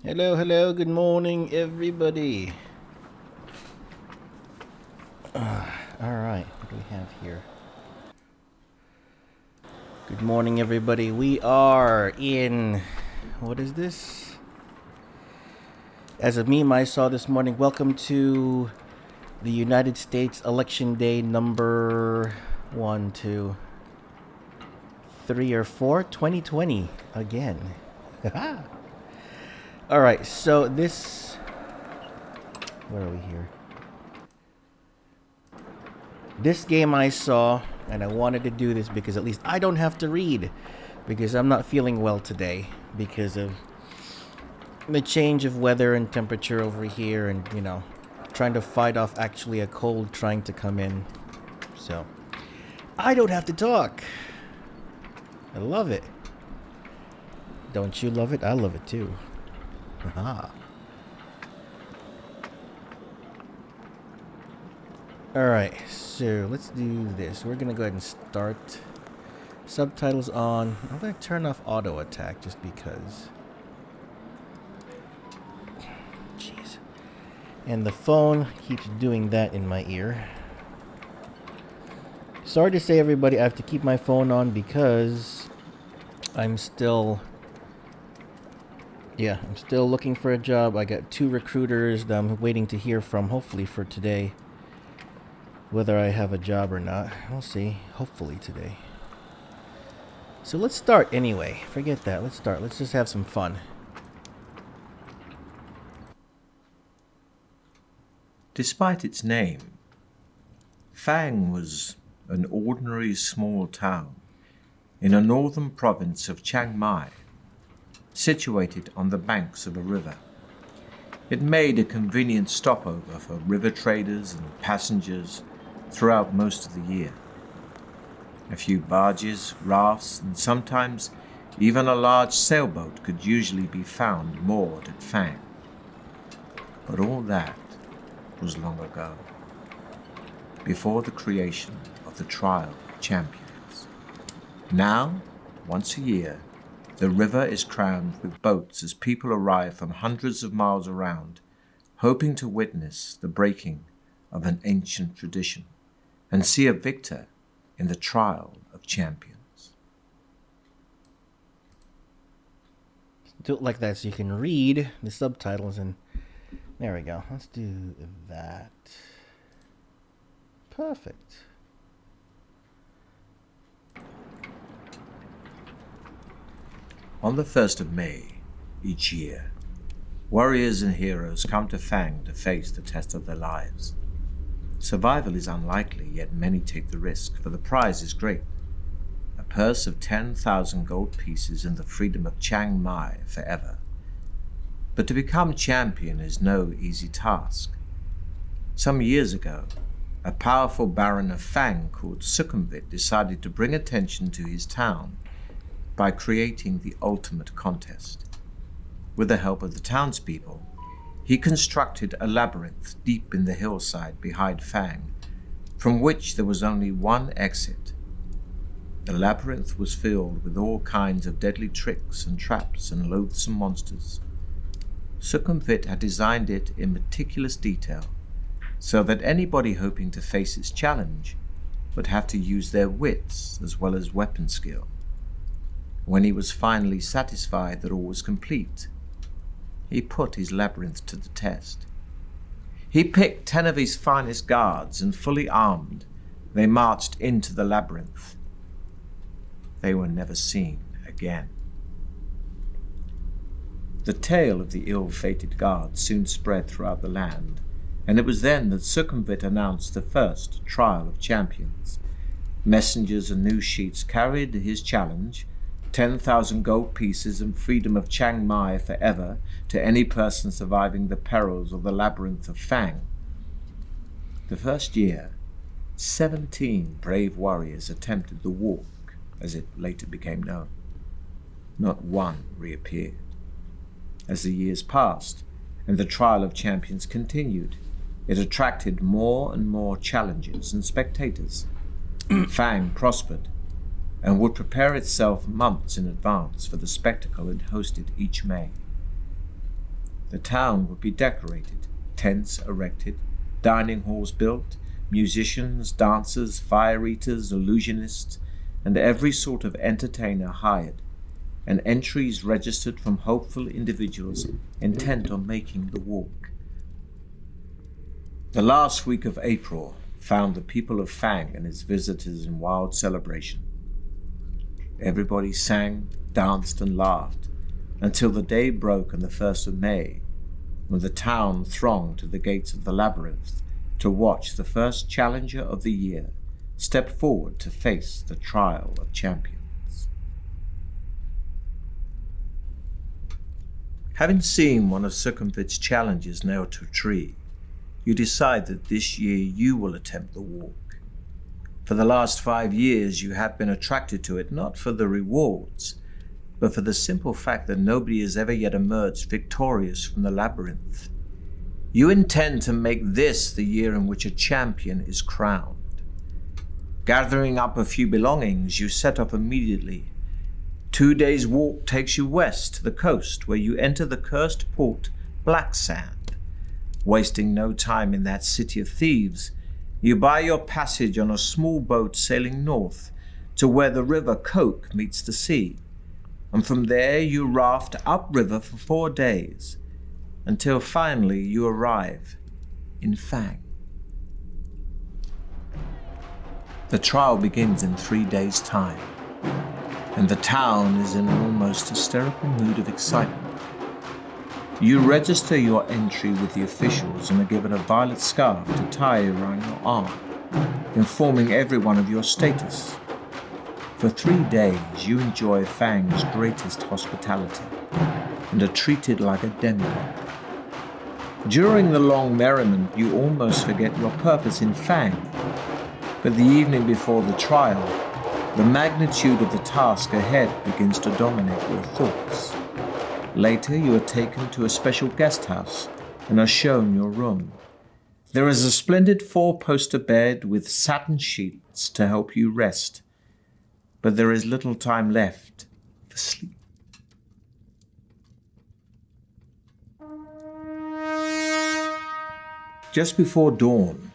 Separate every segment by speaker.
Speaker 1: Hello, good morning, everybody. Alright, what do we have here? Good morning, everybody. We are in... What is this? As a meme I saw this morning, welcome to the United States Election Day number 1, 2, 3, or 4, 2020 again. Alright, so this... Where are we here? This game I saw, and I wanted to do this because at least I don't have to read. Because I'm not feeling well today. Because of the change of weather and temperature over here. And, you know, trying to fight off actually a cold trying to come in. So, I don't have to talk. I love it. Don't you love it? I love it too. Haha. Alright, so let's do this. We're gonna go ahead and start. Subtitles on. I'm gonna turn off auto attack just because. Jeez. And the phone keeps doing that in my ear. Sorry to say, everybody, I have to keep my phone on because I'm still looking for a job. I got 2 recruiters that I'm waiting to hear from, hopefully for today. Whether I have a job or not, we'll see. Hopefully today. So let's start anyway. Forget that. Let's start. Let's just have some fun.
Speaker 2: Despite its name, Fang was an ordinary small town in a northern province of Chiang Mai, situated on the banks of a river. It made a convenient stopover for river traders and passengers throughout most of the year. A few barges, rafts, and sometimes even a large sailboat could usually be found moored at Fang. But all that was long ago, before the creation of the Trial of Champions. Now, once a year, the river is crammed with boats as people arrive from hundreds of miles around, hoping to witness the breaking of an ancient tradition and see a victor in the Trial of Champions.
Speaker 1: Do it like that so you can read the subtitles and... There we go. Let's do that. Perfect.
Speaker 2: On the 1st of May each year, warriors and heroes come to Fang to face the test of their lives. Survival is unlikely, yet many take the risk, for the prize is great. A purse of 10,000 gold pieces and the freedom of Chiang Mai forever. But to become champion is no easy task. Some years ago, a powerful baron of Fang called Sukhumvit decided to bring attention to his town by creating the ultimate contest. With the help of the townspeople, he constructed a labyrinth deep in the hillside behind Fang, from which there was only one exit. The labyrinth was filled with all kinds of deadly tricks and traps and loathsome monsters. Sukhumvit had designed it in meticulous detail, so that anybody hoping to face its challenge would have to use their wits as well as weapon skill. When he was finally satisfied that all was complete, he put his labyrinth to the test. He picked 10 of his finest guards, and fully armed, they marched into the labyrinth. They were never seen again. The tale of the ill-fated guards soon spread throughout the land, and it was then that Sukhumvit announced the first Trial of Champions. Messengers and news sheets carried his challenge, 10,000 gold pieces and freedom of Chiang Mai forever to any person surviving the perils of the labyrinth of Fang. The first year, 17 brave warriors attempted the walk, as it later became known. Not one reappeared. As the years passed and the Trial of Champions continued, it attracted more and more challengers and spectators. Fang prospered and would prepare itself months in advance for the spectacle it hosted each May. The town would be decorated, tents erected, dining halls built, musicians, dancers, fire eaters, illusionists, and every sort of entertainer hired, and entries registered from hopeful individuals intent on making the walk. The last week of April found the people of Fang and its visitors in wild celebration. Everybody sang, danced, and laughed until the day broke on the 1st of May, when the town thronged to the gates of the labyrinth to watch the first challenger of the year step forward to face the trial of champions. Having seen one of Circumvit's challenges nailed to a tree, you decide that this year you will attempt the walk. For the last 5 years you have been attracted to it not for the rewards, but for the simple fact that nobody has ever yet emerged victorious from the labyrinth. You intend to make this the year in which a champion is crowned. Gathering up a few belongings, you set off immediately. 2 days' walk takes you west to the coast, where you enter the cursed port Black Sand. Wasting no time in that city of thieves, you buy your passage on a small boat sailing north to where the river Coke meets the sea, and from there you raft upriver for 4 days, until finally you arrive in Fang. The trial begins in 3 days' time, and the town is in an almost hysterical mood of excitement. You register your entry with the officials and are given a violet scarf to tie around your arm, informing everyone of your status. For 3 days you enjoy Fang's greatest hospitality and are treated like a demigod. During the long merriment you almost forget your purpose in Fang, but the evening before the trial, the magnitude of the task ahead begins to dominate your thoughts. Later, you are taken to a special guest house and are shown your room. There is a splendid 4-poster bed with satin sheets to help you rest, but there is little time left for sleep. Just before dawn,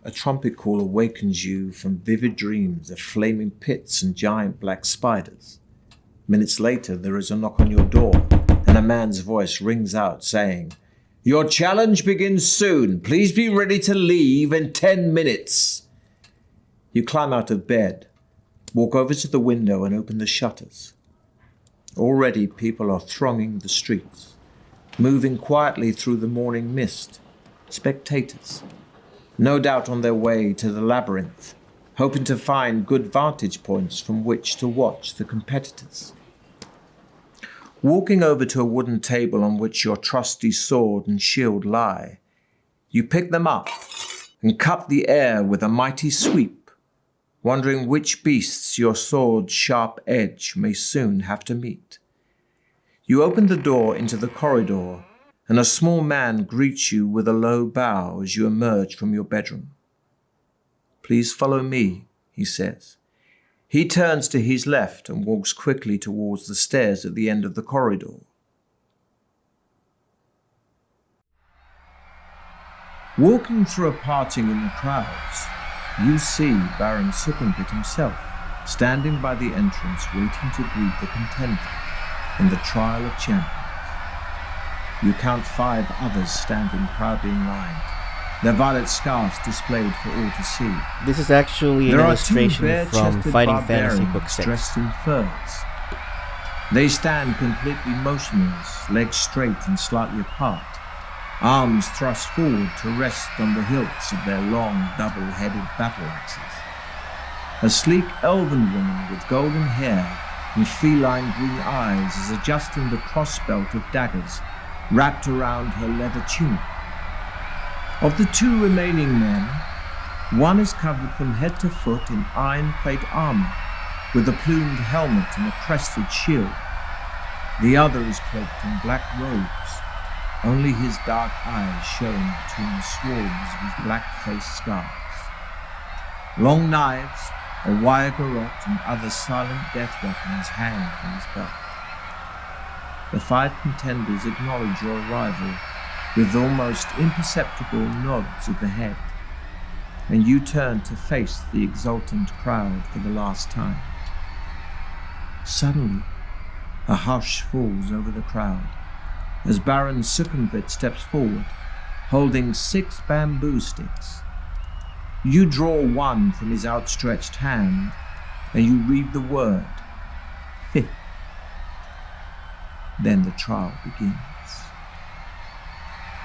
Speaker 2: a trumpet call awakens you from vivid dreams of flaming pits and giant black spiders. Minutes later, there is a knock on your door, and a man's voice rings out saying, "Your challenge begins soon. Please be ready to leave in 10 minutes. You climb out of bed, walk over to the window and open the shutters. Already people are thronging the streets, moving quietly through the morning mist, spectators, no doubt on their way to the labyrinth, hoping to find good vantage points from which to watch the competitors. Walking over to a wooden table on which your trusty sword and shield lie, you pick them up and cut the air with a mighty sweep, wondering which beasts your sword's sharp edge may soon have to meet. You open the door into the corridor, and a small man greets you with a low bow as you emerge from your bedroom. "Please follow me," he says. He turns to his left and walks quickly towards the stairs at the end of the corridor. Walking through a parting in the crowds, you see Baron Circumvit himself, standing by the entrance waiting to greet the contender in the trial of champions. You count 5 others standing proudly in line, their violet scarves displayed for all to see.
Speaker 1: This is actually an illustration from Fighting Fantasy Book 6.
Speaker 2: Dressed in furs. They stand completely motionless, legs straight and slightly apart, arms thrust forward to rest on the hilts of their long, double-headed battle axes. A sleek elven woman with golden hair and feline green eyes is adjusting the crossbelt of daggers wrapped around her leather tunic. Of the 2 remaining men, one is covered from head to foot in iron plate armor, with a plumed helmet and a crested shield. The other is cloaked in black robes, only his dark eyes showing between the swarms of his black-faced scarves. Long knives, a wire garrote, and other silent death weapons hang from his belt. The 5 contenders acknowledge your arrival with almost imperceptible nods of the head, and you turn to face the exultant crowd for the last time. Suddenly, a hush falls over the crowd as Baron Sukhumvit steps forward, holding 6 bamboo sticks. You draw one from his outstretched hand, and you read the word, "Fifth." Then the trial begins.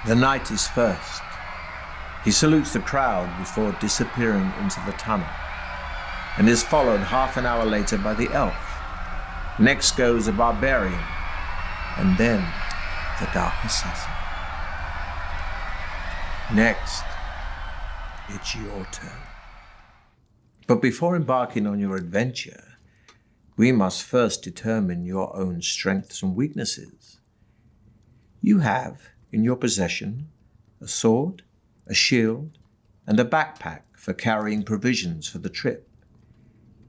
Speaker 2: The knight is first. He salutes the crowd before disappearing into the tunnel, and is followed half an hour later by the elf. Next goes a barbarian, and then the dark assassin. Next, it's your turn. But before embarking on your adventure, we must first determine your own strengths and weaknesses. You have in your possession a sword, a shield, and a backpack for carrying provisions for the trip.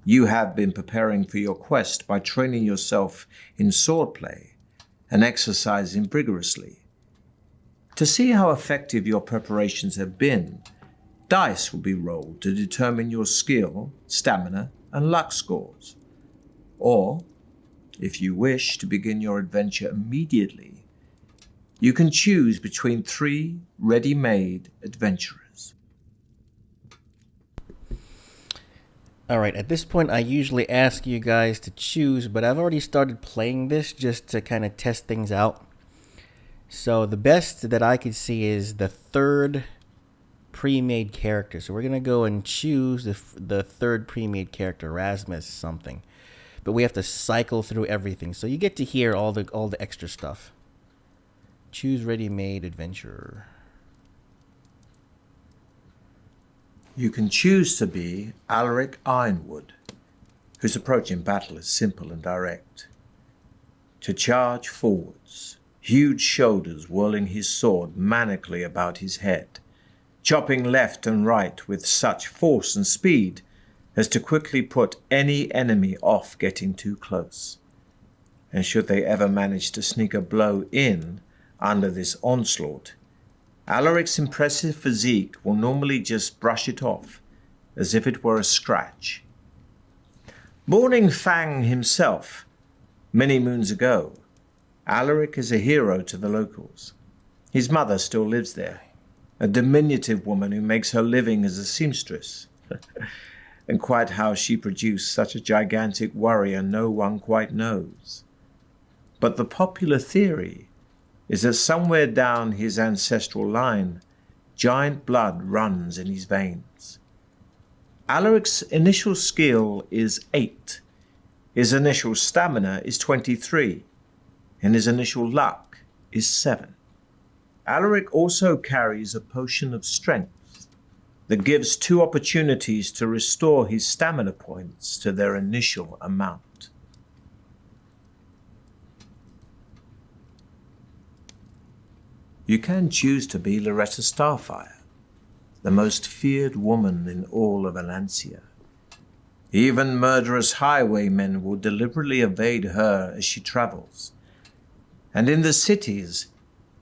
Speaker 2: You have been preparing for your quest by training yourself in swordplay and exercising vigorously. To see how effective your preparations have been, dice will be rolled to determine your skill, stamina, and luck scores. Or, if you wish to begin your adventure immediately, you can choose between 3 ready-made adventurers.
Speaker 1: Alright, at this point I usually ask you guys to choose, but I've already started playing this just to kind of test things out. So the best that I could see is the 3rd pre-made character. So we're going to go and choose the 3rd pre-made character, Rasmus something. But we have to cycle through everything. So you get to hear all the extra stuff. Choose ready-made adventurer.
Speaker 2: You can choose to be Alaric Ironwood, whose approach in battle is simple and direct. To charge forwards, huge shoulders whirling his sword manically about his head, chopping left and right with such force and speed as to quickly put any enemy off getting too close. And should they ever manage to sneak a blow in under this onslaught, Alaric's impressive physique will normally just brush it off, as if it were a scratch. Born Fang himself, many moons ago, Alaric is a hero to the locals. His mother still lives there, a diminutive woman who makes her living as a seamstress. And quite how she produced such a gigantic warrior no one quite knows. But the popular theory is that somewhere down his ancestral line, giant blood runs in his veins. Alaric's initial skill is 8, his initial stamina is 23, and his initial luck is 7. Alaric also carries a potion of strength that gives 2 opportunities to restore his stamina points to their initial amount. You can choose to be Loretta Starfire, the most feared woman in all of Alancia. Even murderous highwaymen will deliberately evade her as she travels. And in the cities,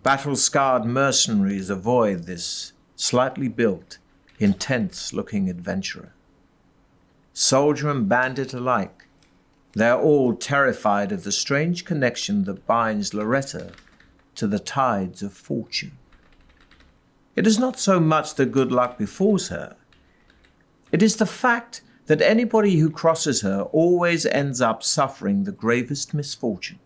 Speaker 2: battle-scarred mercenaries avoid this slightly built, intense-looking adventurer. Soldier and bandit alike, they are all terrified of the strange connection that binds Loretta to the tides of fortune. It is not so much that good luck befalls her. It is the fact that anybody who crosses her always ends up suffering the gravest misfortune.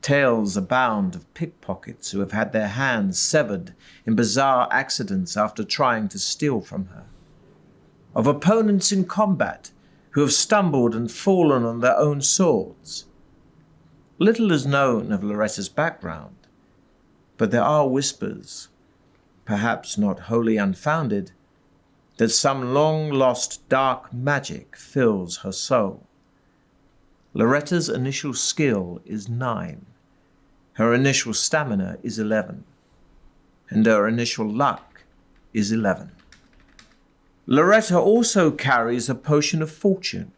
Speaker 2: Tales abound of pickpockets who have had their hands severed in bizarre accidents after trying to steal from her. Of opponents in combat who have stumbled and fallen on their own swords. Little is known of Loretta's background, but there are whispers, perhaps not wholly unfounded, that some long-lost dark magic fills her soul. Loretta's initial skill is 9, her initial stamina is 11, and her initial luck is 11. Loretta also carries a potion of fortune,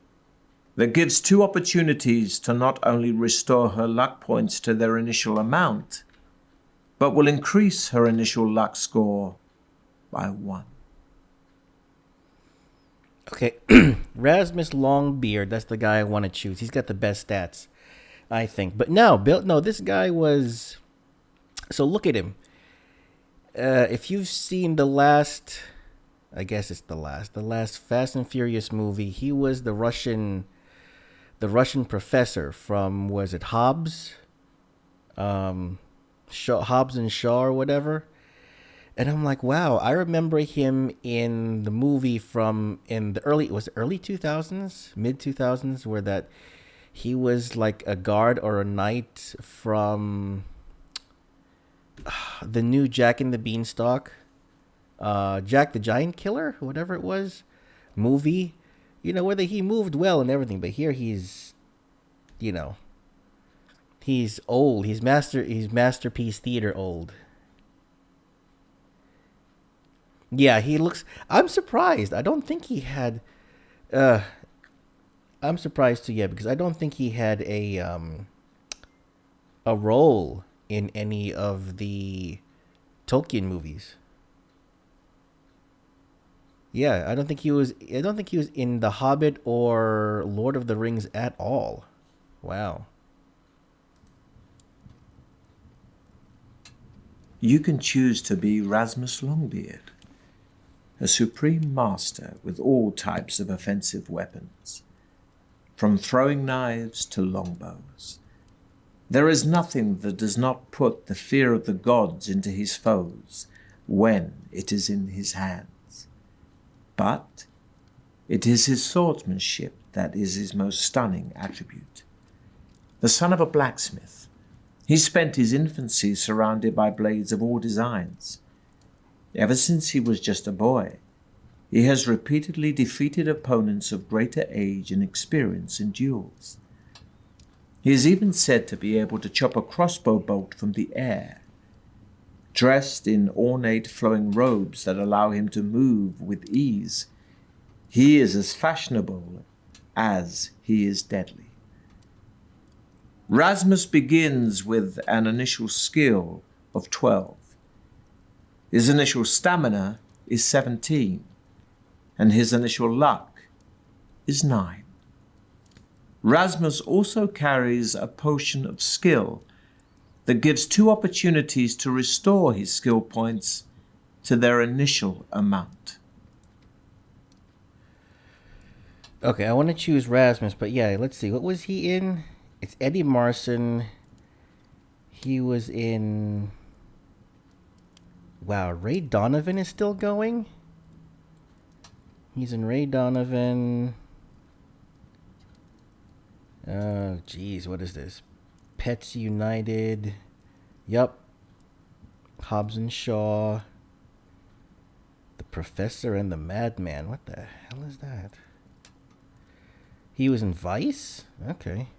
Speaker 2: that gives 2 opportunities to not only restore her luck points to their initial amount, but will increase her initial luck score by 1.
Speaker 1: Okay, Rasmus Longbeard. That's the guy I want to choose. He's got the best stats, I think. But no, Bill. No, this guy was. So look at him. If you've seen the last, I guess it's the last Fast and Furious movie, he was the Russian professor from, was it Hobbs? Hobbs and Shaw or whatever. And I'm like, wow, I remember him in the movie in the early 2000s, mid 2000s, where that he was like a guard or a knight from the new Jack and the Beanstalk, Jack the Giant Killer, whatever it was, movie. Where he moved well and everything, but here he's old. He's masterpiece theater old. Yeah, he looks. I'm surprised. I don't think he had. I'm surprised too. Yeah, because I don't think he had a role in any of the Tolkien movies. Yeah, I don't think he was. I don't think he was in The Hobbit or Lord of the Rings at all. Wow.
Speaker 2: You can choose to be Rasmus Longbeard, a supreme master with all types of offensive weapons, from throwing knives to longbows. There is nothing that does not put the fear of the gods into his foes when it is in his hands. But it is his swordsmanship that is his most stunning attribute. The son of a blacksmith, he spent his infancy surrounded by blades of all designs. Ever since he was just a boy, he has repeatedly defeated opponents of greater age and experience in duels. He is even said to be able to chop a crossbow bolt from the air. Dressed in ornate flowing robes that allow him to move with ease, he is as fashionable as he is deadly. Rasmus begins with an initial skill of 12. His initial stamina is 17, and his initial luck is 9. Rasmus also carries a potion of skill that gives 2 opportunities to restore his skill points to their initial amount.
Speaker 1: Okay, I want to choose Rasmus, but yeah, let's see. What was he in? It's Eddie Marsan. He was in... Wow, Ray Donovan is still going? He's in Ray Donovan. Oh, geez, what is this? Pets United. Yup. Hobbs and Shaw. The Professor and the Madman. What the hell is that? He was in Vice? Okay.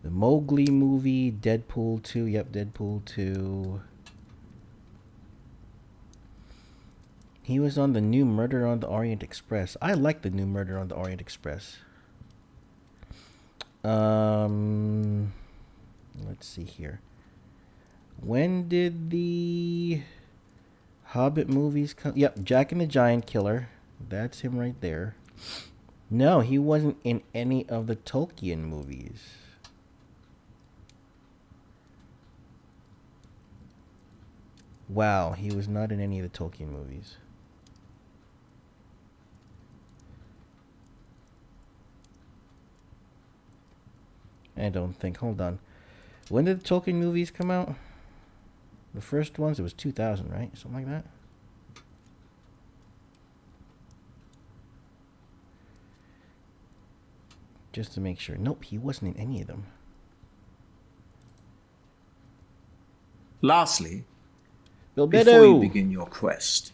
Speaker 1: The Mowgli movie. Deadpool 2. Yep, Deadpool 2. He was on the new Murder on the Orient Express. I like the new Murder on the Orient Express. Let's see here. When did the Hobbit movies come? Yep, Jack and the Giant Killer. That's him right there. No, he wasn't in any of the Tolkien movies. Wow, he was not in any of the Tolkien movies. I don't think. Hold on. When did the Tolkien movies come out? The first ones, it was 2000, right? Something like that. Just to make sure. Nope, he wasn't in any of them.
Speaker 2: Lastly,
Speaker 1: Bilbedo.
Speaker 2: before you begin your quest,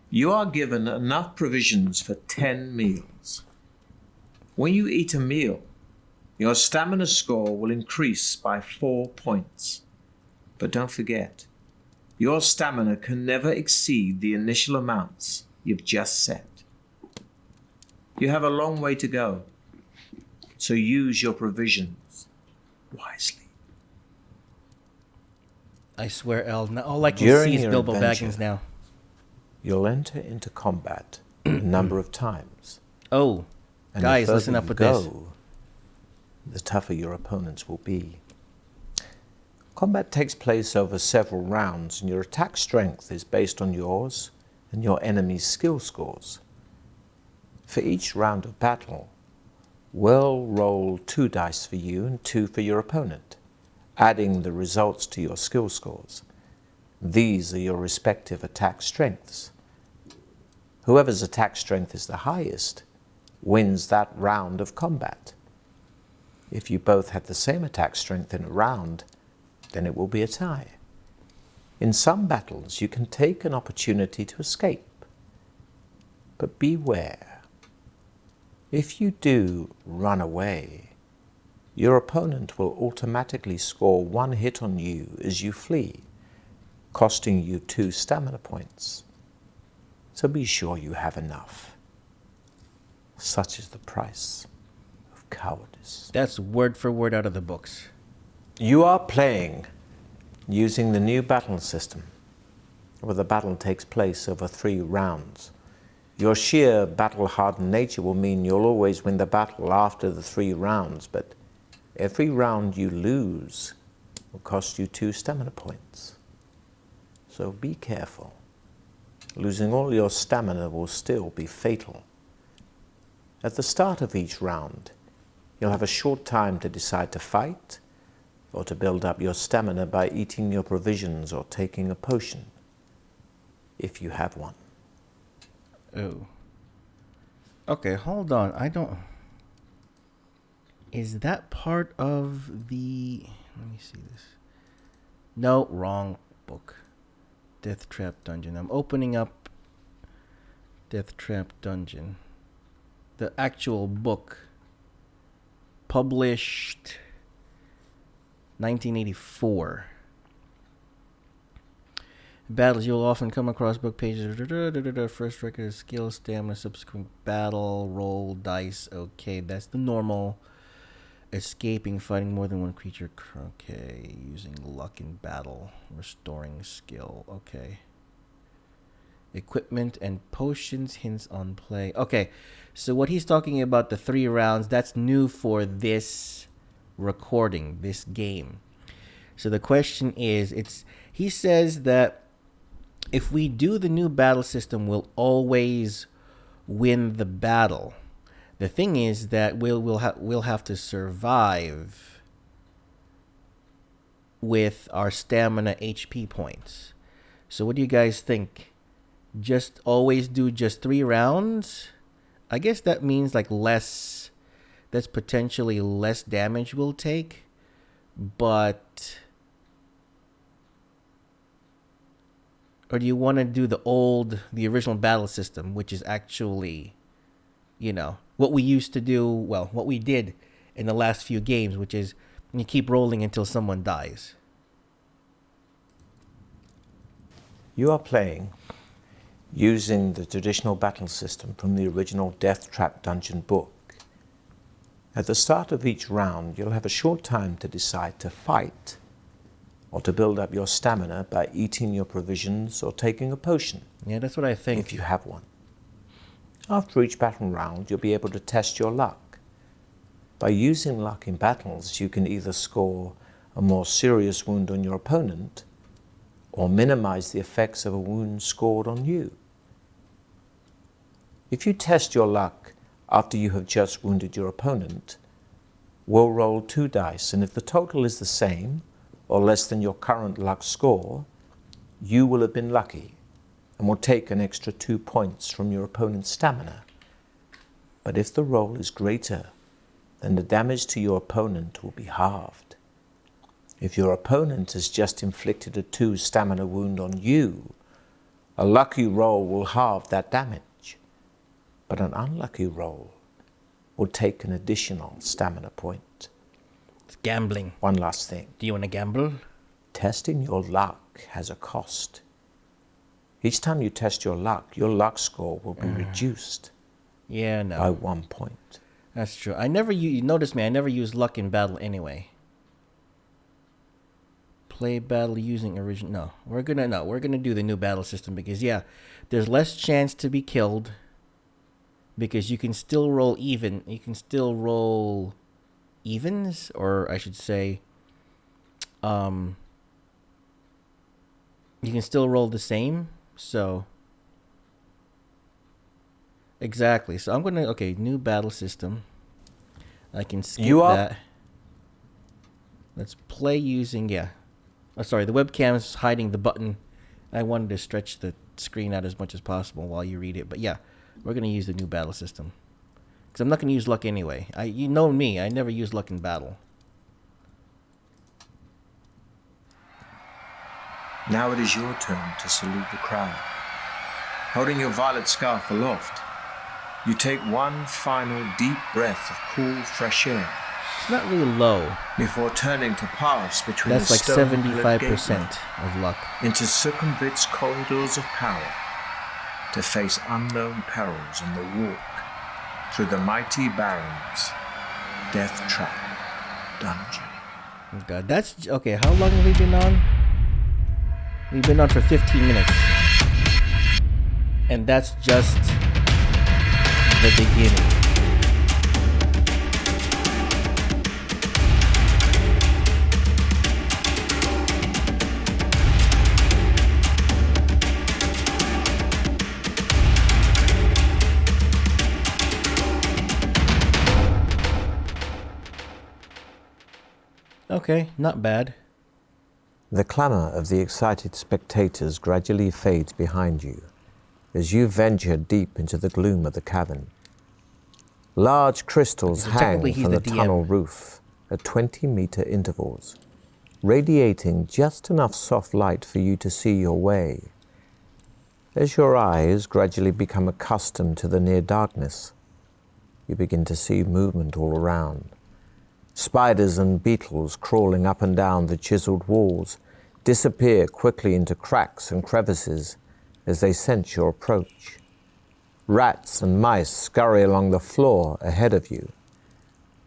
Speaker 2: you are given enough provisions for 10 meals. When you eat a meal, your stamina score will increase by 4 points. But don't forget, your stamina can never exceed the initial amounts you've just set. You have a long way to go, So use your provisions wisely.
Speaker 1: I swear, El, now all I can
Speaker 2: During
Speaker 1: see is
Speaker 2: your
Speaker 1: Bilbo
Speaker 2: adventure,
Speaker 1: Baggins now.
Speaker 2: You'll enter into combat a number of times.
Speaker 1: Oh,
Speaker 2: And
Speaker 1: guys,
Speaker 2: the
Speaker 1: listen
Speaker 2: further
Speaker 1: up
Speaker 2: you
Speaker 1: with
Speaker 2: go,
Speaker 1: this.
Speaker 2: the tougher your opponents will be. Combat takes place over several rounds, and your attack strength is based on yours and your enemy's skill scores. For each round of battle, we'll roll 2 dice for you and 2 for your opponent, adding the results to your skill scores. These are your respective attack strengths. Whoever's attack strength is the highest wins that round of combat. If you both had the same attack strength in a round, then it will be a tie. In some battles, you can take an opportunity to escape. But beware. If you do run away, your opponent will automatically score 1 hit on you as you flee, costing you 2 stamina points. So be sure you have enough. Such is the price of cowardice.
Speaker 1: That's word for word out of the books.
Speaker 2: You are playing using the new battle system, where the battle takes place over 3 rounds. Your sheer battle-hardened nature will mean you'll always win the battle after the 3 rounds, but every round you lose will cost you 2 stamina points. So be careful. Losing all your stamina will still be fatal. At the start of each round, you'll have a short time to decide to fight or to build up your stamina by eating your provisions or taking a potion, if you have one.
Speaker 1: Oh. Okay, hold on. I don't... Is that part of the... Let me see this. No, wrong book. Deathtrap Dungeon. I'm opening up Deathtrap Dungeon. The actual book. Published 1984. Battles, you'll often come across book pages. First record of skill, stamina, subsequent battle, roll, dice. Okay, that's the normal. Escaping, fighting more than one creature. Okay, using luck in battle. Restoring skill. Okay. Equipment and potions, hints on play. Okay, so what he's talking about, the 3 rounds, that's new for this recording, this game. So the question is, he says that if we do the new battle system, we'll always win the battle. The thing is that we'll have to survive with our stamina HP points. So what do you guys think? Just always do just 3 rounds? I guess that means like less. That's potentially less damage we'll take, but. Or do you want to do the original battle system, which is actually, what we used to do, well, what we did in the last few games, which is you keep rolling until someone dies.
Speaker 2: You are playing using the traditional battle system from the original Deathtrap Dungeon book. At the start of each round, you'll have a short time to decide to fight or to build up your stamina by eating your provisions or taking a potion.
Speaker 1: Yeah, that's what I think.
Speaker 2: If you have one. After each battle round, you'll be able to test your luck. By using luck in battles, you can either score a more serious wound on your opponent or minimize the effects of a wound scored on you. If you test your luck after you have just wounded your opponent, we'll roll 2 dice, and if the total is the same or less than your current luck score, you will have been lucky and will take an extra 2 points from your opponent's stamina. But if the roll is greater, then the damage to your opponent will be halved. If your opponent has just inflicted a 2 stamina wound on you, a lucky roll will halve that damage, but an unlucky roll will take an additional stamina point.
Speaker 1: It's gambling.
Speaker 2: One last thing.
Speaker 1: Do you want to gamble?
Speaker 2: Testing your luck has a cost. Each time you test your luck score will be reduced
Speaker 1: Yeah, no.
Speaker 2: by 1 point.
Speaker 1: That's true. I never you notice me. I never use luck in battle anyway. Play battle using original. No, we're gonna do the new battle system because there's less chance to be killed. Because you can still roll even. You can still roll evens, or I should say, you can still roll the same. So exactly. So I'm gonna new battle system. I can skip that. Let's play using Oh, sorry, the webcam's hiding the button. I wanted to stretch the screen out as much as possible while you read it, but we're gonna use the new battle system because I'm not gonna use luck anyway. You know me, I never use luck in battle.
Speaker 2: Now it is your turn to salute the crowd. Holding your violet scarf aloft, you take one final deep breath of cool, fresh air.
Speaker 1: It's not really low.
Speaker 2: Before turning to pass between
Speaker 1: That's
Speaker 2: the
Speaker 1: like
Speaker 2: stone
Speaker 1: 75% of luck.
Speaker 2: into Succumbit's corridors of power, to face unknown perils on the walk through the mighty Baron's Deathtrap Dungeon.
Speaker 1: Oh God, that's okay. How long have we been on? We've been on for 15 minutes, and that's just the beginning. Okay, not bad.
Speaker 2: The clamour of the excited spectators gradually fades behind you as you venture deep into the gloom of the cavern. Large crystals hang from the tunnel roof at 20-metre intervals, radiating just enough soft light for you to see your way. As your eyes gradually become accustomed to the near darkness, you begin to see movement all around. Spiders and beetles crawling up and down the chiseled walls disappear quickly into cracks and crevices as they sense your approach. Rats and mice scurry along the floor ahead of you.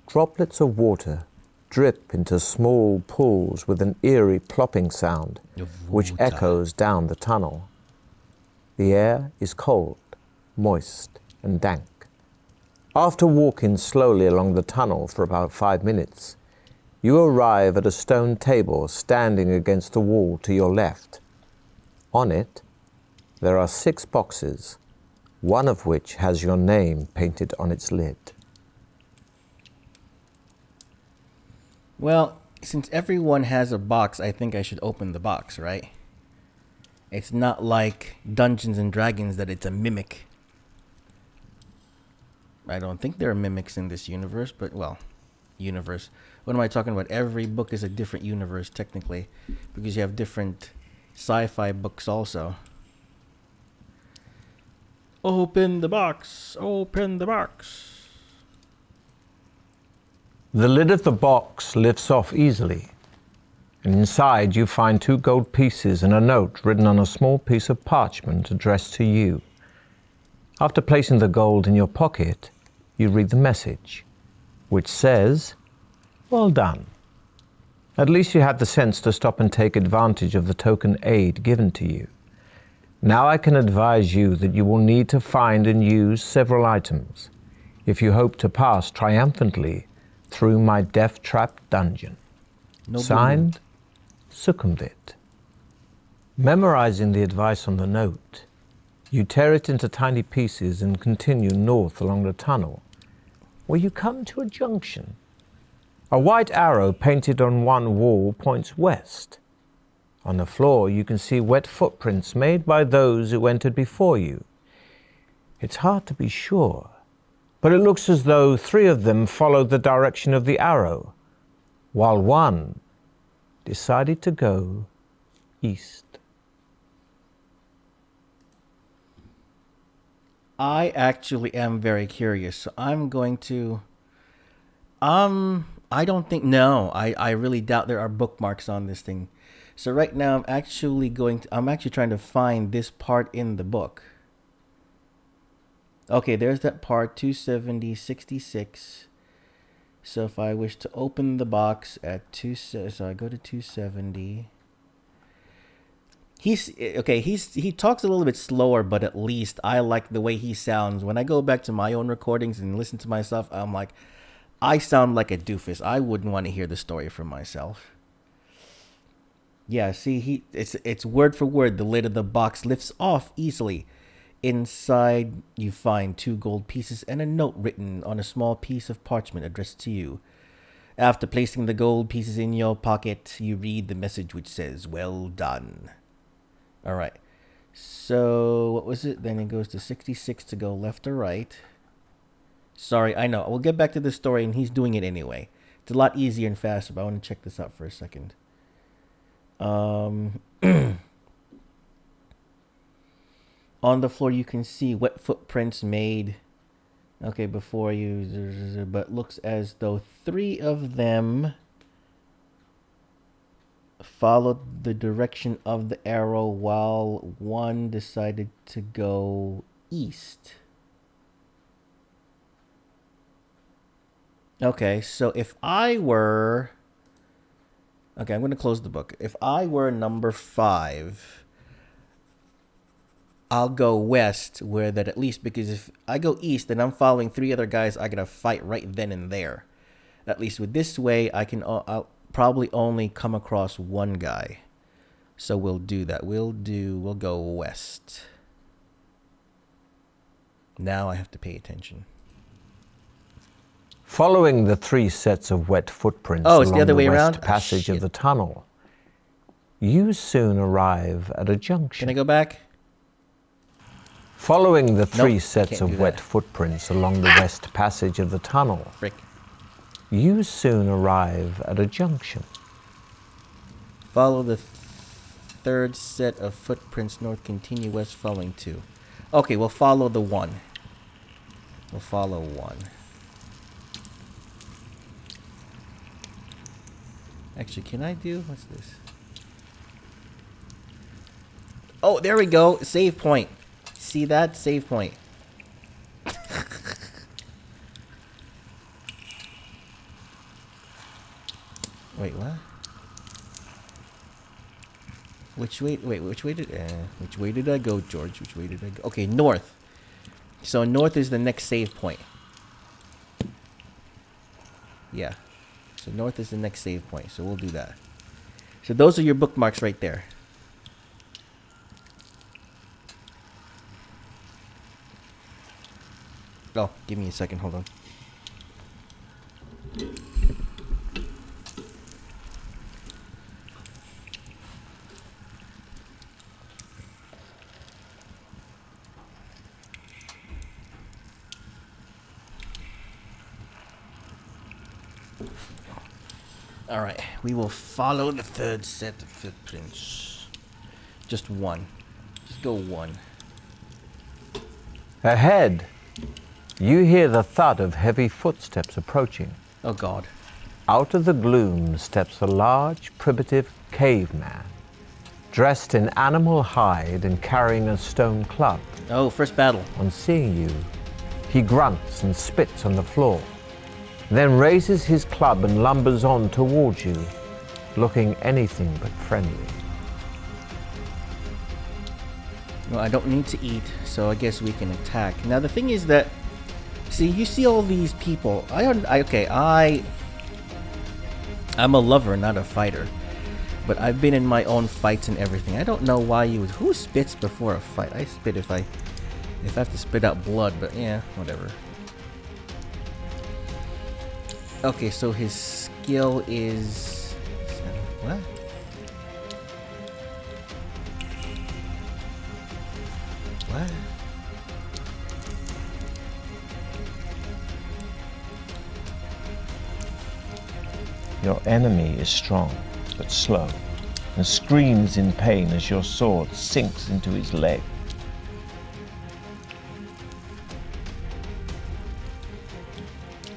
Speaker 2: Droplets of water drip into small pools with an eerie plopping sound which echoes down the tunnel. The air is cold, moist, and dank. After walking slowly along the tunnel for about 5 minutes, you arrive at a stone table standing against the wall to your left. On it, there are 6 boxes, one of which has your name painted on its lid.
Speaker 1: Well, since everyone has a box, I think I should open the box, right? It's not like Dungeons and Dragons that it's a mimic. I don't think there are mimics in this universe, but universe. What am I talking about? Every book is a different universe, technically, because you have different sci-fi books also. Open the box. Open the box.
Speaker 2: The lid of the box lifts off easily, and inside you find 2 gold pieces and a note written on a small piece of parchment addressed to you. After placing the gold in your pocket, you read the message, which says, "Well done. At least you had the sense to stop and take advantage of the token aid given to you. Now I can advise you that you will need to find and use several items if you hope to pass triumphantly through my Deathtrap Dungeon." Signed, Succumbit. Memorizing the advice on the note, you tear it into tiny pieces and continue north along the tunnel, where you come to a junction. A white arrow painted on one wall points west. On the floor, you can see wet footprints made by those who entered before you. It's hard to be sure, but it looks as though 3 of them followed the direction of the arrow, while one decided to go east.
Speaker 1: I actually am very curious, so I'm going to... I don't think... No, I really doubt there are bookmarks on this thing. So right now, I'm actually trying to find this part in the book. Okay, there's that part, 270, 66. So if I wish to open the box at so I go to 270. He talks a little bit slower, but at least I like the way he sounds. When I go back to my own recordings and listen to myself, I'm like, I sound like a doofus. I wouldn't want to hear the story from myself. Yeah, see, it's word for word. The lid of the box lifts off easily. Inside, you find 2 gold pieces and a note written on a small piece of parchment addressed to you. After placing the gold pieces in your pocket, you read the message which says, "Well done." All right. So, what was it? Then it goes to 66 to go left or right. Sorry, I know. We'll get back to the story, and he's doing it anyway. It's a lot easier and faster, but I want to check this out for a second. On the floor, you can see wet footprints made, before you, but looks as though 3 of them followed the direction of the arrow while 1 decided to go east. Okay, so if I were... Okay, I'm going to close the book. If I were number 5... I'll go west, where that at least, because if I go east and I'm following 3 other guys, I gotta fight right then and there. At least with this way, I'll probably only come across 1 guy. So we'll do that. We'll go west. Now I have to pay attention.
Speaker 3: Following the 3 sets of wet footprints
Speaker 1: it's
Speaker 3: along
Speaker 1: the other way
Speaker 3: west
Speaker 1: around?
Speaker 3: passage
Speaker 1: Oh,
Speaker 3: of the tunnel, you soon arrive at a junction.
Speaker 1: Can I go back?
Speaker 3: Following the 3
Speaker 1: Nope,
Speaker 3: sets
Speaker 1: can't do
Speaker 3: of wet
Speaker 1: that.
Speaker 3: footprints along the west passage of the tunnel,
Speaker 1: Frick.
Speaker 3: you soon arrive at a junction.
Speaker 1: Follow the 3rd set of footprints north, continue west, following 2. Okay, we'll follow the 1. We'll follow 1. Actually, can I do... What's this? Oh, there we go. Save point. See that? Save point. Wait, what? Which way did I go, George? Which way did I go? Okay, north. So north is the next save point. Yeah. So north is the next save point. So we'll do that. So those are your bookmarks right there. Oh, give me a second. Hold on. All right, we will follow the 3rd set of footprints. Just 1. Just go 1.
Speaker 3: Ahead, you hear the thud of heavy footsteps approaching.
Speaker 1: Oh, God.
Speaker 3: Out of the gloom steps a large, primitive caveman, dressed in animal hide and carrying a stone club.
Speaker 1: Oh, first battle.
Speaker 3: On seeing you, he grunts and spits on the floor, then raises his club and lumbers on towards you, looking anything but friendly.
Speaker 1: Well, I don't need to eat, so I guess we can attack. Now, the thing is that... See, you see all these people. I'm a lover, not a fighter. But I've been in my own fights and everything. I don't know why you would... Who spits before a fight? I spit if I have to spit out blood, but yeah, whatever. Okay, so his skill is... What? What?
Speaker 2: Your enemy is strong, but slow, and screams in pain as your sword sinks into his leg.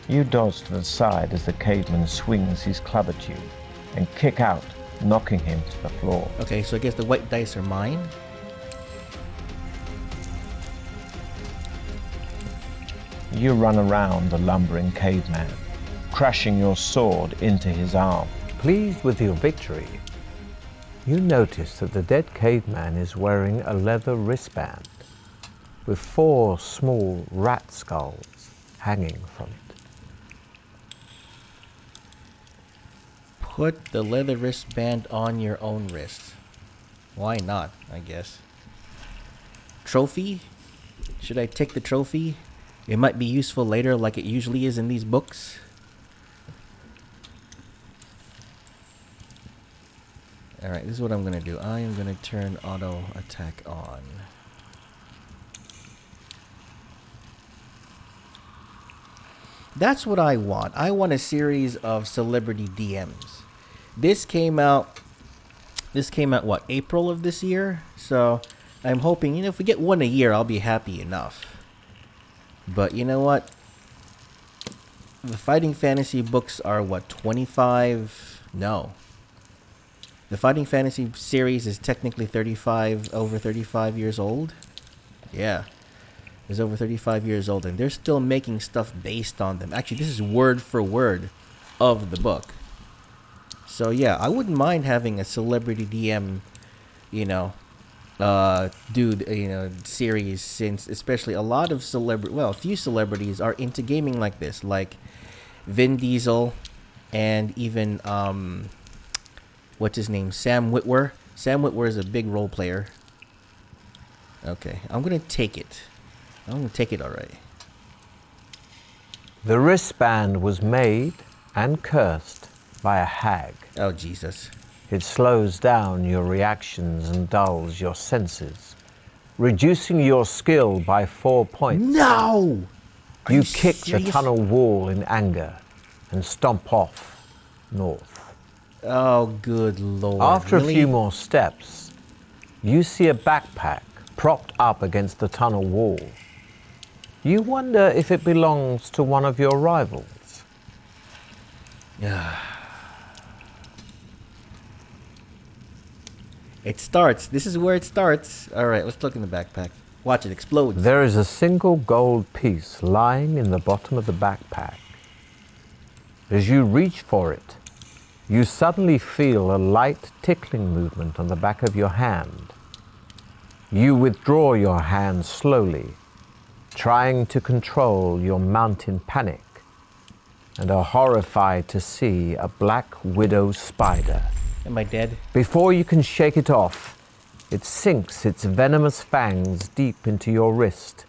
Speaker 2: You dodge to the side as the caveman swings his club at you, and kick out, knocking him to the floor.
Speaker 1: Okay, so I guess the white dice are mine.
Speaker 2: You run around the lumbering caveman,
Speaker 3: crashing your sword into his arm. Pleased with your victory, you notice that the dead caveman is wearing a leather wristband with 4 small rat skulls hanging from it.
Speaker 1: Put the leather wristband on your own wrist. Why not, I guess. Trophy? Should I take the trophy? It might be useful later like it usually is in these books. Alright, this is what I'm going to do. I am going to turn auto attack on. That's what I want. I want a series of celebrity DMs. This came out what, April of this year? So I'm hoping, if we get one a year, I'll be happy enough. But you know what? The Fighting Fantasy books are what, 25? No. The Fighting Fantasy series is technically over 35 years old. Yeah. Is over 35 years old, and they're still making stuff based on them. Actually, this is word for word of the book. So yeah, I wouldn't mind having a celebrity DM, series, since especially a few celebrities are into gaming like this, like Vin Diesel, and even what's his name, Sam Witwer. Sam Witwer is a big role player. Okay, I'm gonna take it. I'm gonna take it alright.
Speaker 3: The wristband was made and cursed by a hag.
Speaker 1: Oh, Jesus.
Speaker 3: It slows down your reactions and dulls your senses, reducing your skill by 4 points.
Speaker 1: No! Are
Speaker 3: You
Speaker 1: you
Speaker 3: kick
Speaker 1: serious?
Speaker 3: the tunnel wall in anger and stomp off north.
Speaker 1: Oh, good lord.
Speaker 3: After
Speaker 1: Really?
Speaker 3: a few more steps, you see a backpack propped up against the tunnel wall. You wonder if it belongs to one of your rivals.
Speaker 1: It starts. This is where it starts. Alright, let's look in the backpack. Watch it explode.
Speaker 3: There is a single gold piece lying in the bottom of the backpack. As you reach for it, you suddenly feel a light tickling movement on the back of your hand. You withdraw your hand slowly, trying to control your mountain panic, and are horrified to see a black widow spider.
Speaker 1: Am I dead?
Speaker 3: Before you can shake it off, it sinks its venomous fangs deep into your wrist,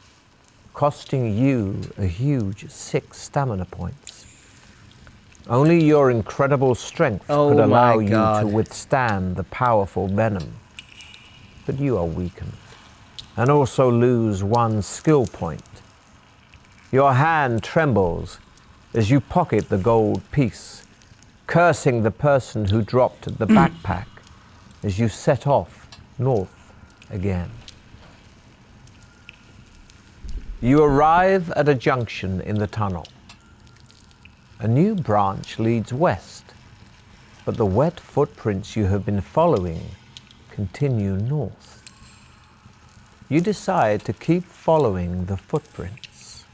Speaker 3: costing you a huge 6 stamina points. Only your incredible strength could allow you to withstand the powerful venom. But you are weakened, and also lose 1 skill point. Your hand trembles as you pocket the gold piece, cursing the person who dropped the backpack as you set off north again. You arrive at a junction in the tunnel. A new branch leads west, but the wet footprints you have been following continue north. You decide to keep following the footprints.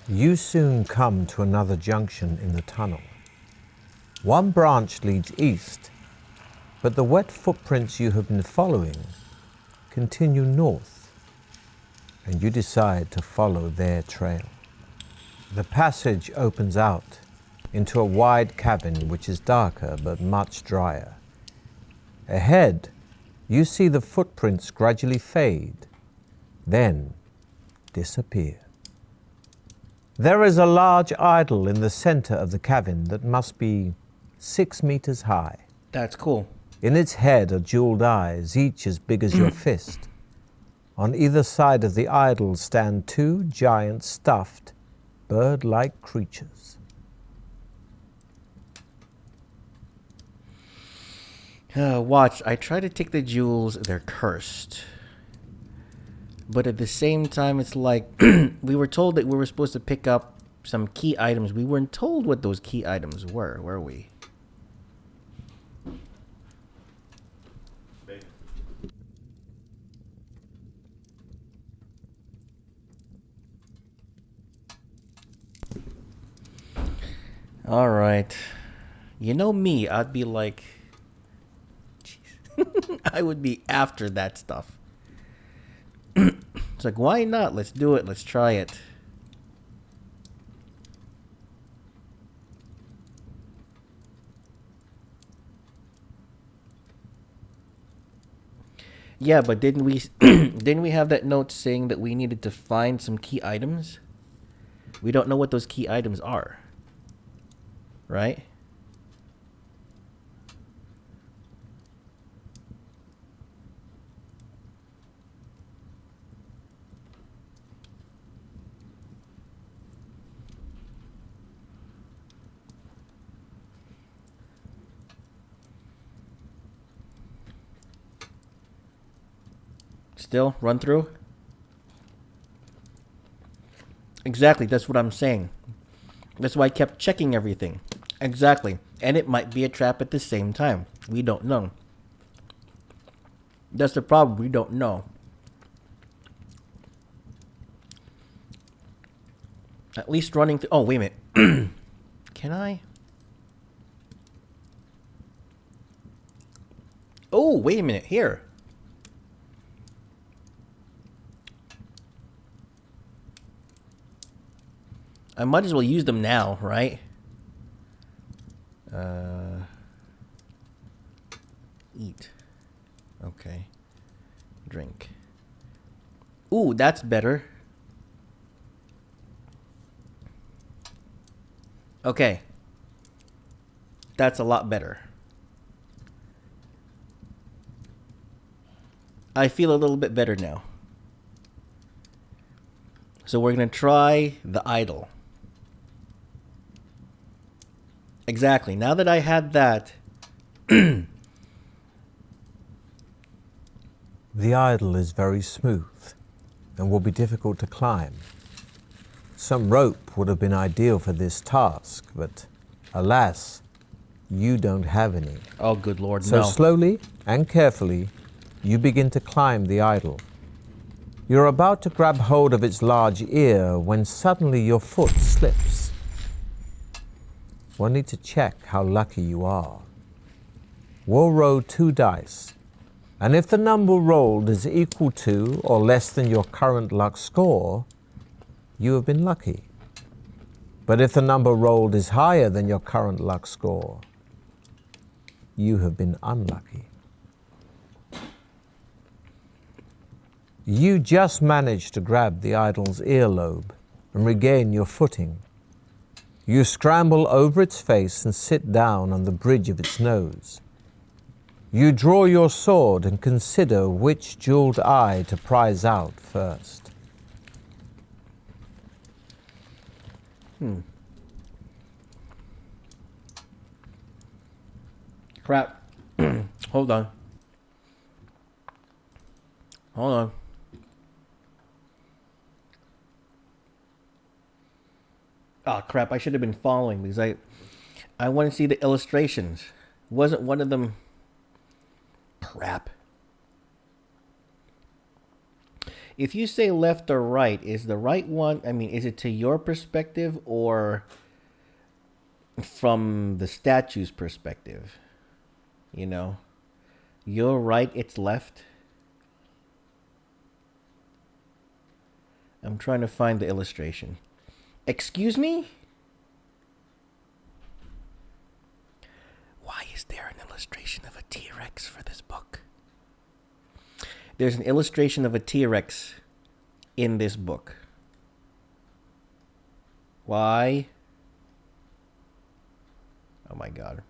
Speaker 3: You soon come to another junction in the tunnel. One branch leads east, but the wet footprints you have been following continue north, and you decide to follow their trail. The passage opens out into a wide cabin which is darker but much drier. Ahead, you see the footprints gradually fade, then disappear. There is a large idol in the center of the cabin that must be 6 meters high.
Speaker 1: That's cool.
Speaker 3: In its head are jeweled eyes, each as big as your fist. On either side of the idol stand 2 giant stuffed, bird-like creatures.
Speaker 1: Watch, I try to take the jewels, they're cursed. But at the same time, it's like, we were told that we were supposed to pick up some key items. We weren't told what those key items were we? All right. You know me, I'd be like, jeez. I would be after that stuff. It's like, why not? Let's do it. Let's try it. Yeah, but didn't we didn't we have that note saying that we needed to find some key items? We don't know what those key items are. Right? Still run through? Exactly, that's what I'm saying. That's why I kept checking everything. Exactly. And it might be a trap at the same time. We don't know. That's the problem. We don't know. At least running through. Oh, wait a minute. Can I? Oh, wait a minute. Here. I might as well use them now, right? Eat. Okay. Drink. Ooh, that's better. Okay. That's a lot better. I feel a little bit better now. So we're going to try the idol. Exactly. Now that I had that.
Speaker 3: The idol is very smooth and will be difficult to climb. Some rope would have been ideal for this task, but alas, you don't have any.
Speaker 1: Oh, good Lord,
Speaker 3: So
Speaker 1: no.
Speaker 3: slowly and carefully, you begin to climb the idol. You're about to grab hold of its large ear when suddenly your foot slips. We'll need to check how lucky you are. We'll roll 2 dice, and if the number rolled is equal to or less than your current luck score, you have been lucky. But if the number rolled is higher than your current luck score, you have been unlucky. You just managed to grab the idol's earlobe and regain your footing. You scramble over its face and sit down on the bridge of its nose. You draw your sword and consider which jeweled eye to prize out first.
Speaker 1: Crap. Hold on. Hold on. Oh, crap. I should have been following because I want to see the illustrations. Wasn't one of them... Crap. If you say left or right, is the right one... I mean, is it to your perspective or from the statue's perspective? You know? You're right, it's left. I'm trying to find the illustration. Excuse me? Why is there an illustration of a T-Rex for this book? There's an illustration of a T-Rex in this book. Why? Oh my god.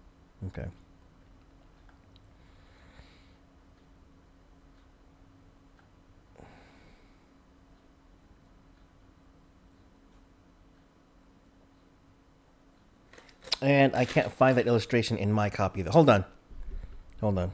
Speaker 1: Okay. And I can't find that illustration in my copy. Hold on. Hold on.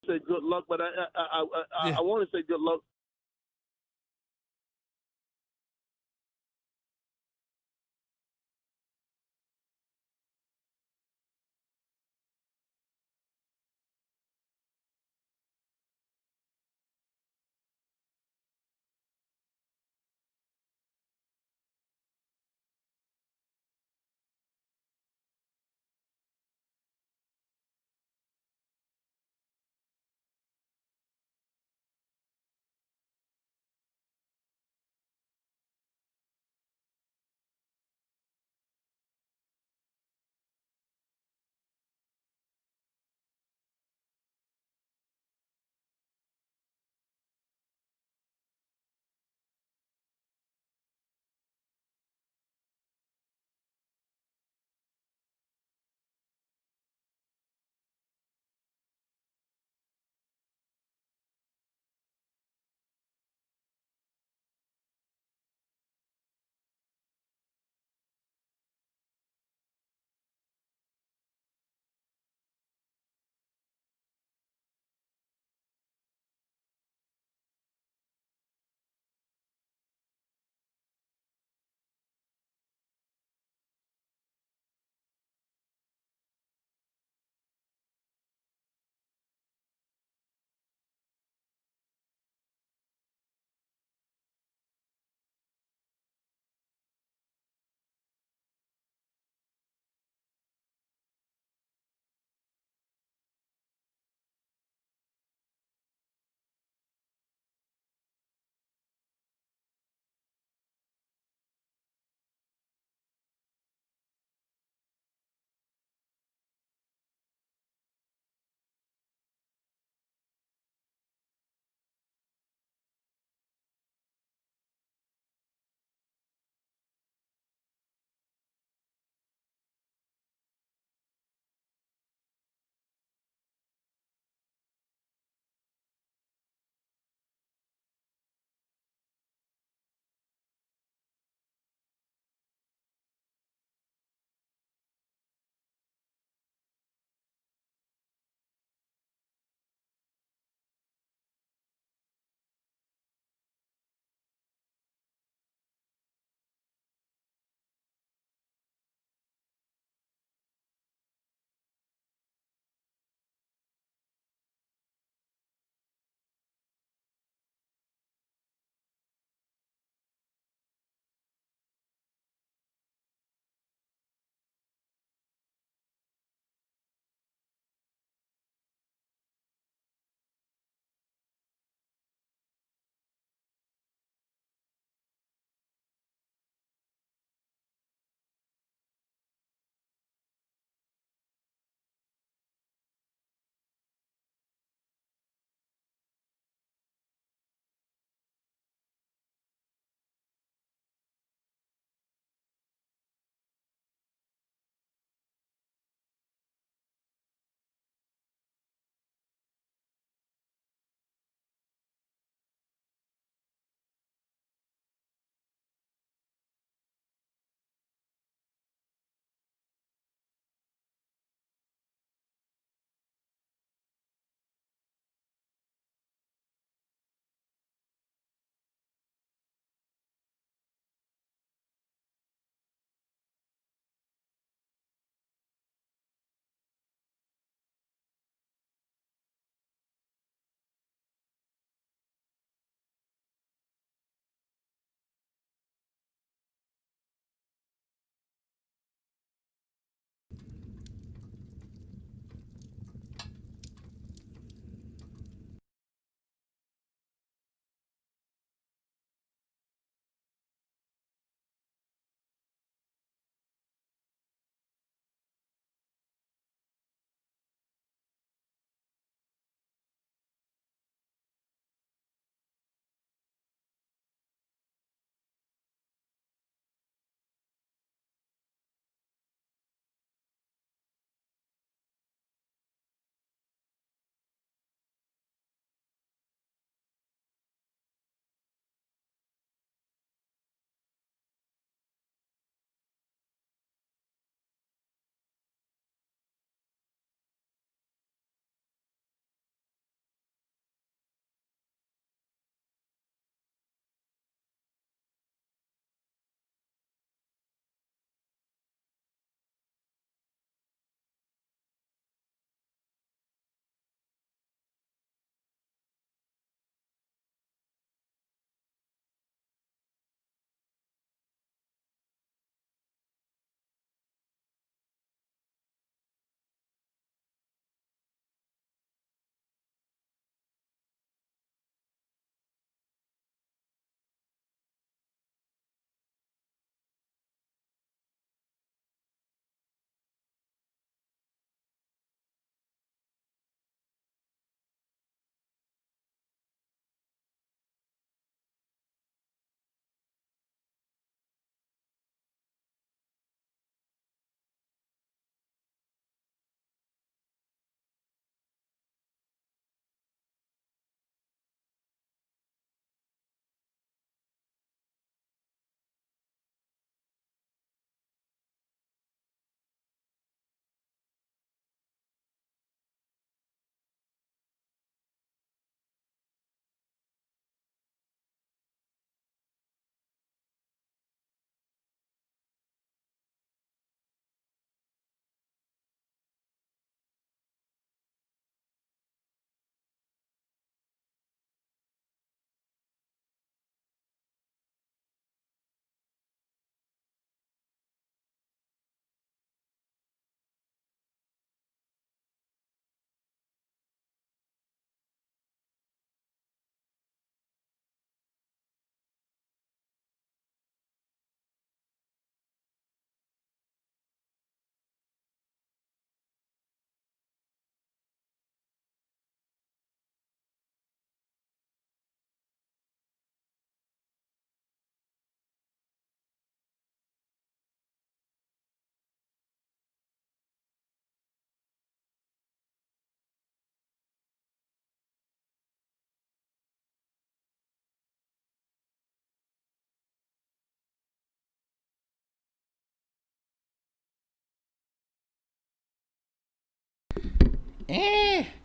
Speaker 4: say good luck, but
Speaker 5: Yeah.
Speaker 4: I want to say good luck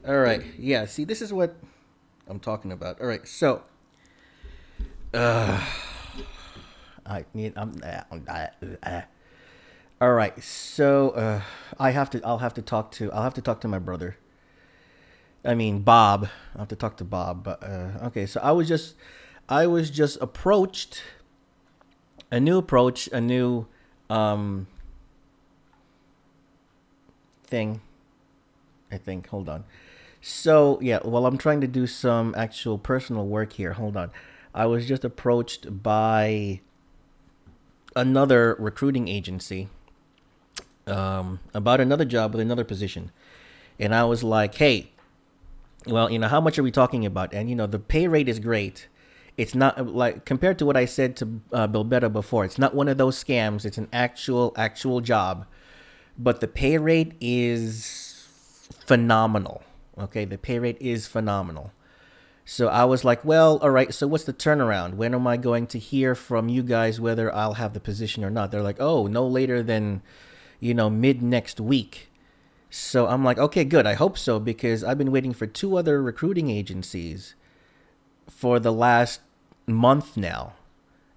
Speaker 1: All right. Yeah. See, this is what I'm talking about. All right. So, I need. All right. So, I have to. I'll have to talk to. I'll have to talk to my brother. I mean, Bob. I have to talk to Bob. But okay. So I was just approached. A new approach. A new thing. I think. Hold on. So yeah, well, I'm trying to do some actual personal work here. Hold on. I was just approached by another recruiting agency about another job with another position, and I was like, "Hey, well, how much are we talking about?" And the pay rate is great. It's not like compared to what I said to Bill Betta before. It's not one of those scams. It's an actual job, but the pay rate is phenomenal. Okay, the pay rate is phenomenal. So I was like, well, all right, so what's the turnaround? When am I going to hear from you guys whether I'll have the position or not? They're like, oh, no later than, mid next week. So I'm like, okay, good. I hope so, because I've been waiting for two other recruiting agencies for the last month now,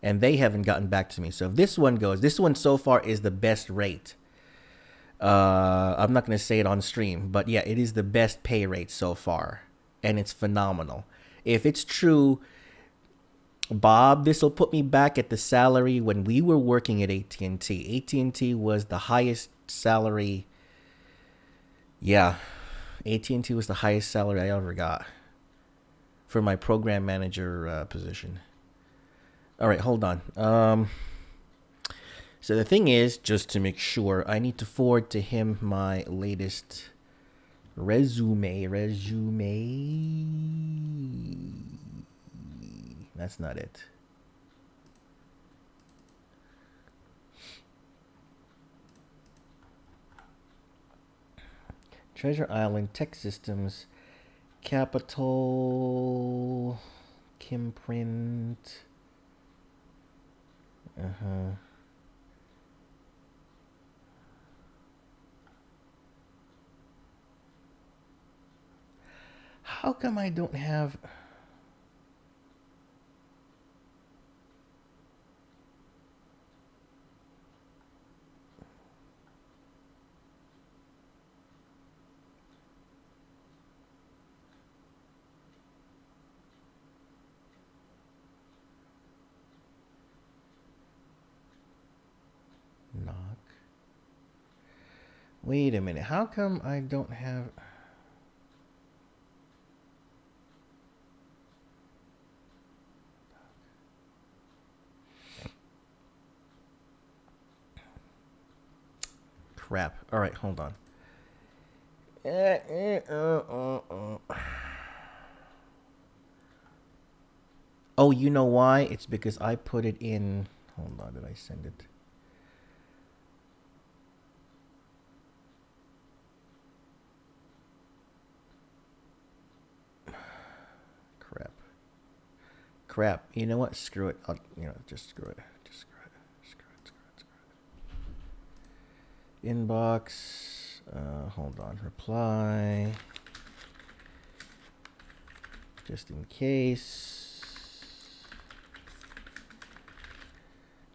Speaker 1: and they haven't gotten back to me. So if this one goes, this one so far is the best rate. I'm not going to say it on stream, but yeah, it is the best pay rate so far, and it's phenomenal. If it's true, Bob, this will put me back at the salary when we were working at AT&T. AT&T was the highest salary. Yeah, AT&T was the highest salary I ever got for my program manager position. All right, hold on. So the thing is, just to make sure, I need to forward to him my latest resume. That's not it. Treasure Island Tech Systems, Capital, Kimprint. How come I don't have... Knock. Wait a minute. How come I don't have... Crap. All right, hold on. Oh, you know why? It's because I put it in... Hold on, did I send it? Crap. You know what? Screw it. Just screw it. Inbox. Hold on. Reply. Just in case.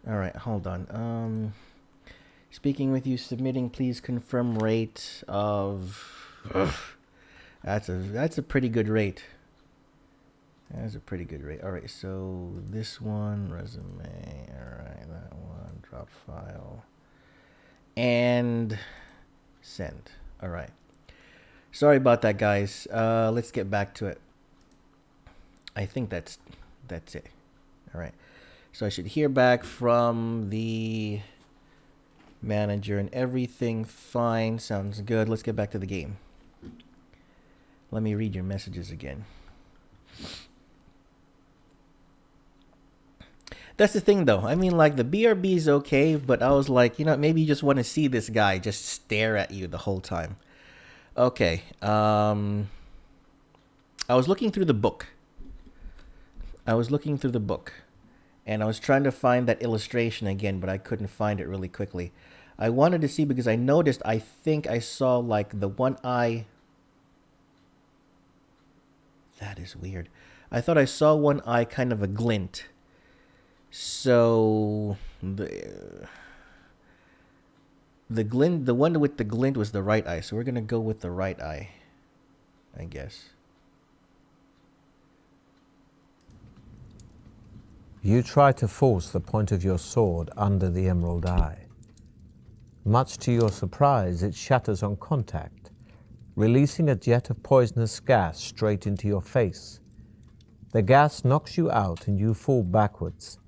Speaker 1: All right. Hold on. Speaking with you. Submitting. Please confirm rate of. That's a pretty good rate. That's a pretty good rate. All right. So this one resume. All right. That one drop file. And send. All right. Sorry about that, guys. Let's get back to it. I think that's it. All right. So I should hear back from the manager and everything fine. Sounds good. Let's get back to the game. Let me read your messages again. That's the thing, though. I mean, like, the BRB is okay, but I was like, maybe you just want to see this guy just stare at you the whole time. Okay. I was looking through the book. And I was trying to find that illustration again, but I couldn't find it really quickly. I wanted to see because I noticed, I think I saw, like, the one eye That is weird. I thought I saw one eye kind of a glint. So the glint, the one with the glint was the right eye. So we're gonna go with the right eye, I guess.
Speaker 3: You try to force the point of your sword under the emerald eye. Much to your surprise, it shatters on contact, releasing a jet of poisonous gas straight into your face. The gas knocks you out and you fall backwards,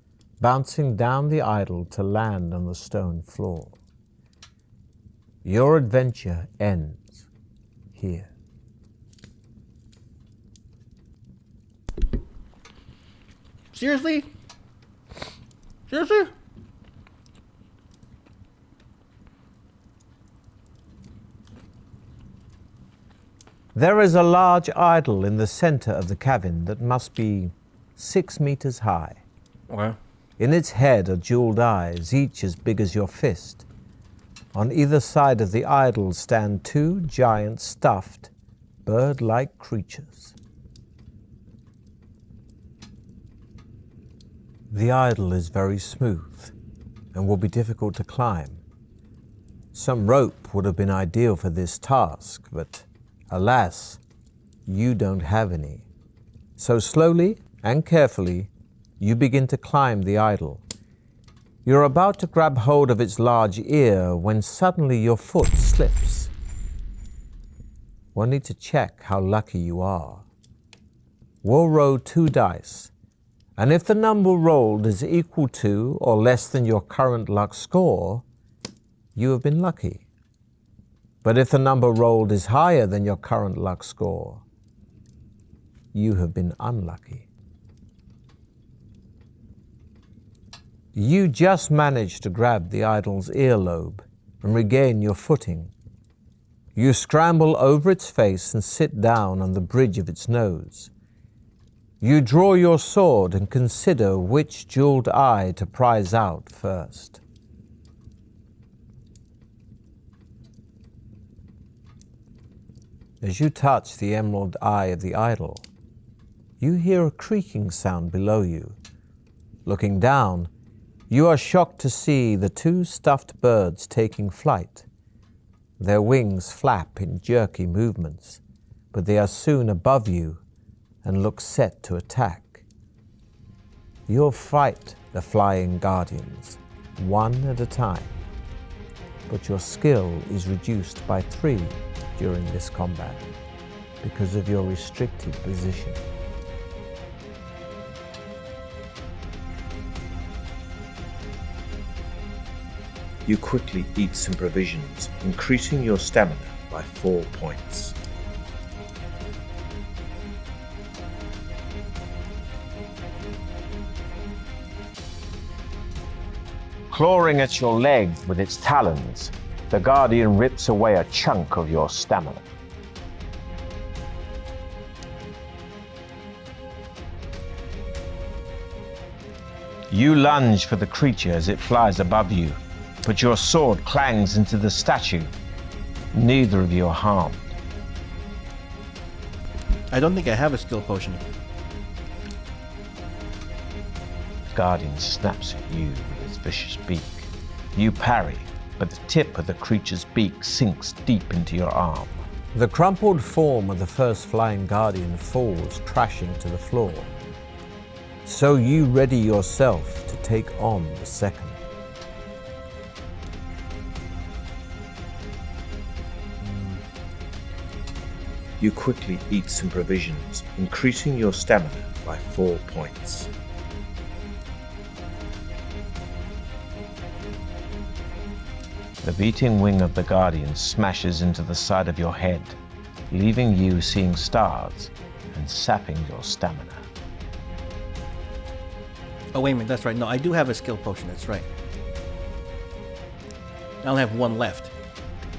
Speaker 3: bouncing down the idol to land on the stone floor. Your adventure ends here.
Speaker 1: Seriously? Seriously?
Speaker 3: There is a large idol in the center of the cavern that must be 6 meters high.
Speaker 1: Okay.
Speaker 3: In its head are jeweled eyes, each as big as your fist. On either side of the idol stand 2 giant stuffed, bird-like creatures. The idol is very smooth and will be difficult to climb. Some rope would have been ideal for this task, but alas, you don't have any. So slowly and carefully, you begin to climb the idol. You're about to grab hold of its large ear when suddenly your foot slips. We'll need to check how lucky you are. We'll roll 2 dice, and if the number rolled is equal to or less than your current luck score, you have been lucky. But if the number rolled is higher than your current luck score, you have been unlucky. You just managed to grab the idol's earlobe and regain your footing. You scramble over its face and sit down on the bridge of its nose. You draw your sword and consider which jeweled eye to prize out first. As you touch the emerald eye of the idol, you hear a creaking sound below you. Looking down, you are shocked to see the 2 stuffed birds taking flight. Their wings flap in jerky movements, but they are soon above you and look set to attack. You'll fight the flying guardians, one at a time, but your skill is reduced by 3 during this combat because of your restricted position.
Speaker 2: You quickly eat some provisions, increasing your stamina by 4 points.
Speaker 5: Clawing at your leg with its talons, the Guardian rips away a chunk of your stamina. You lunge for the creature as it flies above you, but your sword clangs into the statue. Neither of you are harmed.
Speaker 1: I don't think I have a skill potion.
Speaker 5: The Guardian snaps at you with its vicious beak. You parry, but the tip of the creature's beak sinks deep into your arm.
Speaker 3: The crumpled form of the first flying guardian falls crashing to the floor. So you ready yourself to take on the second.
Speaker 2: You quickly eat some provisions, increasing your stamina by 4 points.
Speaker 5: The beating wing of the Guardian smashes into the side of your head, leaving you seeing stars and sapping your stamina.
Speaker 1: Oh, wait a minute, that's right. No, I do have a skill potion, that's right. I only have 1 left.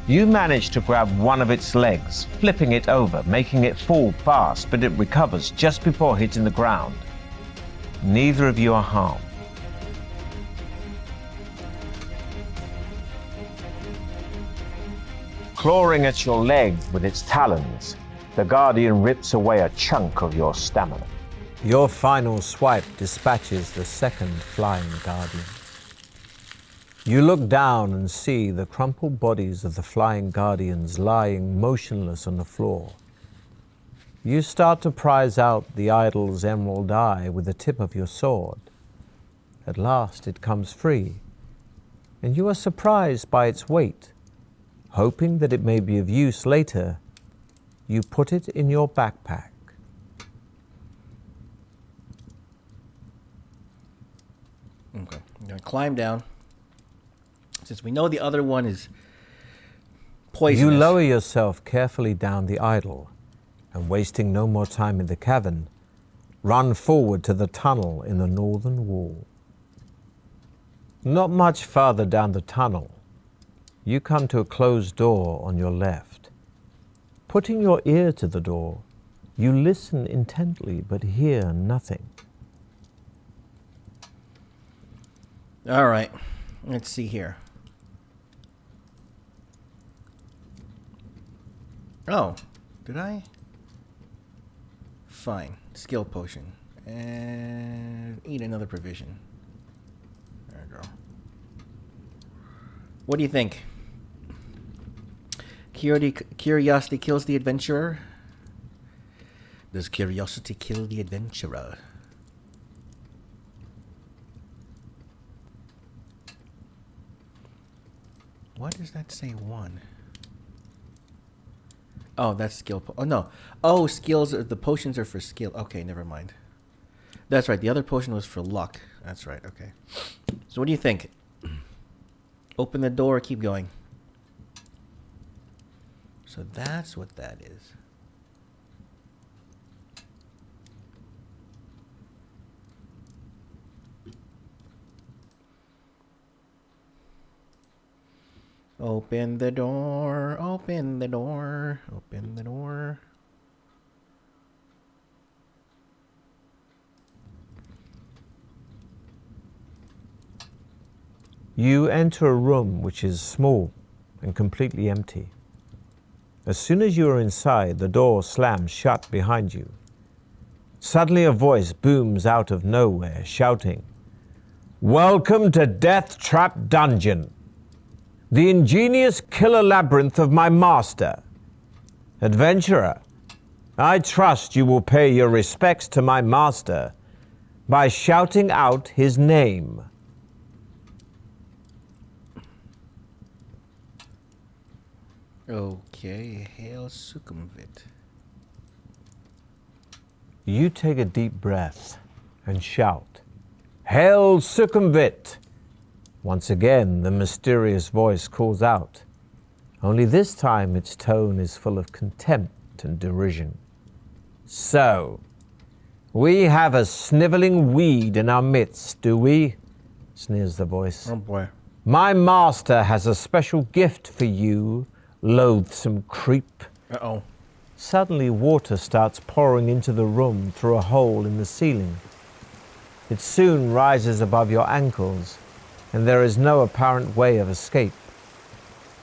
Speaker 5: You manage to grab one of its legs, flipping it over, making it fall fast, but it recovers just before hitting the ground. Neither of you are harmed. Clawing at your leg with its talons, the Guardian rips away a chunk of your stamina.
Speaker 3: Your final swipe dispatches the second flying Guardian. You look down and see the crumpled bodies of the flying Guardians lying motionless on the floor. You start to prize out the idol's emerald eye with the tip of your sword. At last it comes free, and you are surprised by its weight. Hoping that it may be of use later, you put it in your backpack.
Speaker 1: Okay, I'm gonna climb down. Since we know the other one is poisonous.
Speaker 3: You lower yourself carefully down the idol, and wasting no more time in the cavern, run forward to the tunnel in the northern wall. Not much farther down the tunnel, you come to a closed door on your left. Putting your ear to the door, you listen intently but hear nothing.
Speaker 1: All right, let's see here. Oh, did I? Fine. Skill potion. And eat another provision. There we go. What do you think? Curiosity kills the adventurer? Does curiosity kill the adventurer? What does that say? 1. Oh, that's skill. Oh, no. Oh, skills. The potions are for skill. Okay, never mind. That's right. The other potion was for luck. That's right. Okay. So what do you think? Open the door or keep going? So that's what that is. Open the door, open the door, open the door.
Speaker 3: You enter a room which is small and completely empty. As soon as you are inside, the door slams shut behind you. Suddenly a voice booms out of nowhere, shouting, "Welcome to Deathtrap Dungeon, the ingenious killer labyrinth of my master. Adventurer, I trust you will pay your respects to my master by shouting out his name."
Speaker 1: Okay, hail Succumvit.
Speaker 3: You take a deep breath and shout, "Hail Succumvit!" Once again, the mysterious voice calls out, only this time its tone is full of contempt and derision. "So, we have a sniveling weed in our midst, do we?" sneers the voice.
Speaker 1: Oh boy.
Speaker 3: "My master has a special gift for you, loathsome creep."
Speaker 1: Uh-oh.
Speaker 3: Suddenly, water starts pouring into the room through a hole in the ceiling. It soon rises above your ankles, and there is no apparent way of escape.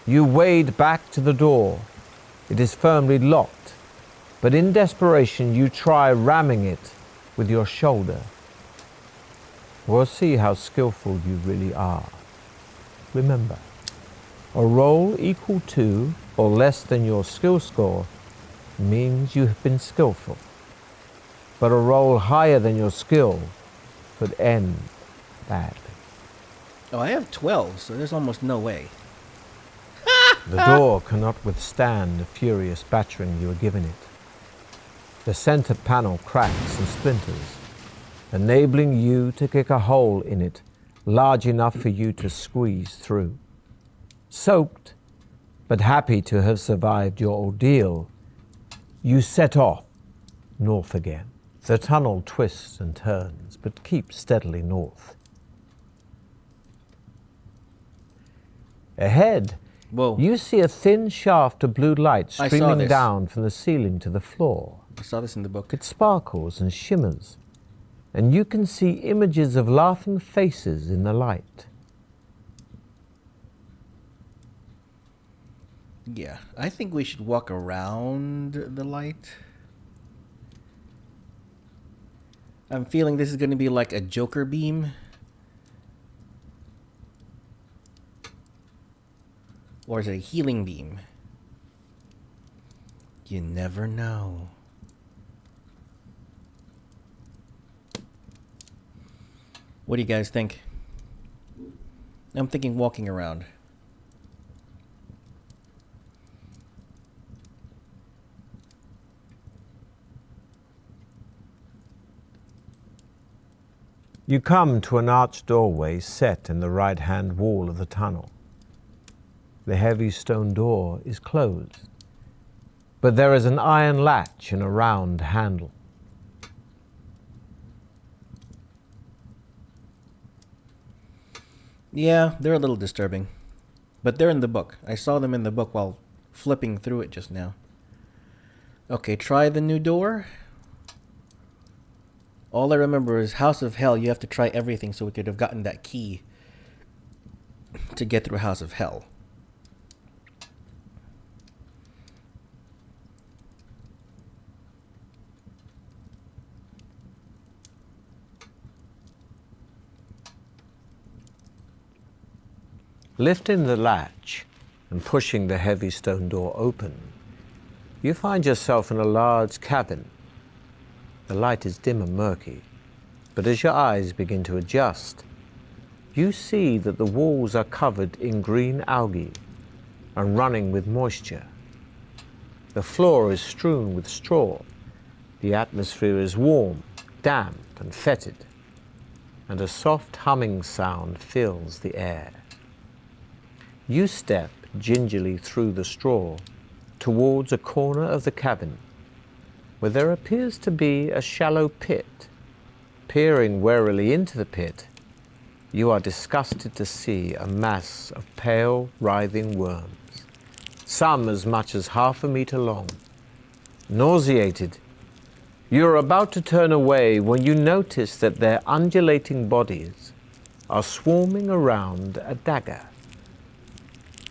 Speaker 3: You wade back to the door. It is firmly locked, but in desperation you try ramming it with your shoulder. We'll see how skillful you really are. Remember, a roll equal to or less than your skill score means you have been skillful, but a roll higher than your skill could end badly.
Speaker 1: Oh, I have 12, so there's almost no way.
Speaker 3: The door cannot withstand the furious battering you are giving it. The center panel cracks and splinters, enabling you to kick a hole in it large enough for you to squeeze through. Soaked, but happy to have survived your ordeal, you set off north again. The tunnel twists and turns, but keeps steadily north. Ahead,
Speaker 1: Whoa.
Speaker 3: you see a thin shaft of blue light
Speaker 1: I saw
Speaker 3: streaming
Speaker 1: this.
Speaker 3: down from the ceiling to the floor.
Speaker 1: I saw this in the book.
Speaker 3: It sparkles and shimmers, and you can see images of laughing faces in the light.
Speaker 1: Yeah, I think we should walk around the light. I'm feeling this is going to be like a Joker beam. Or is it a healing beam? You never know. What do you guys think? I'm thinking walking around.
Speaker 3: You come to an arched doorway set in the right-hand wall of the tunnel. The heavy stone door is closed, but there is an iron latch and a round handle.
Speaker 1: Yeah, they're a little disturbing. But they're in the book. I saw them in the book while flipping through it just now. Okay, try the new door. All I remember is House of Hell. You have to try everything, so we could have gotten that key to get through House of Hell.
Speaker 3: Lifting the latch and pushing the heavy stone door open, you find yourself in a large cabin. The light is dim and murky, but as your eyes begin to adjust, you see that the walls are covered in green algae and running with moisture. The floor is strewn with straw. The atmosphere is warm, damp, and fetid, and a soft humming sound fills the air. You step gingerly through the straw towards a corner of the cabin where there appears to be a shallow pit. Peering warily into the pit, you are disgusted to see a mass of pale, writhing worms, some as much as 1/2 meter long. Nauseated, you are about to turn away when you notice that their undulating bodies are swarming around a dagger,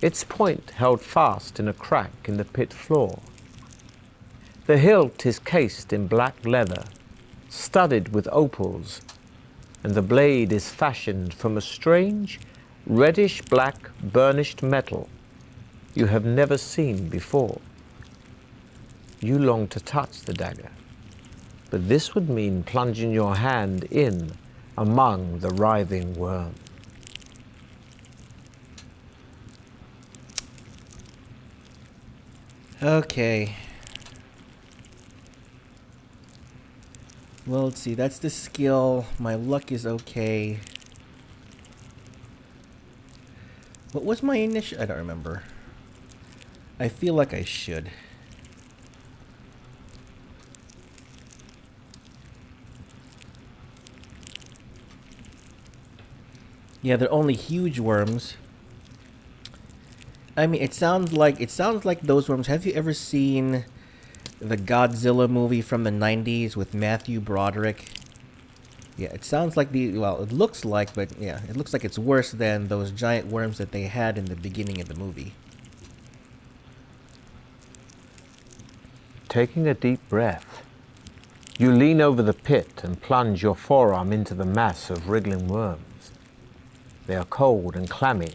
Speaker 3: its point held fast in a crack in the pit floor. The hilt is cased in black leather, studded with opals, and the blade is fashioned from a strange, reddish-black burnished metal you have never seen before. You long to touch the dagger, but this would mean plunging your hand in among the writhing worm.
Speaker 1: Okay. Well, let's see. That's the skill. My luck is okay. What was my initial? I don't remember. I feel like I should. Yeah, they're only huge worms. I mean, it sounds like those worms. Have you ever seen the Godzilla movie from the 90s with Matthew Broderick? Yeah, it sounds like it looks like, but yeah, it looks like it's worse than those giant worms that they had in the beginning of the movie.
Speaker 3: Taking a deep breath, you lean over the pit and plunge your forearm into the mass of wriggling worms. They are cold and clammy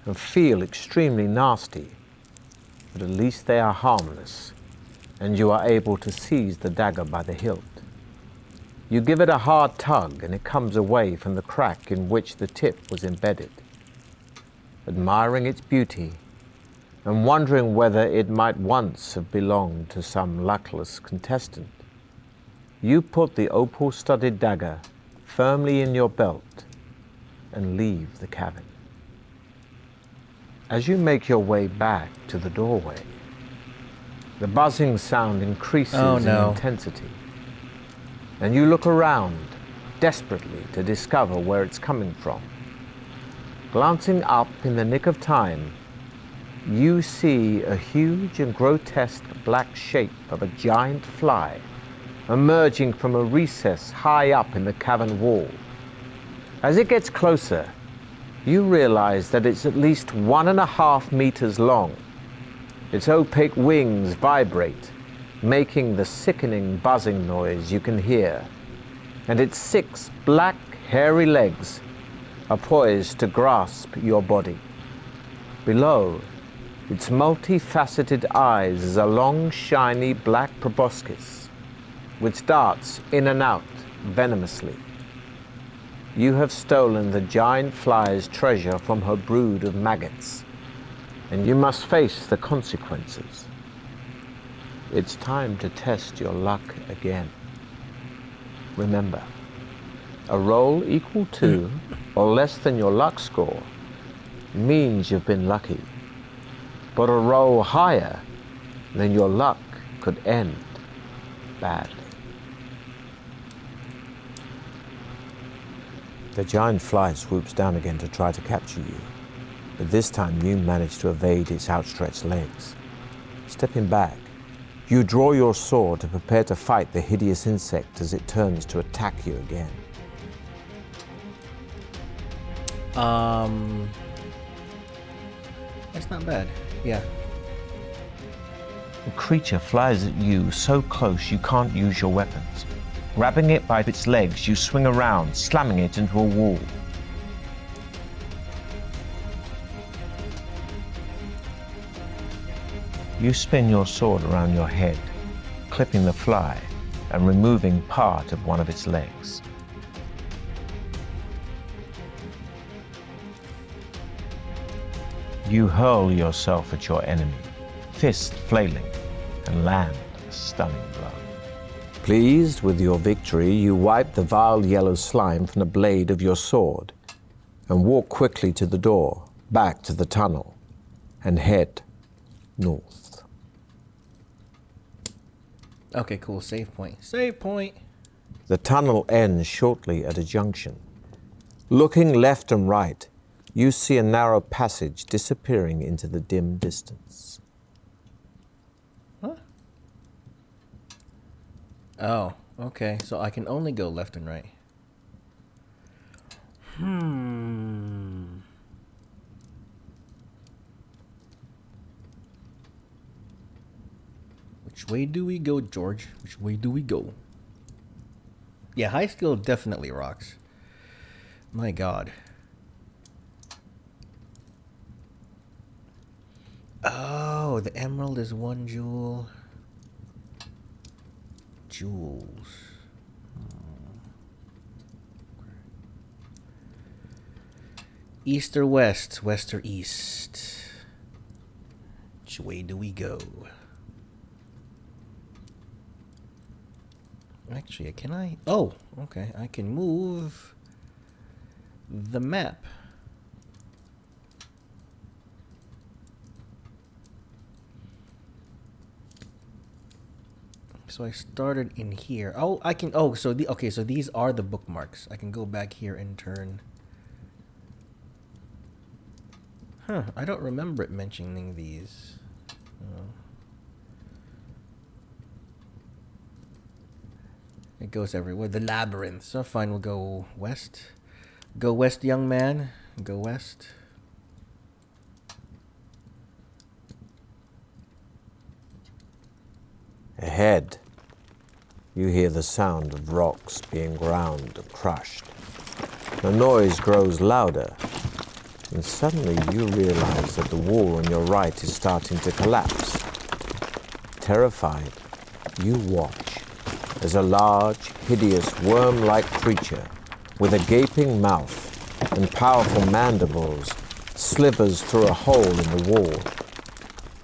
Speaker 3: and feel extremely nasty, but at least they are harmless, and you are able to seize the dagger by the hilt. You give it a hard tug and it comes away from the crack in which the tip was embedded. Admiring its beauty and wondering whether it might once have belonged to some luckless contestant, you put the opal-studded dagger firmly in your belt and leave the cabin. As you make your way back to the doorway, the buzzing sound increases in intensity, and you look around desperately to discover where it's coming from. Glancing up in the nick of time, you see a huge and grotesque black shape of a giant fly emerging from a recess high up in the cavern wall. As it gets closer, you realize that it's at least 1.5 meters long Its opaque wings vibrate, making the sickening buzzing noise you can hear, and its 6 black, hairy legs are poised to grasp your body. Below, its multifaceted eyes is a long, shiny black proboscis, which darts in and out venomously. You have stolen the giant fly's treasure from her brood of maggots, and you must face the consequences. It's time to test your luck again. Remember, a roll equal to or less than your luck score means you've been lucky, but a roll higher than your luck could end badly. The giant fly swoops down again to try to capture you, but this time you manage to evade its outstretched legs. Stepping back, you draw your sword to prepare to fight the hideous insect as it turns to attack you again.
Speaker 1: That's not bad. Yeah.
Speaker 5: The creature flies at you so close you can't use your weapons. Grabbing it by its legs, you swing around, slamming it into a wall. You spin your sword around your head, clipping the fly and removing part of one of its legs. You hurl yourself at your enemy, fist flailing, and land a stunning blow.
Speaker 3: Pleased with your victory, you wipe the vile yellow slime from the blade of your sword and walk quickly to the door, back to the tunnel, and head north.
Speaker 1: Okay, cool. Save point. Save point.
Speaker 3: The tunnel ends shortly at a junction. Looking left and right, you see a narrow passage disappearing into the dim distance.
Speaker 1: Huh? Oh, okay. So I can only go left and right. Which way do we go, George? Which way do we go? Yeah, high skill definitely rocks. My God. Oh, the emerald is 1 jewel. Jewels. East or west? West or east? Which way do we go? Actually, can I? Oh, okay. I can move the map. So I started in here. Oh, I can. Oh, so okay. So these are the bookmarks. I can go back here and turn. Huh. I don't remember it mentioning these. Oh. It goes everywhere. The labyrinth. So fine. We'll go west. Go west, young man. Go west.
Speaker 3: Ahead, you hear the sound of rocks being ground and crushed. The noise grows louder, and suddenly you realize that the wall on your right is starting to collapse. Terrified, you watch as a large, hideous, worm-like creature with a gaping mouth and powerful mandibles slithers through a hole in the wall.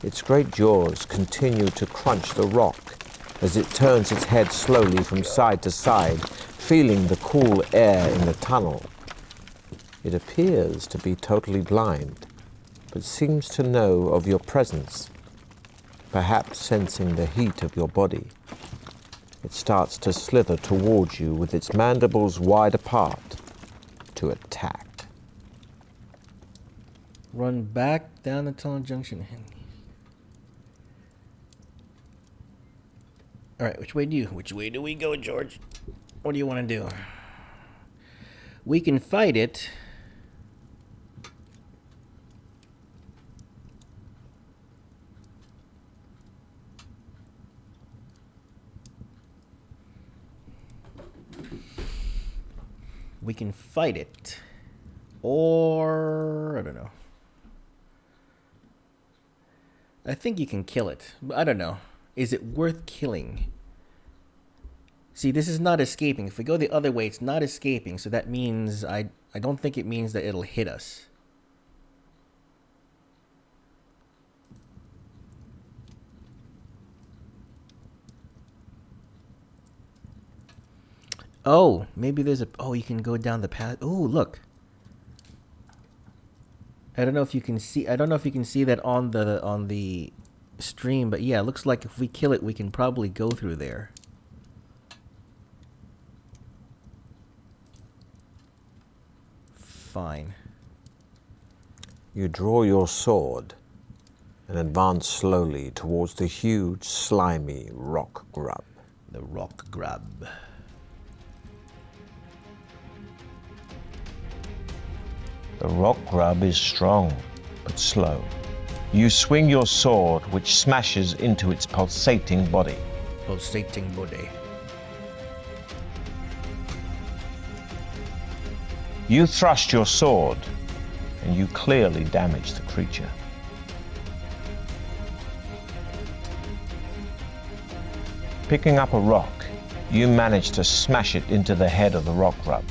Speaker 3: Its great jaws continue to crunch the rock as it turns its head slowly from side to side, feeling the cool air in the tunnel. It appears to be totally blind, but seems to know of your presence, perhaps sensing the heat of your body. It starts to slither towards you with its mandibles wide apart to attack.
Speaker 1: Run back down the tunnel junction. All right, which way do we go, George? What do you want to do? We can fight it. can fight it. Or I don't know. I think you can kill it, but I don't know. Is it worth killing? See, this is not escaping. If we go the other way, it's not escaping. So that means I don't think it means that it'll hit us. Oh, maybe there's a... Oh, you can go down the path. Oh, look. I don't know if you can see... I don't know if you can see that on the stream, but yeah, it looks like if we kill it, we can probably go through there. Fine.
Speaker 3: You draw your sword and advance slowly towards the huge, slimy rock grub.
Speaker 1: The rock grub.
Speaker 5: The rock grub is strong, but slow. You swing your sword, which smashes into its pulsating body.
Speaker 1: Pulsating body.
Speaker 5: You thrust your sword, and you clearly damage the creature. Picking up a rock, you manage to smash it into the head of the rock grub.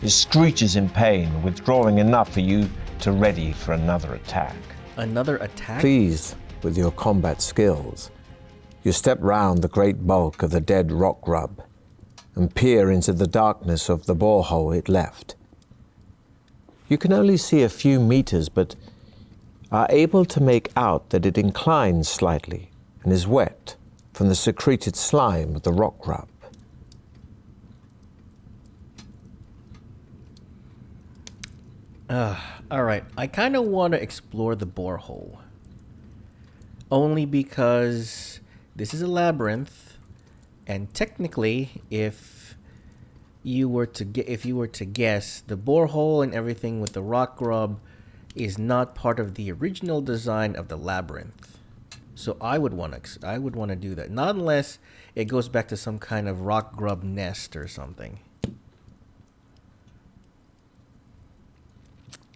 Speaker 5: It screeches in pain, withdrawing enough for you to ready for another attack.
Speaker 1: Another attack?
Speaker 3: Pleased with your combat skills, you step round the great bulk of the dead rock grub and peer into the darkness of the borehole it left. You can only see a few meters, but are able to make out that it inclines slightly and is wet from the secreted slime of the rock grub.
Speaker 1: All right, I kind of want to explore the borehole. Only because this is a labyrinth, and technically, if you were to guess, the borehole and everything with the rock grub is not part of the original design of the labyrinth. So I would want to do that. Not unless it goes back to some kind of rock grub nest or something.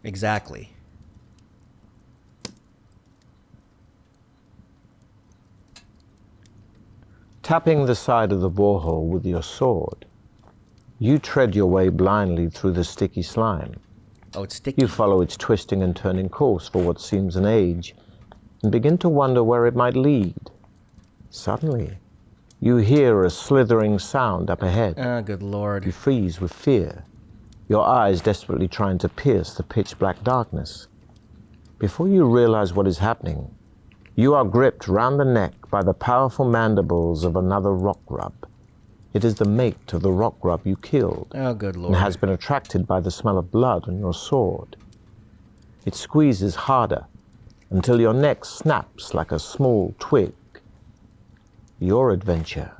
Speaker 1: Exactly.
Speaker 3: Tapping the side of the borehole with your sword, you tread your way blindly through the sticky slime.
Speaker 1: Oh, it's sticky.
Speaker 3: You follow its twisting and turning course for what seems an age and begin to wonder where it might lead. Suddenly, you hear a slithering sound up ahead.
Speaker 1: Ah, good lord.
Speaker 3: You freeze with fear, your eyes desperately trying to pierce the pitch-black darkness. Before you realize what is happening, you are gripped round the neck by the powerful mandibles of another rock grub. It is the mate of the rock grub you killed.
Speaker 1: Oh, good lord.
Speaker 3: And has been attracted by the smell of blood on your sword. It squeezes harder until your neck snaps like a small twig. Your adventure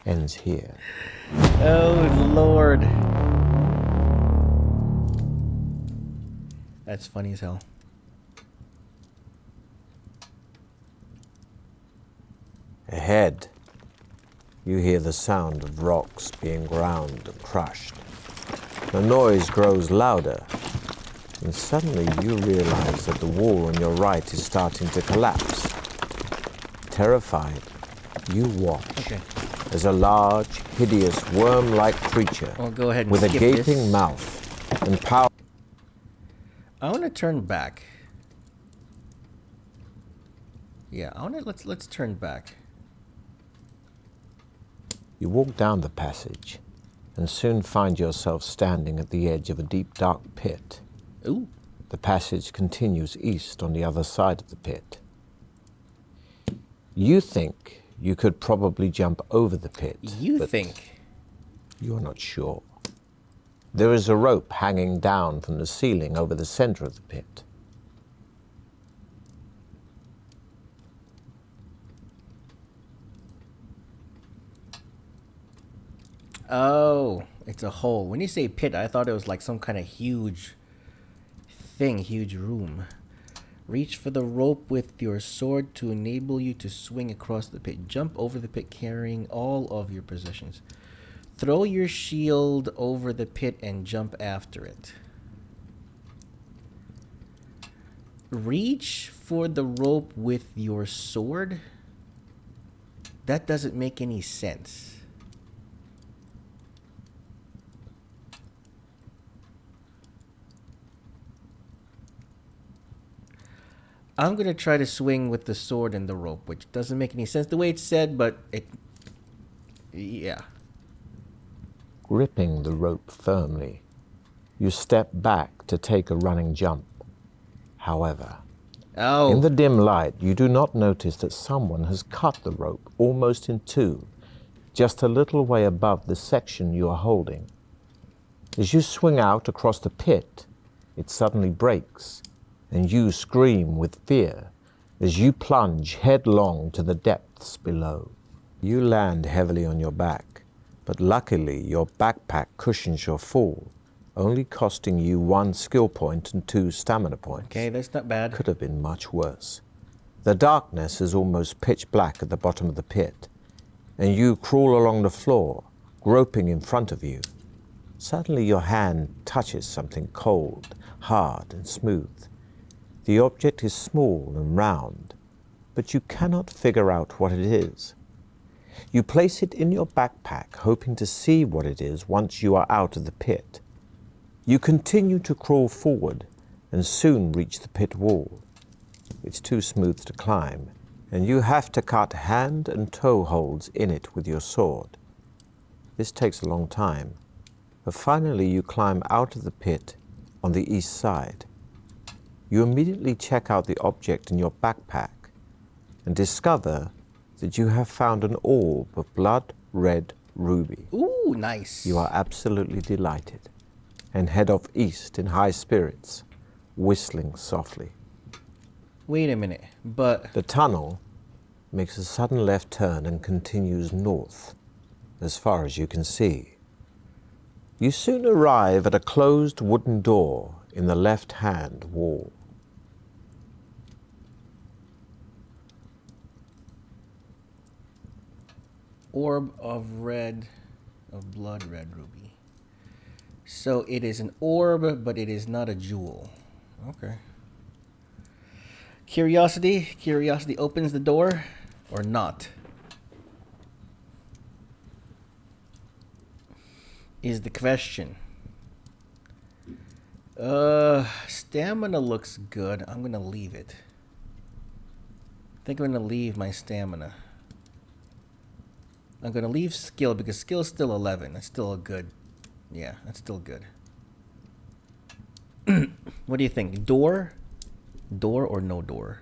Speaker 3: ends here.
Speaker 1: Oh, lord. That's funny as hell.
Speaker 3: Ahead, you hear the sound of rocks being ground and crushed. The noise grows louder, and suddenly you realize that the wall on your right is starting to collapse. Terrified, you watch as a large, hideous, worm-like creature
Speaker 1: Go ahead and
Speaker 3: with a
Speaker 1: skip
Speaker 3: gaping
Speaker 1: this.
Speaker 3: mouth and power.
Speaker 1: I want to turn back. Yeah, let's turn back.
Speaker 3: You walk down the passage and soon find yourself standing at the edge of a deep, dark pit.
Speaker 1: Ooh.
Speaker 3: The passage continues east on the other side of the pit. You think you could probably jump over the pit.
Speaker 1: You think?
Speaker 3: You're not sure. There is a rope hanging down from the ceiling over the center of the pit.
Speaker 1: Oh, it's a hole. When you say pit, I thought it was like some kind of huge thing, huge room. Reach for the rope with your sword to enable you to swing across the pit. Jump over the pit carrying all of your possessions. Throw your shield over the pit and jump after it. Reach for the rope with your sword? That doesn't make any sense. I'm going to try to swing with the sword and the rope, which doesn't make any sense the way it's said, but it... yeah.
Speaker 3: Gripping the rope firmly, you step back to take a running jump. However, in the dim light, you do not notice that someone has cut the rope almost in two, just a little way above the section you are holding. As you swing out across the pit, it suddenly breaks, and you scream with fear as you plunge headlong to the depths below. You land heavily on your back, but luckily your backpack cushions your fall, only costing you 1 skill point and 2 stamina points.
Speaker 1: Okay, that's not bad.
Speaker 3: Could have been much worse. The darkness is almost pitch black at the bottom of the pit, and you crawl along the floor, groping in front of you. Suddenly your hand touches something cold, hard and smooth. The object is small and round, but you cannot figure out what it is. You place it in your backpack, hoping to see what it is once you are out of the pit. You continue to crawl forward and soon reach the pit wall. It's too smooth to climb, and you have to cut hand and toe holds in it with your sword. This takes a long time, but finally you climb out of the pit on the east side. You immediately check out the object in your backpack and discover that you have found an orb of blood red ruby.
Speaker 1: Ooh, nice.
Speaker 3: You are absolutely delighted and head off east in high spirits, whistling softly.
Speaker 1: Wait a minute, but...
Speaker 3: The tunnel makes a sudden left turn and continues north, as far as you can see. You soon arrive at a closed wooden door in the left-hand wall.
Speaker 1: Orb of blood red ruby. So it is an orb, but it is not a jewel. Okay. Curiosity opens the door, or not? Is the question. Stamina looks good. I'm gonna leave it. I think I'm gonna leave my stamina. I'm gonna leave skill because skill is still 11. That's still a good. Yeah, that's still good. What do you think? Door? Door or no door?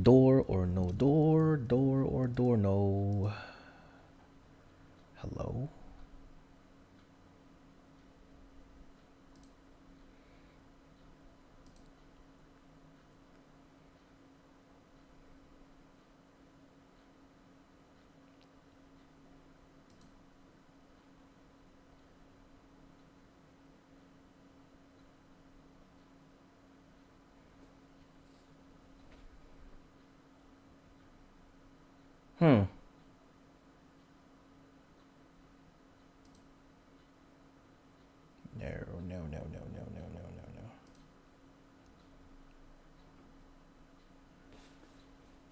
Speaker 1: Door or no door? Door or door no? Hello? No.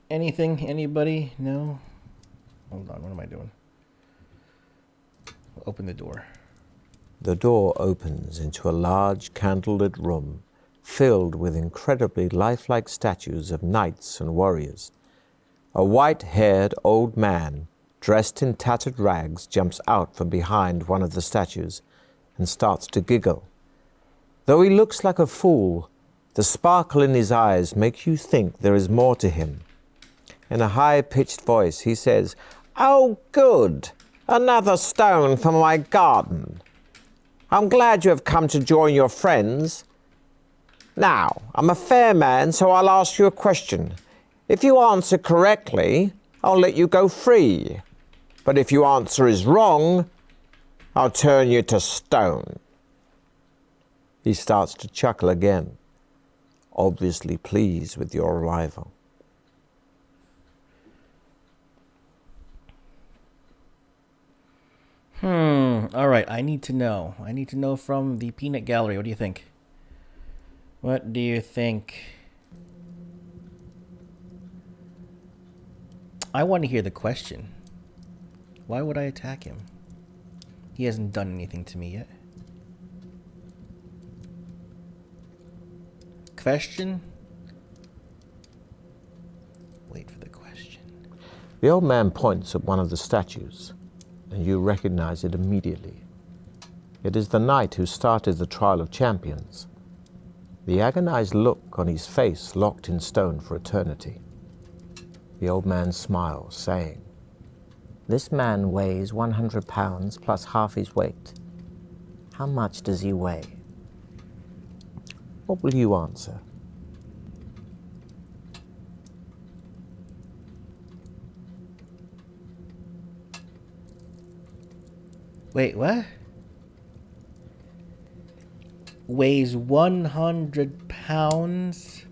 Speaker 1: Anything? Anybody? No? Hold on, what am I doing? Open the door.
Speaker 3: The door opens into a large candlelit room filled with incredibly lifelike statues of knights and warriors. A white-haired old man, dressed in tattered rags, jumps out from behind one of the statues and starts to giggle. Though he looks like a fool, the sparkle in his eyes makes you think there is more to him. In a high-pitched voice, he says, "Oh, good! Another stone for my garden. I'm glad you have come to join your friends. Now, I'm a fair man, so I'll ask you a question. If you answer correctly, I'll let you go free. But if your answer is wrong, I'll turn you to stone." He starts to chuckle again, obviously pleased with your arrival.
Speaker 1: All right, I need to know. I need to know from the peanut gallery. What do you think? What do you think? I want to hear the question. Why would I attack him? He hasn't done anything to me yet. Question? Wait for the question.
Speaker 3: The old man points at one of the statues, and you recognize it immediately. It is the knight who started the trial of champions. The agonized look on his face locked in stone for eternity. The old man smiles, saying,
Speaker 6: This man weighs 100 pounds plus half his weight. How much does he weigh?
Speaker 3: What will you answer?
Speaker 1: Wait, what? Weighs 100 pounds?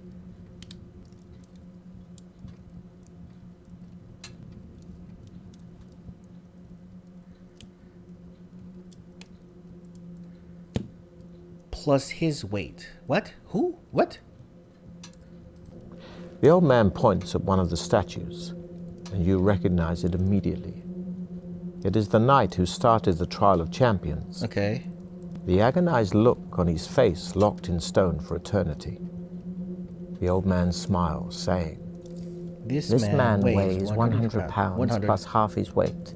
Speaker 1: Plus his weight. What? Who? What?
Speaker 3: The old man points at one of the statues, and you recognize it immediately. It is the knight who started the trial of champions.
Speaker 1: Okay.
Speaker 3: The agonized look on his face locked in stone for eternity. The old man smiles, saying,
Speaker 1: This
Speaker 6: man weighs 100 pounds
Speaker 1: 100.
Speaker 6: plus half his weight.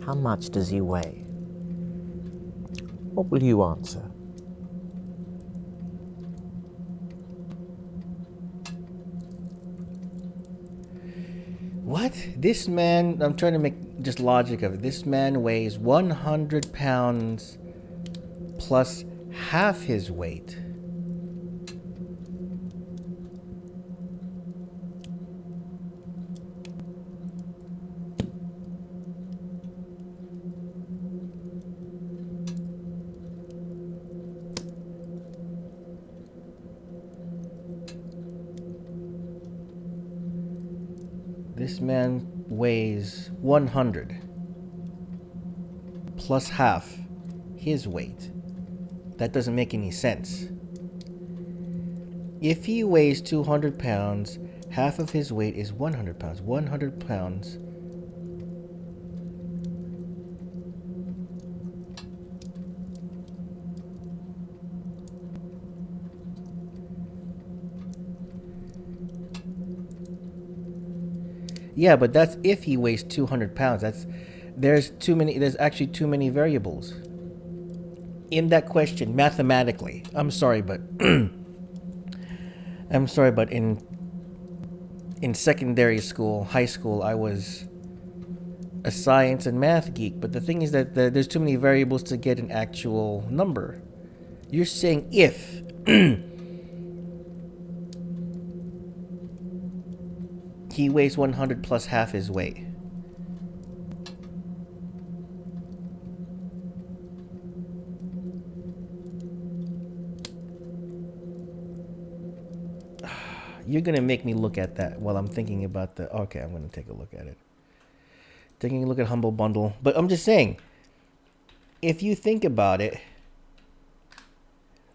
Speaker 6: How much does he weigh?
Speaker 3: What will you answer?
Speaker 1: What? This man, I'm trying to make just logic of it. This man weighs 100 pounds plus half his weight. This man weighs 100 plus half his weight. That doesn't make any sense. If he weighs 200 pounds, half of his weight is 100 pounds. 100 pounds. Yeah, but that's if he weighs 200 pounds. There's actually too many variables in that question mathematically. I'm sorry, but in secondary school, high school, I was a science and math geek, but the thing is that there's too many variables to get an actual number. You're saying if he weighs 100 plus half his weight. You're gonna make me look at that while I'm thinking about the... Okay, I'm gonna take a look at it. Taking a look at Humble Bundle. But I'm just saying, if you think about it,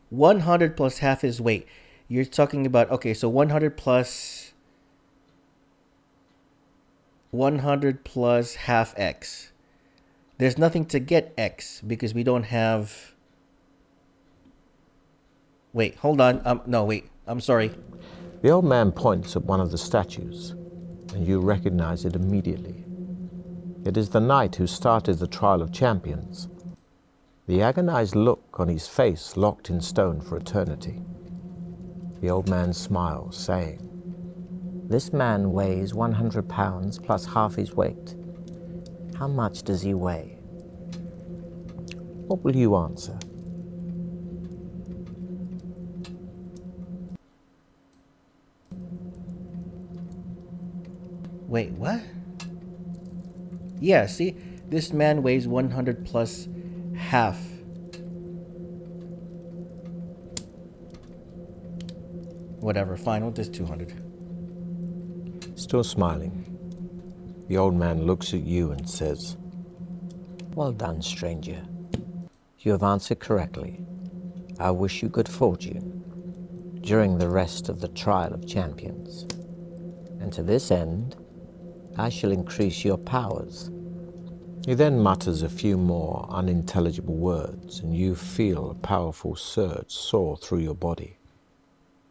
Speaker 1: 100 plus half his weight, you're talking about... Okay, so 100 plus half x. There's nothing to get x because we don't have... Wait, hold on. No, wait. I'm sorry.
Speaker 3: The old man points at one of the statues, and you recognize it immediately. It is the knight who started the trial of champions. The agonized look on his face locked in stone for eternity. The old man smiles, saying,
Speaker 6: This man weighs 100 pounds plus half his weight. How much does he weigh?
Speaker 3: What will you answer?
Speaker 1: Wait, what? Yeah, see? This man weighs 100 plus half. Whatever, fine, we'll just 200.
Speaker 3: Still smiling, the old man looks at you and says,
Speaker 6: Well done, stranger. You have answered correctly. I wish you good fortune during the rest of the trial of champions. And to this end, I shall increase your powers.
Speaker 3: He then mutters a few more unintelligible words, and you feel a powerful surge soar through your body,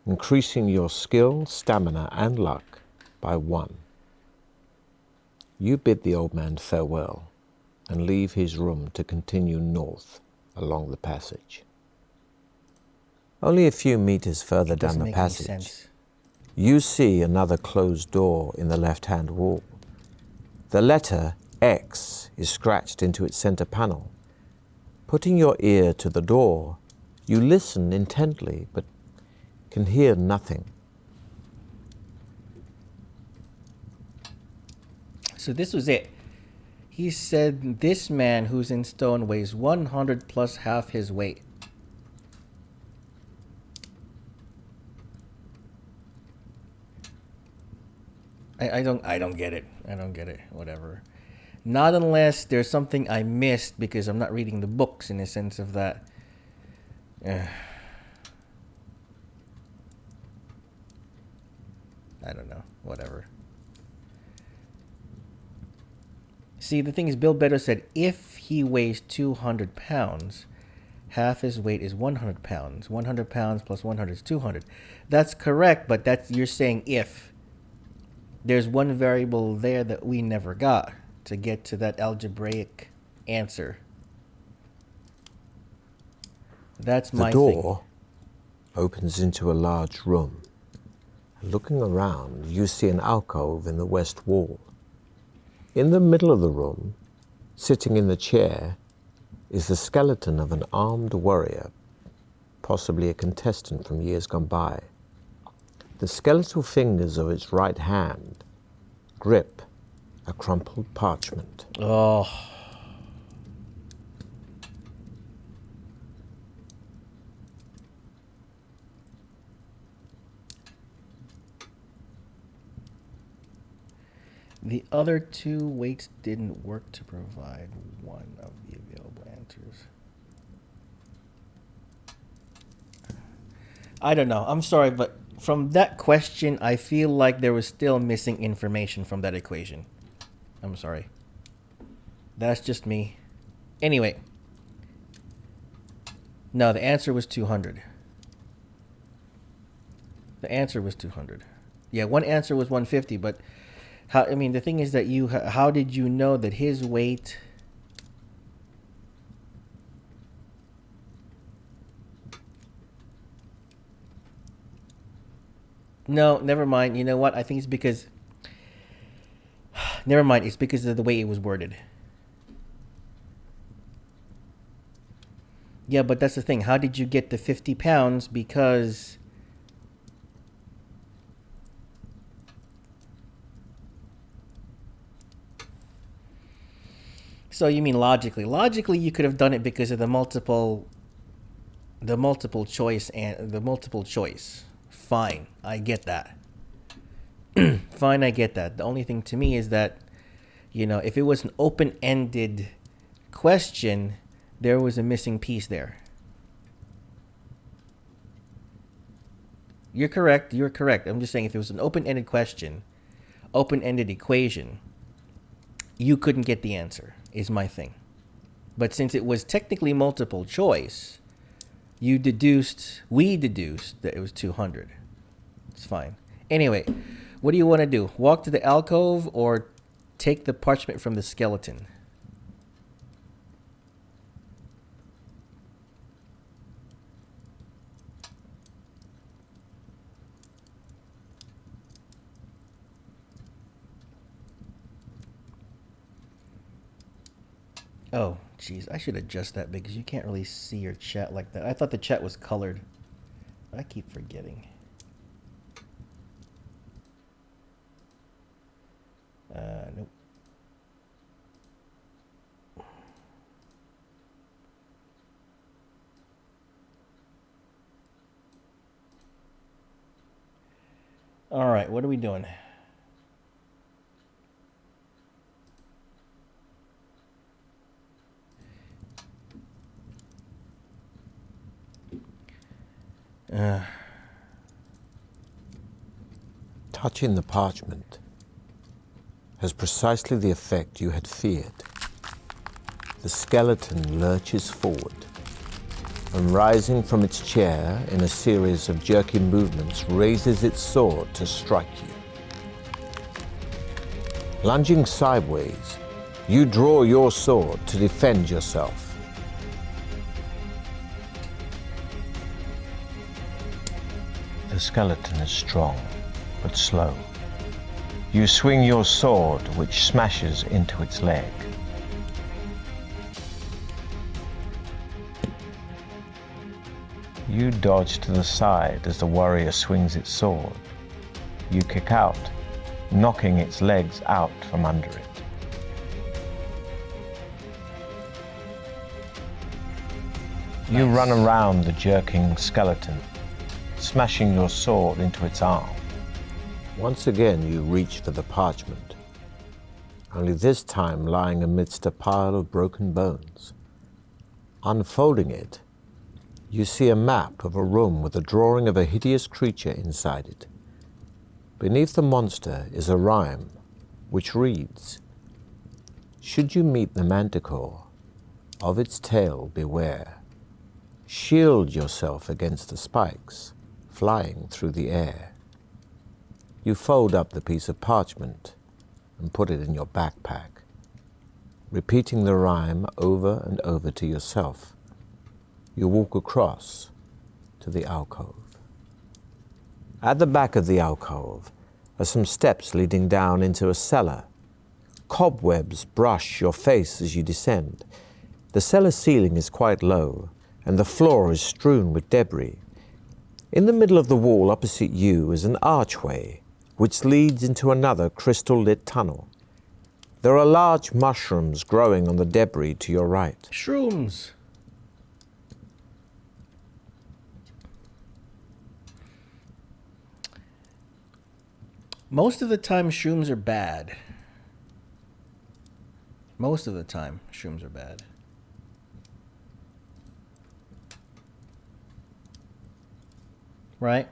Speaker 3: increasing your skill, stamina, and luck by 1. You bid the old man farewell and leave his room to continue north along the passage. Only a few meters further
Speaker 1: It
Speaker 3: down
Speaker 1: doesn't
Speaker 3: the
Speaker 1: make any
Speaker 3: passage,
Speaker 1: sense.
Speaker 3: you see another closed door in the left-hand wall. The letter X is scratched into its center panel. Putting your ear to the door, you listen intently, but can hear nothing.
Speaker 1: So this was it. He said this man who's in stone weighs 100 plus half his weight. I don't get it. I don't get it. Whatever. Not unless there's something I missed because I'm not reading the books in the sense of that. I don't know. Whatever. See, the thing is, Bill Better said if he weighs 200 pounds, half his weight is 100 pounds. 100 pounds plus 100 is 200. That's correct, but that's you're saying if. There's one variable there that we never got to get to that algebraic answer. That's
Speaker 3: The
Speaker 1: my
Speaker 3: door opens into a large room. Looking around, you see an alcove in the west wall. In the middle of the room, sitting in the chair, is the skeleton of an armed warrior, possibly a contestant from years gone by. The skeletal fingers of its right hand grip a crumpled parchment.
Speaker 1: thing. Oh. The other two weights didn't work to provide one of the available answers. I don't know. I'm sorry, but from that question, I feel like there was still missing information from that equation. I'm sorry. That's just me. Anyway. No, the answer was 200. The answer was 200. Yeah, one answer was 150, but how? I mean, the thing is that how did you know that his weight? No, never mind. You know what? I think it's because. Never mind. It's because of the way it was worded. Yeah, but that's the thing. How did you get the 50 pounds? Because. So you mean logically? Logically, you could have done it because of the multiple choice and the multiple choice. Fine, I get that. Fine, I get that. The only thing to me is that, if it was an open-ended question, there was a missing piece there. You're correct. You're correct. I'm just saying if it was an open-ended question, open-ended equation, you couldn't get the answer, is my thing. But since it was technically multiple choice, we deduced that it was 200. It's fine. Anyway, what do you want to do? Walk to the alcove or take the parchment from the skeleton? Oh, jeez. I should adjust that because you can't really see your chat like that. I thought the chat was colored. I keep forgetting. Nope. All right, what are we doing?
Speaker 3: Touching the parchment has precisely the effect you had feared. The skeleton lurches forward and, rising from its chair in a series of jerky movements, raises its sword to strike you. Lunging sideways, you draw your sword to defend yourself.
Speaker 5: The skeleton is strong, but slow. You swing your sword, which smashes into its leg. You dodge to the side as the warrior swings its sword. You kick out, knocking its legs out from under it. You run around the jerking skeleton, smashing your sword into its arm.
Speaker 3: Once again, you reach for the parchment, only this time lying amidst a pile of broken bones. Unfolding it, you see a map of a room with a drawing of a hideous creature inside it. Beneath the monster is a rhyme which reads, "Should you meet the manticore, of its tail beware. Shield yourself against the spikes flying through the air." You fold up the piece of parchment and put it in your backpack, repeating the rhyme over and over to yourself. You walk across to the alcove. At the back of the alcove are some steps leading down into a cellar. Cobwebs brush your face as you descend. The cellar ceiling is quite low, and the floor is strewn with debris. In the middle of the wall opposite you is an archway, which leads into another crystal-lit tunnel. There are large mushrooms growing on the debris to your right.
Speaker 1: Shrooms. Most of the time, shrooms are bad. Most of the time, shrooms are bad. Right?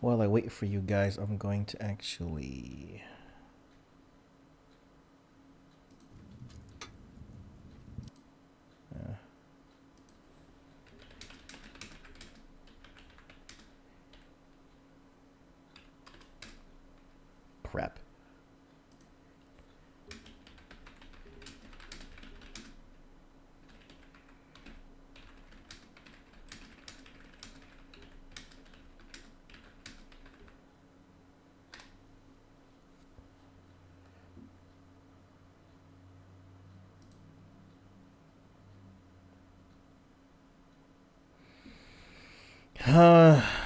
Speaker 1: While I wait for you guys, I'm going to actually... crap.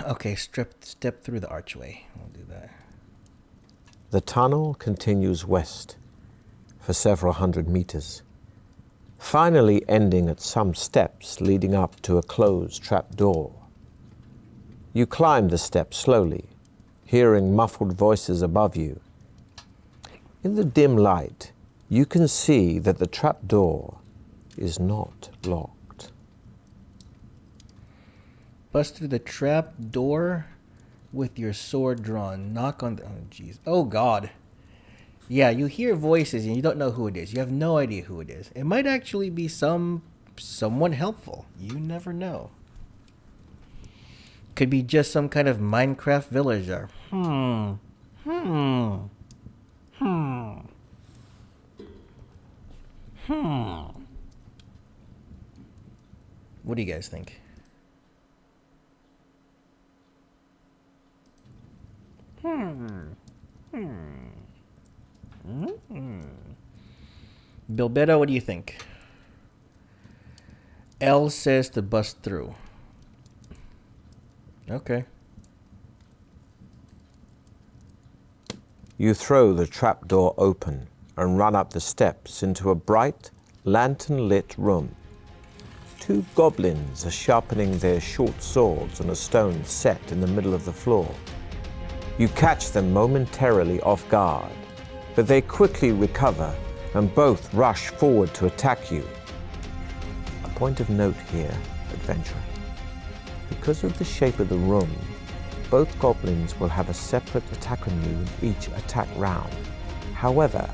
Speaker 1: Okay, step through the archway. We'll do that.
Speaker 3: The tunnel continues west for several hundred meters, finally ending at some steps leading up to a closed trap door. You climb the steps slowly, hearing muffled voices above you. In the dim light, you can see that the trap door is not locked.
Speaker 1: Bust through the trap door with your sword drawn. Knock on the... Oh, jeez. Oh, God. Yeah, you hear voices and you don't know who it is. You have no idea who it is. It might actually be someone helpful. You never know. Could be just some kind of Minecraft villager. What do you guys think? Bilbetto, what do you think? L says to bust through. Okay.
Speaker 3: You throw the trapdoor open and run up the steps into a bright, lantern-lit room. 2 goblins are sharpening their short swords on a stone set in the middle of the floor. You catch them momentarily off guard, but they quickly recover and both rush forward to attack you. A point of note here, adventurer. Because of the shape of the room, both goblins will have a separate attack on you in each attack round. However,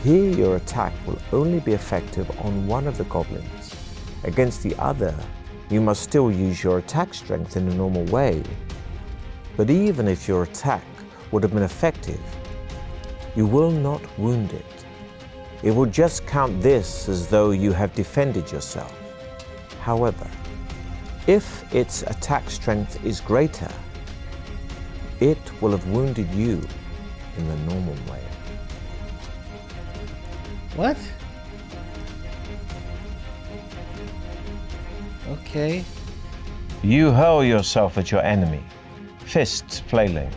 Speaker 3: here your attack will only be effective on one of the goblins. Against the other, you must still use your attack strength in a normal way. But even if your attack would have been effective, you will not wound it. It will just count this as though you have defended yourself. However, if its attack strength is greater, it will have wounded you in the normal way.
Speaker 1: What? Okay.
Speaker 5: You hurl yourself at your enemy, fists flailing,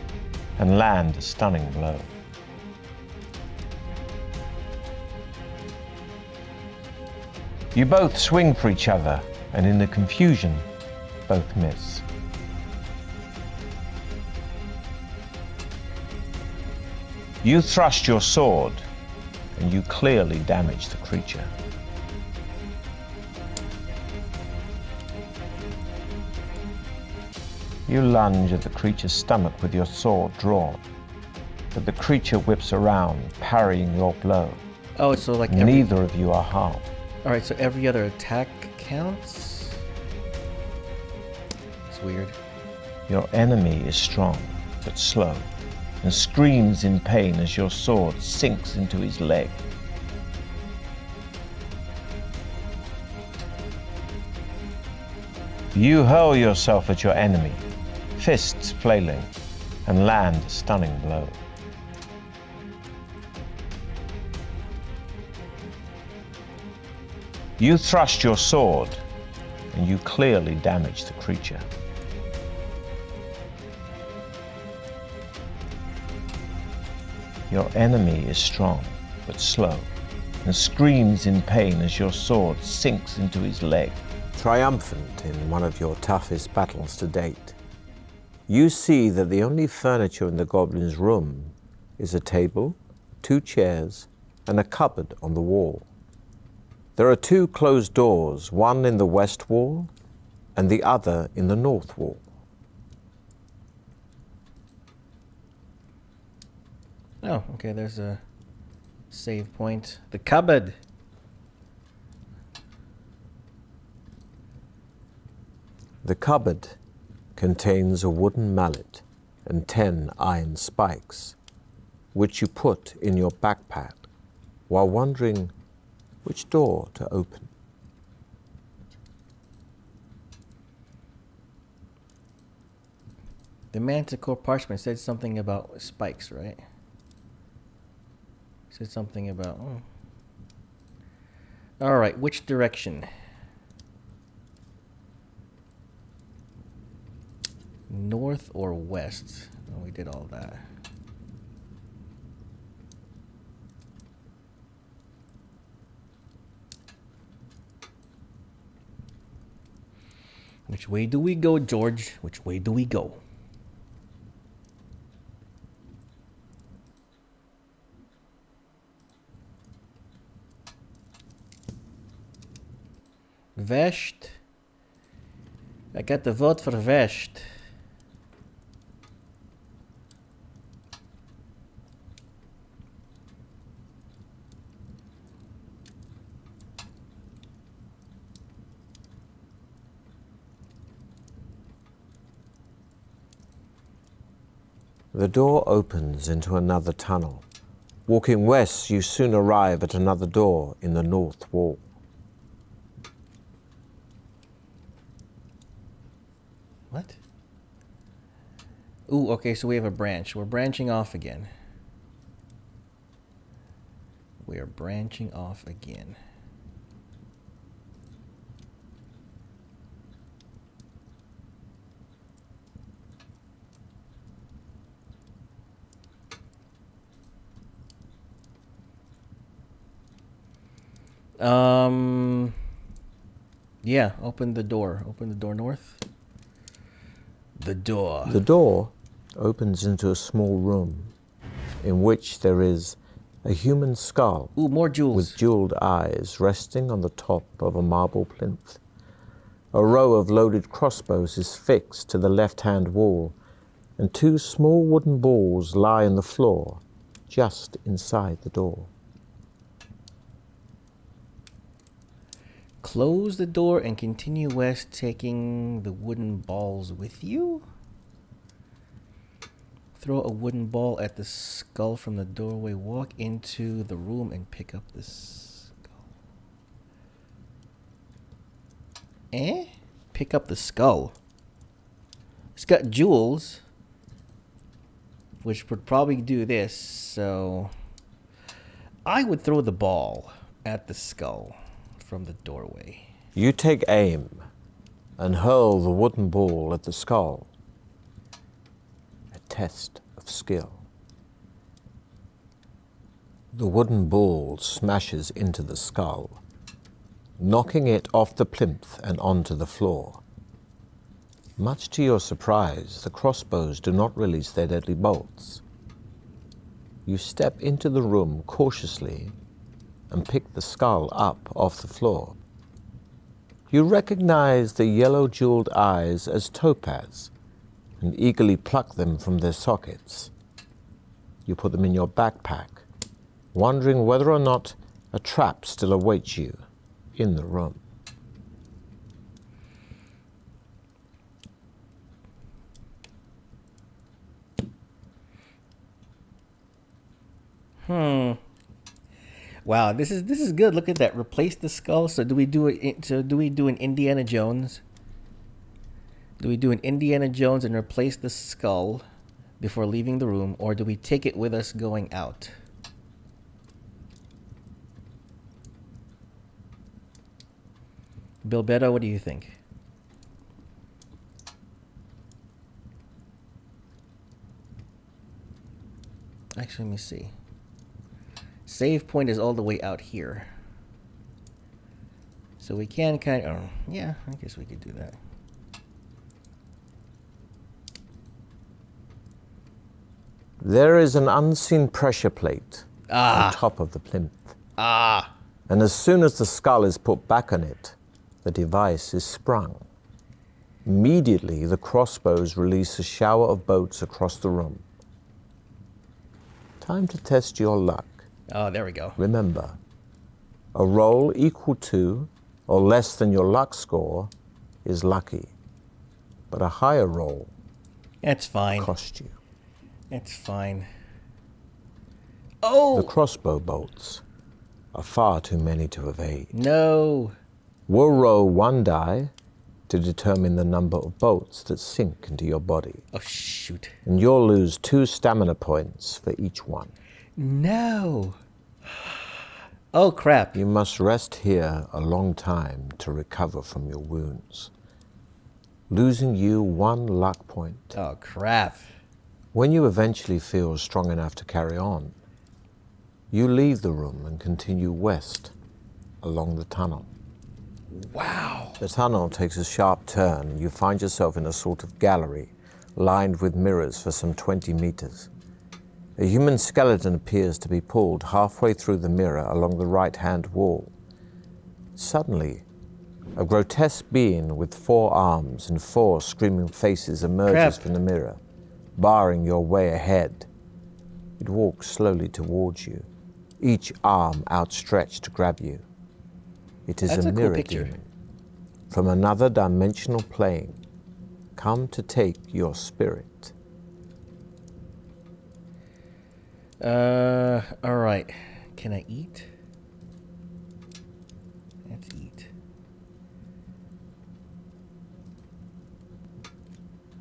Speaker 5: and land a stunning blow. You both swing for each other, and in the confusion, both miss. You thrust your sword, and you clearly damage the creature. You lunge at the creature's stomach with your sword drawn, but the creature whips around, parrying your blow.
Speaker 1: Oh, so like
Speaker 5: Neither of you are harmed.
Speaker 1: All right, so every other attack counts. It's weird.
Speaker 5: Your enemy is strong, but slow, and screams in pain as your sword sinks into his leg. You hurl yourself at your enemy, fists flailing, and land a stunning blow. You thrust your sword, and you clearly damage the creature. Your enemy is strong, but slow, and screams in pain as your sword sinks into his leg.
Speaker 3: Triumphant in one of your toughest battles to date, you see that the only furniture in the goblin's room is a table, 2 chairs, and a cupboard on the wall. There are 2 closed doors, one in the west wall and the other in the north wall.
Speaker 1: Oh, okay, there's a save point. The cupboard.
Speaker 3: The cupboard contains a wooden mallet and 10 iron spikes, which you put in your backpack while wondering which door to open.
Speaker 1: The Manticore parchment said something about spikes, right? Said something about... Oh. All right, which direction? North or west? Oh, we did all that. Which way do we go, George? Which way do we go? West. I got the vote for West.
Speaker 3: The door opens into another tunnel. Walking west, you soon arrive at another door in the north wall.
Speaker 1: What? Ooh, okay, so we have a branch. We're branching off again. We are branching off again. Yeah, open the door. Open the door north. The door.
Speaker 3: The door opens into a small room in which there is a human skull
Speaker 1: Ooh, more jewels.
Speaker 3: with jeweled eyes resting on the top of a marble plinth. A row of loaded crossbows is fixed to the left-hand wall, and 2 small wooden balls lie on the floor just inside the door.
Speaker 1: Close the door and continue west, taking the wooden balls with you. Throw a wooden ball at the skull from the doorway. Walk into the room and pick up the skull. Pick up the skull. It's got jewels, which would probably do this, so I would throw the ball at the skull from the doorway.
Speaker 3: You take aim and hurl the wooden ball at the skull. A test of skill. The wooden ball smashes into the skull, knocking it off the plinth and onto the floor. Much to your surprise, the crossbows do not release their deadly bolts. You step into the room cautiously and pick the skull up off the floor. You recognize the yellow jeweled eyes as topaz and eagerly pluck them from their sockets. You put them in your backpack, wondering whether or not a trap still awaits you in the room.
Speaker 1: Wow, this is good. Look at that. Replace the skull. So do we do it? So do we do an Indiana Jones? Do we do an Indiana Jones and replace the skull before leaving the room, or do we take it with us going out? Bilbetto, what do you think? Actually, let me see. Save point is all the way out here. So we can kind of... yeah, I guess we could do that.
Speaker 3: There is an unseen pressure plate on top of the plinth. And as soon as the skull is put back on it, the device is sprung. Immediately, the crossbows release a shower of bolts across the room. Time to test your luck.
Speaker 1: Oh, there we go.
Speaker 3: Remember, a roll equal to or less than your luck score is lucky, but a higher roll
Speaker 1: That's fine.
Speaker 3: cost you.
Speaker 1: It's fine. Oh!
Speaker 3: The crossbow bolts are far too many to evade.
Speaker 1: No!
Speaker 3: We'll roll 1 die to determine the number of bolts that sink into your body.
Speaker 1: Oh, shoot.
Speaker 3: And you'll lose 2 stamina points for each one.
Speaker 1: No! Oh, crap.
Speaker 3: You must rest here a long time to recover from your wounds, losing you 1 luck point.
Speaker 1: Oh, crap.
Speaker 3: When you eventually feel strong enough to carry on, you leave the room and continue west along the tunnel.
Speaker 1: Wow.
Speaker 3: The tunnel takes a sharp turn and you find yourself in a sort of gallery lined with mirrors for some 20 meters. A human skeleton appears to be pulled halfway through the mirror along the right-hand wall. Suddenly, a grotesque being with 4 arms and 4 screaming faces emerges from the mirror, barring your way ahead. It walks slowly towards you, each arm outstretched to grab you. It is
Speaker 1: That's
Speaker 3: a
Speaker 1: a cool
Speaker 3: mirror
Speaker 1: picture.
Speaker 3: demon from another dimensional plane, come to take your spirit.
Speaker 1: All right. Can I eat? Let's eat.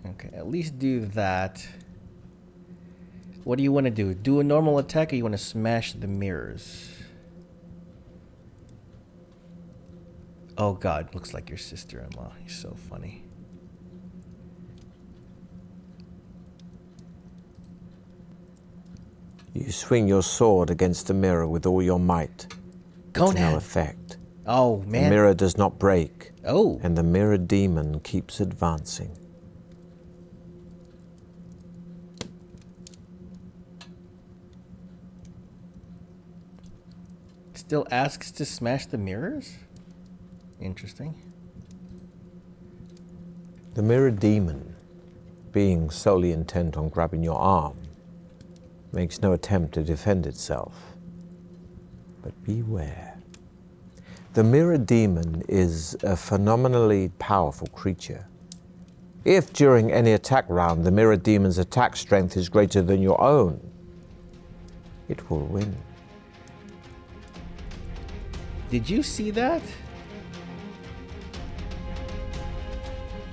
Speaker 1: Okay, at least do that. What do you want to do? Do a normal attack, or you want to smash the mirrors? Oh God, looks like your sister-in-law. You're so funny.
Speaker 3: You swing your sword against the mirror with all your might. To no
Speaker 1: Conan.
Speaker 3: effect.
Speaker 1: Oh,
Speaker 3: The
Speaker 1: man.
Speaker 3: mirror does not break,
Speaker 1: Oh.
Speaker 3: and the mirror demon keeps advancing.
Speaker 1: Still asks to smash the mirrors? Interesting.
Speaker 3: The mirror demon, being solely intent on grabbing your arm, makes no attempt to defend itself. But beware. The mirror demon is a phenomenally powerful creature. If during any attack round the mirror demon's attack strength is greater than your own, it will win.
Speaker 1: Did you see that?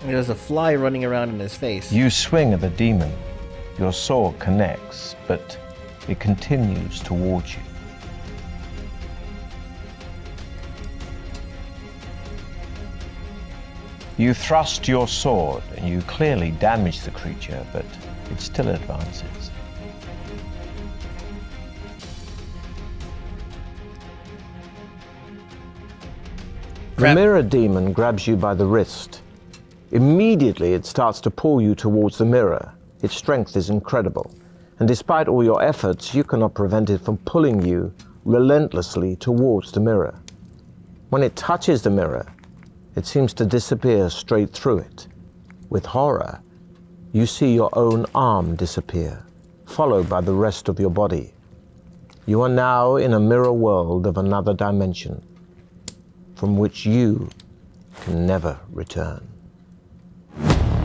Speaker 1: There's a fly running around in his face.
Speaker 5: You swing at the demon. Your sword connects, but it continues towards you. You thrust your sword and you clearly damage the creature, but it still advances. The mirror demon grabs you by the wrist. Immediately it starts to pull you towards the mirror. Its strength is incredible, and despite all your efforts, you cannot prevent it from pulling you relentlessly towards the mirror. When it touches the mirror, it seems to disappear straight through it. With horror, you see your own arm disappear, followed by the rest of your body. You are now in a mirror world of another dimension, from which you can never return.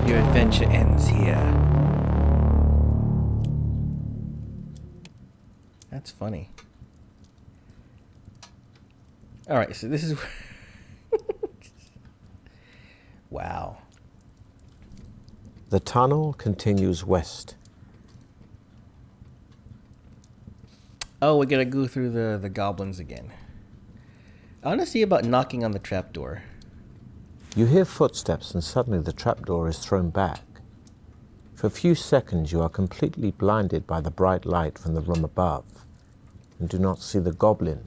Speaker 1: Your adventure ends here. That's funny. Alright, so this is... Wow.
Speaker 3: The tunnel continues west.
Speaker 1: Oh, we're gonna go through the goblins again. I want to see about knocking on the trapdoor.
Speaker 3: You hear footsteps and suddenly the trapdoor is thrown back. For a few seconds you are completely blinded by the bright light from the room above and do not see the goblin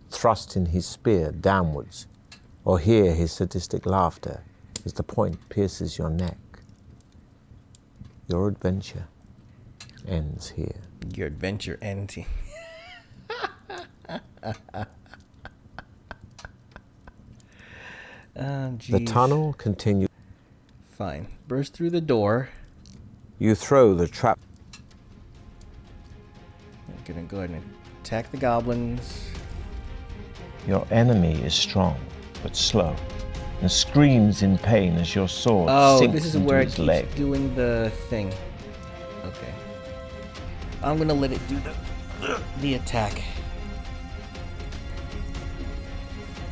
Speaker 3: thrust in his spear downwards or hear his sadistic laughter as the point pierces your neck. Your adventure ends here.
Speaker 1: Your adventure ends here.
Speaker 3: The tunnel continues.
Speaker 1: Fine. Burst through the door.
Speaker 3: You throw the trap.
Speaker 1: I'm gonna go ahead and attack the goblins.
Speaker 5: Your enemy is strong, but slow, and screams in pain as your sword sinks
Speaker 1: this is
Speaker 5: into
Speaker 1: where it
Speaker 5: his
Speaker 1: keeps
Speaker 5: leg.
Speaker 1: doing the thing. Okay. I'm gonna let it do the attack.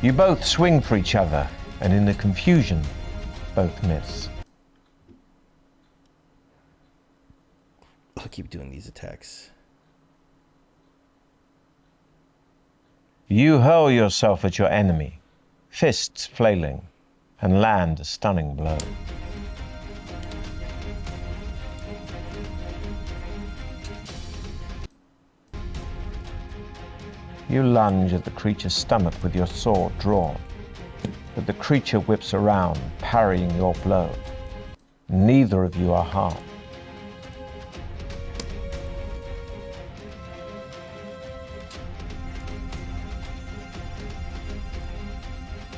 Speaker 5: You both swing for each other, and in the confusion, both miss.
Speaker 1: I'll keep doing these attacks.
Speaker 5: You hurl yourself at your enemy, fists flailing, and land a stunning blow. You lunge at the creature's stomach with your sword drawn, but the creature whips around, parrying your blow. Neither of you are harmed.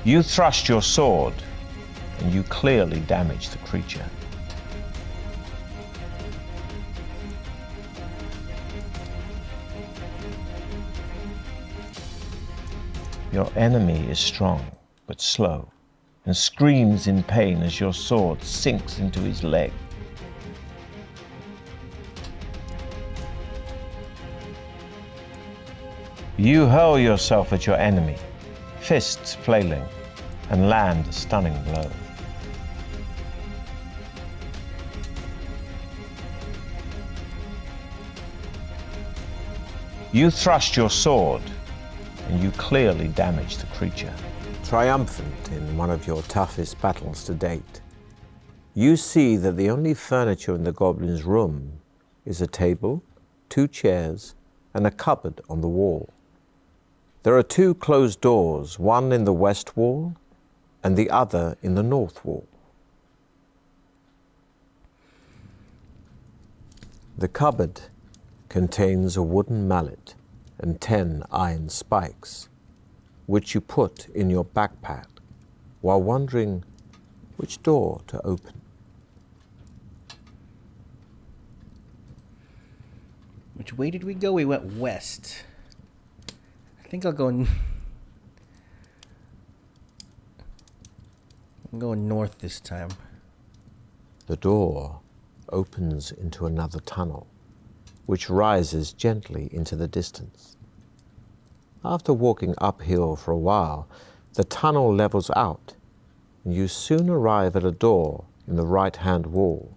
Speaker 5: You thrust your sword, and you clearly damage the creature. Your enemy is strong, but slow, and screams in pain as your sword sinks into his leg. You hurl yourself at your enemy, fists flailing, and land a stunning blow. You thrust your sword, and you clearly damage the creature.
Speaker 3: Triumphant in one of your toughest battles to date, you see that the only furniture in the goblin's room is a table, 2 chairs, and a cupboard on the wall.
Speaker 5: There are two closed doors, one in the west wall and the other in the north wall. The cupboard contains a wooden mallet and 10 iron spikes, which you put in your backpack while wondering which door to open.
Speaker 1: Which way did we go? We went west. I think I'll go... I'm going north this time.
Speaker 5: The door opens into another tunnel, which rises gently into the distance. After walking uphill for a while, the tunnel levels out, and you soon arrive at a door in the right-hand wall,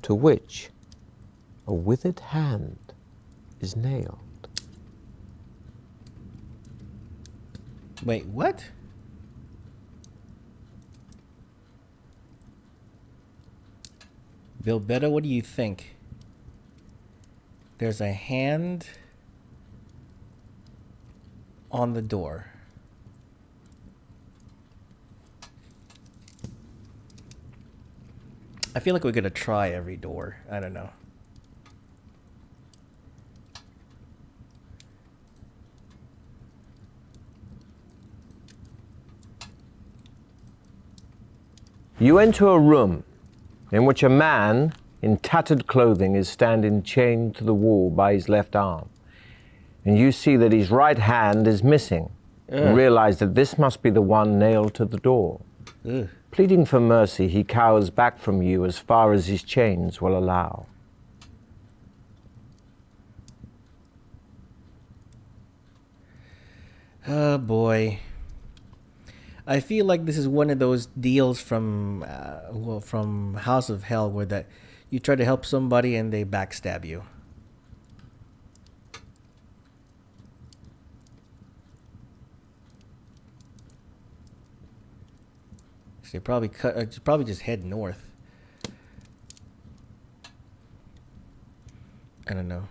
Speaker 5: to which a withered hand is nailed.
Speaker 1: Wait, what? Bilbetto, what do you think? There's a hand on the door. I feel like we're gonna try every door. I don't know.
Speaker 5: You enter a room in which a man in tattered clothing is standing chained to the wall by his left arm. And you see that his right hand is missing. And realize that this must be the one nailed to the door.
Speaker 1: Ugh.
Speaker 5: Pleading for mercy, he cowers back from you as far as his chains will allow.
Speaker 1: Oh boy. I feel like this is one of those deals from from House of Hell where that you try to help somebody and they backstab you. So you probably just head north. I don't know.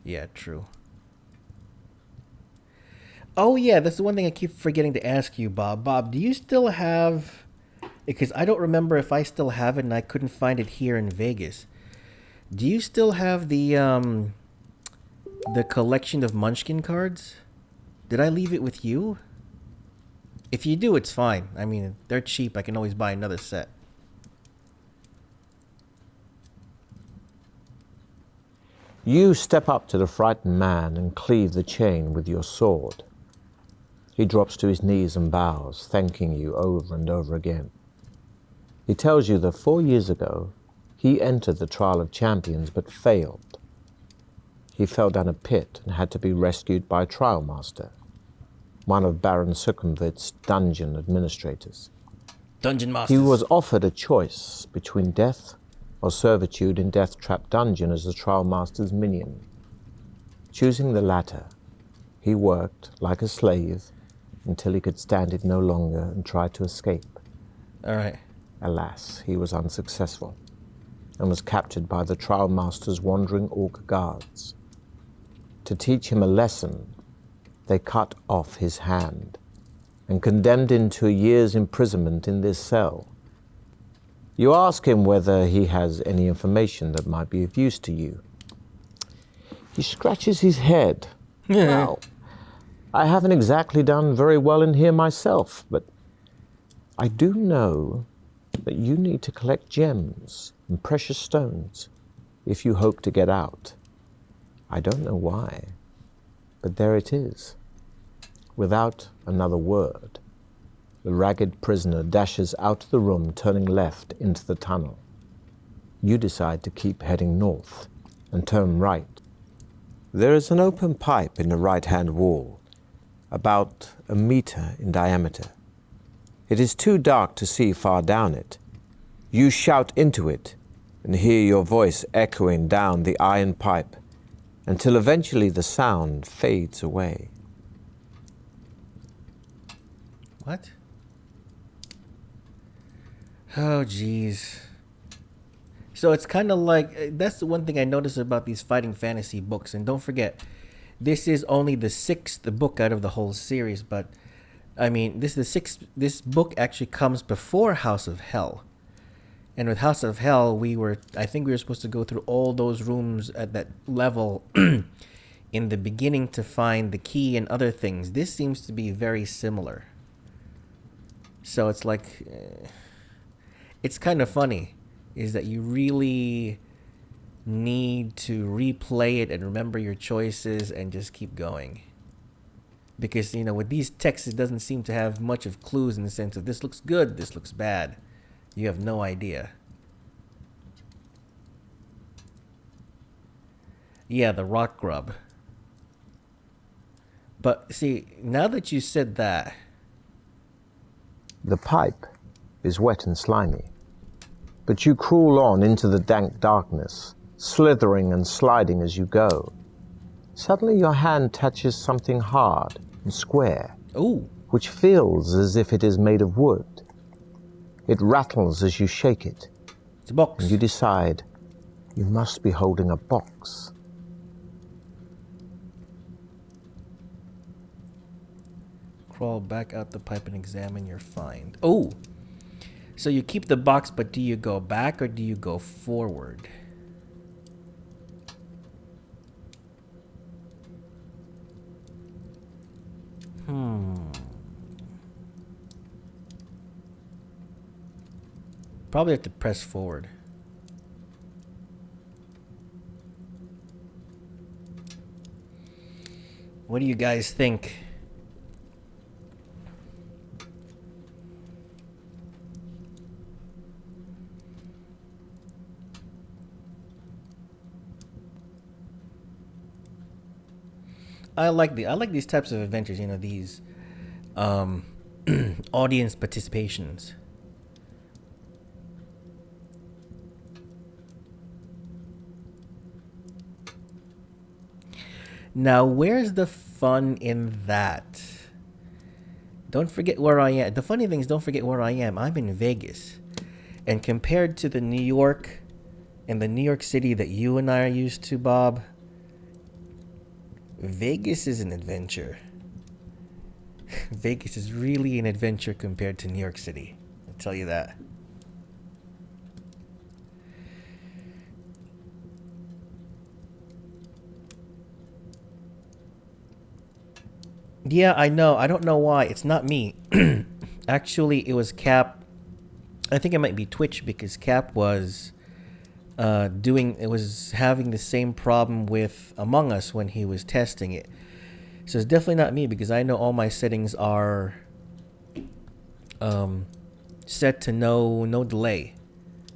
Speaker 1: Yeah, true. Oh yeah, that's the one thing I keep forgetting to ask you, Bob. Bob, do you still have... Because I don't remember if I still have it and I couldn't find it here in Vegas. Do you still have the collection of Munchkin cards? Did I leave it with you? If you do, it's fine. I mean, they're cheap. I can always buy another set.
Speaker 5: You step up to the frightened man and cleave the chain with your sword. He drops to his knees and bows, thanking you over and over again. He tells you that 4 years ago, he entered the Trial of Champions but failed. He fell down a pit and had to be rescued by a trial master, one of Baron Sukhumvit's dungeon administrators.
Speaker 1: Dungeon masters.
Speaker 5: He was offered a choice between death or servitude in Deathtrap Dungeon as the trial master's minion. Choosing the latter, he worked like a slave until he could stand it no longer and tried to escape.
Speaker 1: All right.
Speaker 5: Alas, he was unsuccessful and was captured by the trial master's wandering orc guards. To teach him a lesson, they cut off his hand and condemned him to a year's imprisonment in this cell. You ask him whether he has any information that might be of use to you. He scratches his head. Well, I haven't exactly done very well in here myself, but I do know that you need to collect gems and precious stones if you hope to get out. I don't know why, but there it is. Without another word, the ragged prisoner dashes out of the room, turning left into the tunnel. You decide to keep heading north and turn right. There is an open pipe in the right-hand wall, about 1 meter in diameter. It is too dark to see far down it. You shout into it and hear your voice echoing down the iron pipe until eventually the sound fades away.
Speaker 1: What? Oh, jeez. So it's kind of like that's the one thing I noticed about these fighting fantasy books. And don't forget, this is only the sixth book out of the whole series. But I mean, this is the sixth. This book actually comes before House of Hell. And with House of Hell, I think we were supposed to go through all those rooms at that level in the beginning to find the key and other things. This seems to be very similar. So it's like, it's kind of funny, is that you really need to replay it and remember your choices and just keep going. Because, with these texts, it doesn't seem to have much of clues in the sense of this looks good, this looks bad. You have no idea. Yeah, the rock grub. But see, now that you said that...
Speaker 5: The pipe is wet and slimy, but you crawl on into the dank darkness, slithering and sliding as you go. Suddenly your hand touches something hard and square,
Speaker 1: Ooh.
Speaker 5: which feels as if it is made of wood. It rattles as you shake it.
Speaker 1: It's a box.
Speaker 5: And you decide you must be holding a box.
Speaker 1: Crawl back out the pipe and examine your find. Oh! So you keep the box, but do you go back or do you go forward? Probably have to press forward. What do you guys think? I like these types of adventures, these audience participations. Now, where's the fun in that? Don't forget where I am. The funny thing is, don't forget where I am. I'm in Vegas. And compared to the New York and the New York City that you and I are used to, Bob, Vegas is an adventure. Vegas is really an adventure compared to New York City. I'll tell you that. Yeah, I know. I don't know why. It's not me. Actually, it was Cap. I think it might be Twitch because Cap was having the same problem with Among Us when he was testing it. So it's definitely not me because I know all my settings are set to no delay.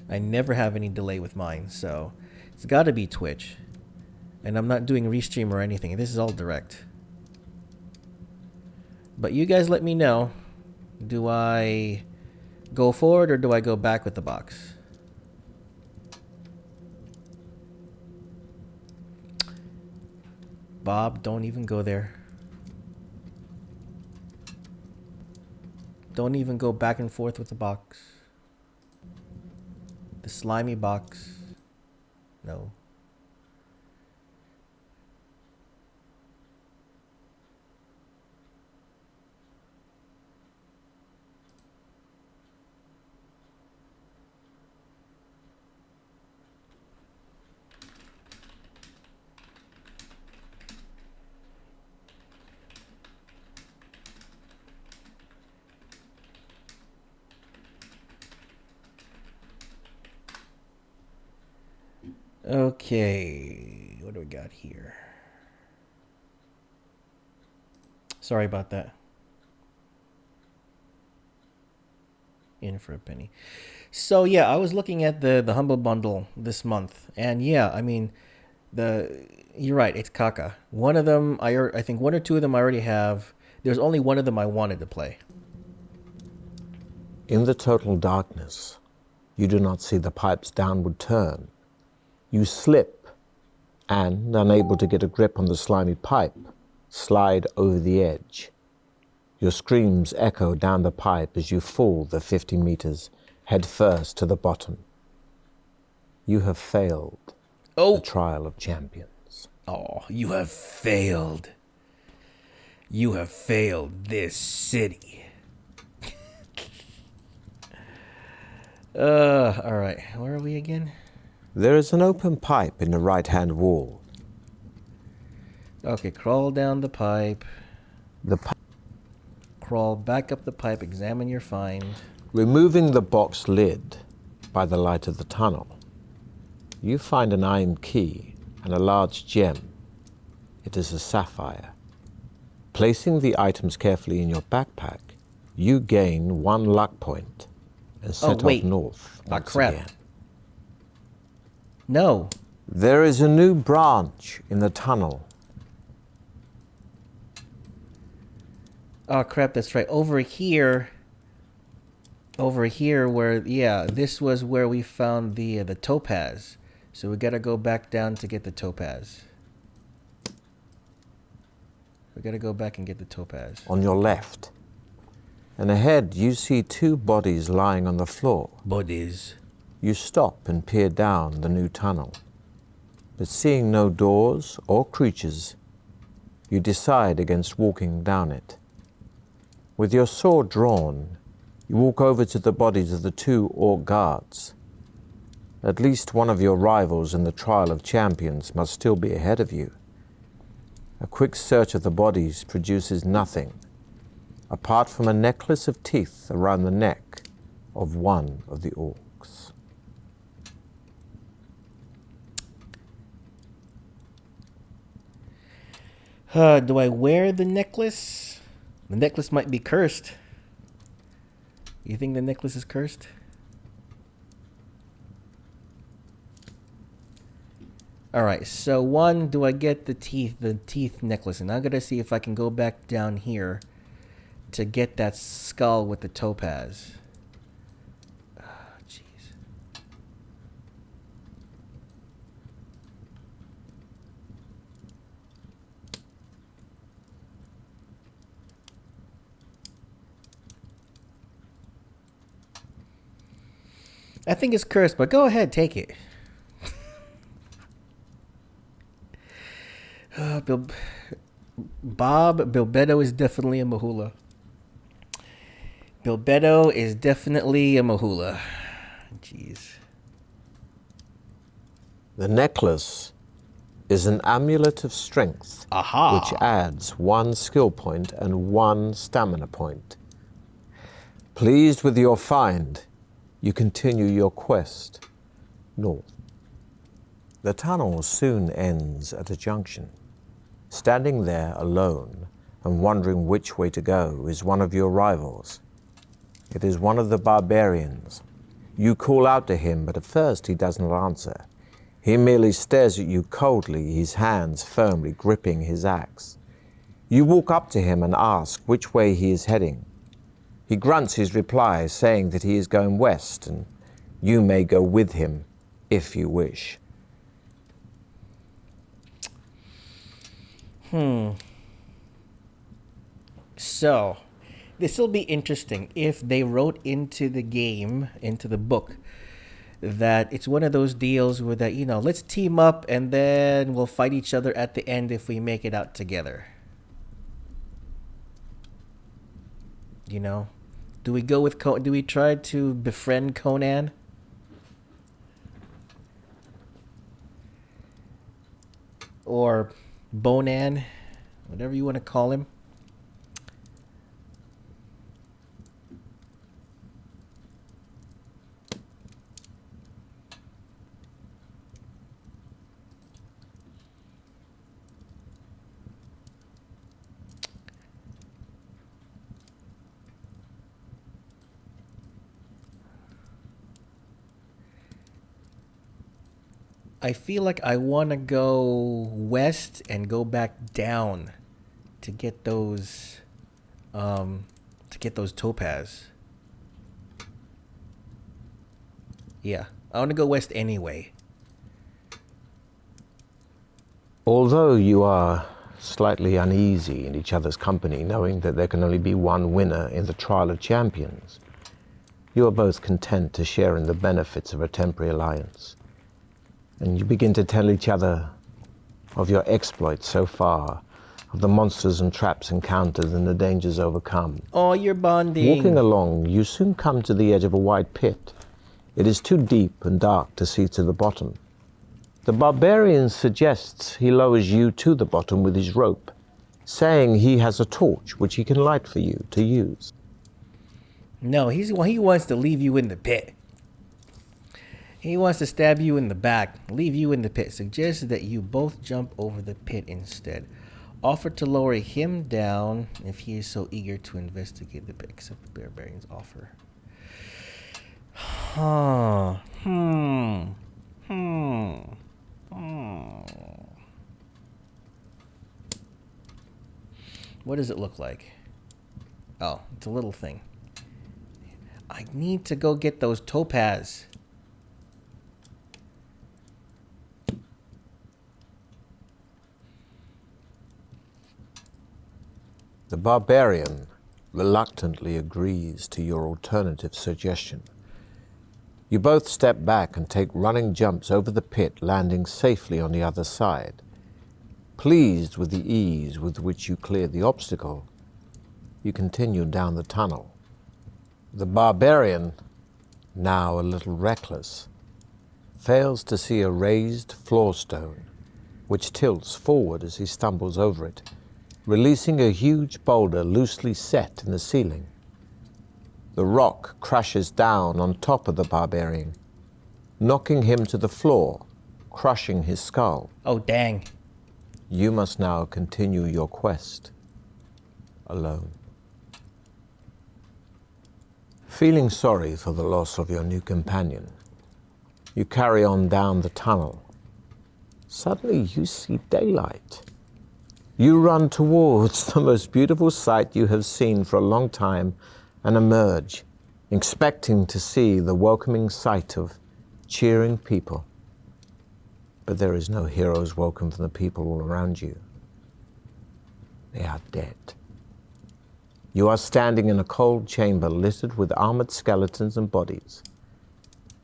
Speaker 1: I never have any delay with mine, so it's got to be Twitch. And I'm not doing restream or anything. This is all direct. But you guys let me know. Do I go forward or do I go back with the box? Bob, don't even go there. Don't even go back and forth with the box. The slimy box. No. Okay, what do we got here? Sorry about that. In for a penny. So yeah, I was looking at the Humble Bundle this month, and yeah, I mean, you're right, it's caca. One of them, I think one or two of them I already have. There's only one of them I wanted to play.
Speaker 5: In the total darkness, you do not see the pipe's downward turn. You slip and, unable to get a grip on the slimy pipe, slide over the edge. Your screams echo down the pipe as you fall the 50 meters, head first to the bottom.
Speaker 3: You have failed
Speaker 1: Oh!
Speaker 3: the trial of champions.
Speaker 1: Oh, you have failed. You have failed this city. Alright. Where are we again?
Speaker 3: There is an open pipe in the right-hand wall.
Speaker 1: Okay, crawl down the pipe.
Speaker 3: The pipe.
Speaker 1: Crawl back up the pipe, examine your find.
Speaker 3: Removing the box lid by the light of the tunnel, you find an iron key and a large gem. It is a sapphire. Placing the items carefully in your backpack, you gain 1 luck point and set off north once
Speaker 1: crap.
Speaker 3: again.
Speaker 1: No.
Speaker 3: There is a new branch in the tunnel.
Speaker 1: Oh crap, that's right. Over here where, yeah, this was where we found the topaz. So we gotta go back down to get the topaz. We gotta go back and get the topaz.
Speaker 3: On your left. And ahead you see 2 bodies lying on the floor.
Speaker 1: Bodies.
Speaker 3: You stop and peer down the new tunnel. But seeing no doors or creatures, you decide against walking down it. With your sword drawn, you walk over to the bodies of the 2 orc guards. At least one of your rivals in the trial of champions must still be ahead of you. A quick search of the bodies produces nothing, apart from a necklace of teeth around the neck of one of the orcs.
Speaker 1: Do I wear the necklace? The necklace might be cursed. You think the necklace is cursed? Alright, so 1, do I get the teeth necklace? And I'm gonna see if I can go back down here to get that skull with the topaz. Oh, jeez. I think it's cursed, but go ahead, take it. Bilbetto is definitely a Mahula. Bilbetto is definitely a Mahula. Jeez.
Speaker 3: The necklace is an amulet of strength,
Speaker 1: Aha!
Speaker 3: which adds 1 skill point and 1 stamina point. Pleased with your find, you continue your quest north. The tunnel soon ends at a junction. Standing there alone and wondering which way to go is one of your rivals. It is one of the barbarians. You call out to him, but at first he does not answer. He merely stares at you coldly, his hands firmly gripping his axe. You walk up to him and ask which way he is heading. He grunts his reply, saying that he is going west, and you may go with him if you wish.
Speaker 1: So, this will be interesting if they wrote into the game, into the book, that it's one of those deals where that, you know, let's team up and then we'll fight each other at the end if we make it out together. You know? Do we go with do we try to befriend Conan? Or Bonan, whatever you want to call him. I feel like I want to go west and go back down to get those topaz. Yeah, I want to go west anyway.
Speaker 3: Although you are slightly uneasy in each other's company, knowing that there can only be one winner in the trial of champions, you are both content to share in the benefits of a temporary alliance.
Speaker 5: and you begin to tell each other of your exploits so far, of the monsters and traps encountered and the dangers overcome.
Speaker 1: Oh, you're bonding.
Speaker 5: Walking along, you soon come to the edge of a wide pit. It is too deep and dark to see to the bottom. The barbarian suggests he lowers you to the bottom with his rope, saying he has a torch which he can light for you to use.
Speaker 1: No, he wants to leave you in the pit. He wants to stab you in the back, leave you in the pit. Suggests that you both jump over the pit instead. Offer to lower him down if he is so eager to investigate the pit. Accept the barbarian's offer. Huh. What does it look like? Oh, it's a little thing. I need to go get those topaz.
Speaker 5: The barbarian reluctantly agrees to your alternative suggestion. You both step back and take running jumps over the pit, landing safely on the other side. Pleased with the ease with which you clear the obstacle, you continue down the tunnel. The barbarian, now a little reckless, fails to see a raised floor stone, which tilts forward as he stumbles over it, releasing a huge boulder loosely set in the ceiling. The rock crashes down on top of the barbarian, knocking him to the floor, crushing his skull.
Speaker 1: Oh, dang.
Speaker 5: You must now continue your quest alone. Feeling sorry for the loss of your new companion, you carry on down the tunnel. Suddenly you see daylight. You run towards the most beautiful sight you have seen for a long time and emerge, expecting to see the welcoming sight of cheering people. But there is no hero's welcome from the people all around you. They are dead. You are standing in a cold chamber littered with armored skeletons and bodies.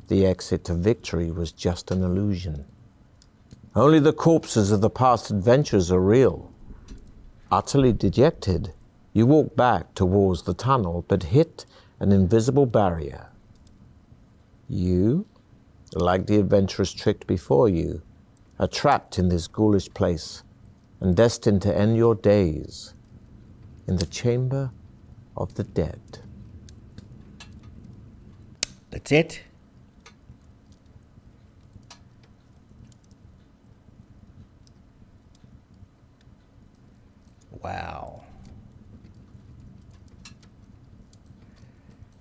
Speaker 5: The exit to victory was just an illusion. Only the corpses of the past adventures are real. Utterly dejected, you walk back towards the tunnel, but hit an invisible barrier. You, like the adventurers tricked before you, are trapped in this ghoulish place and destined to end your days in the chamber of the dead.
Speaker 1: That's it? Wow.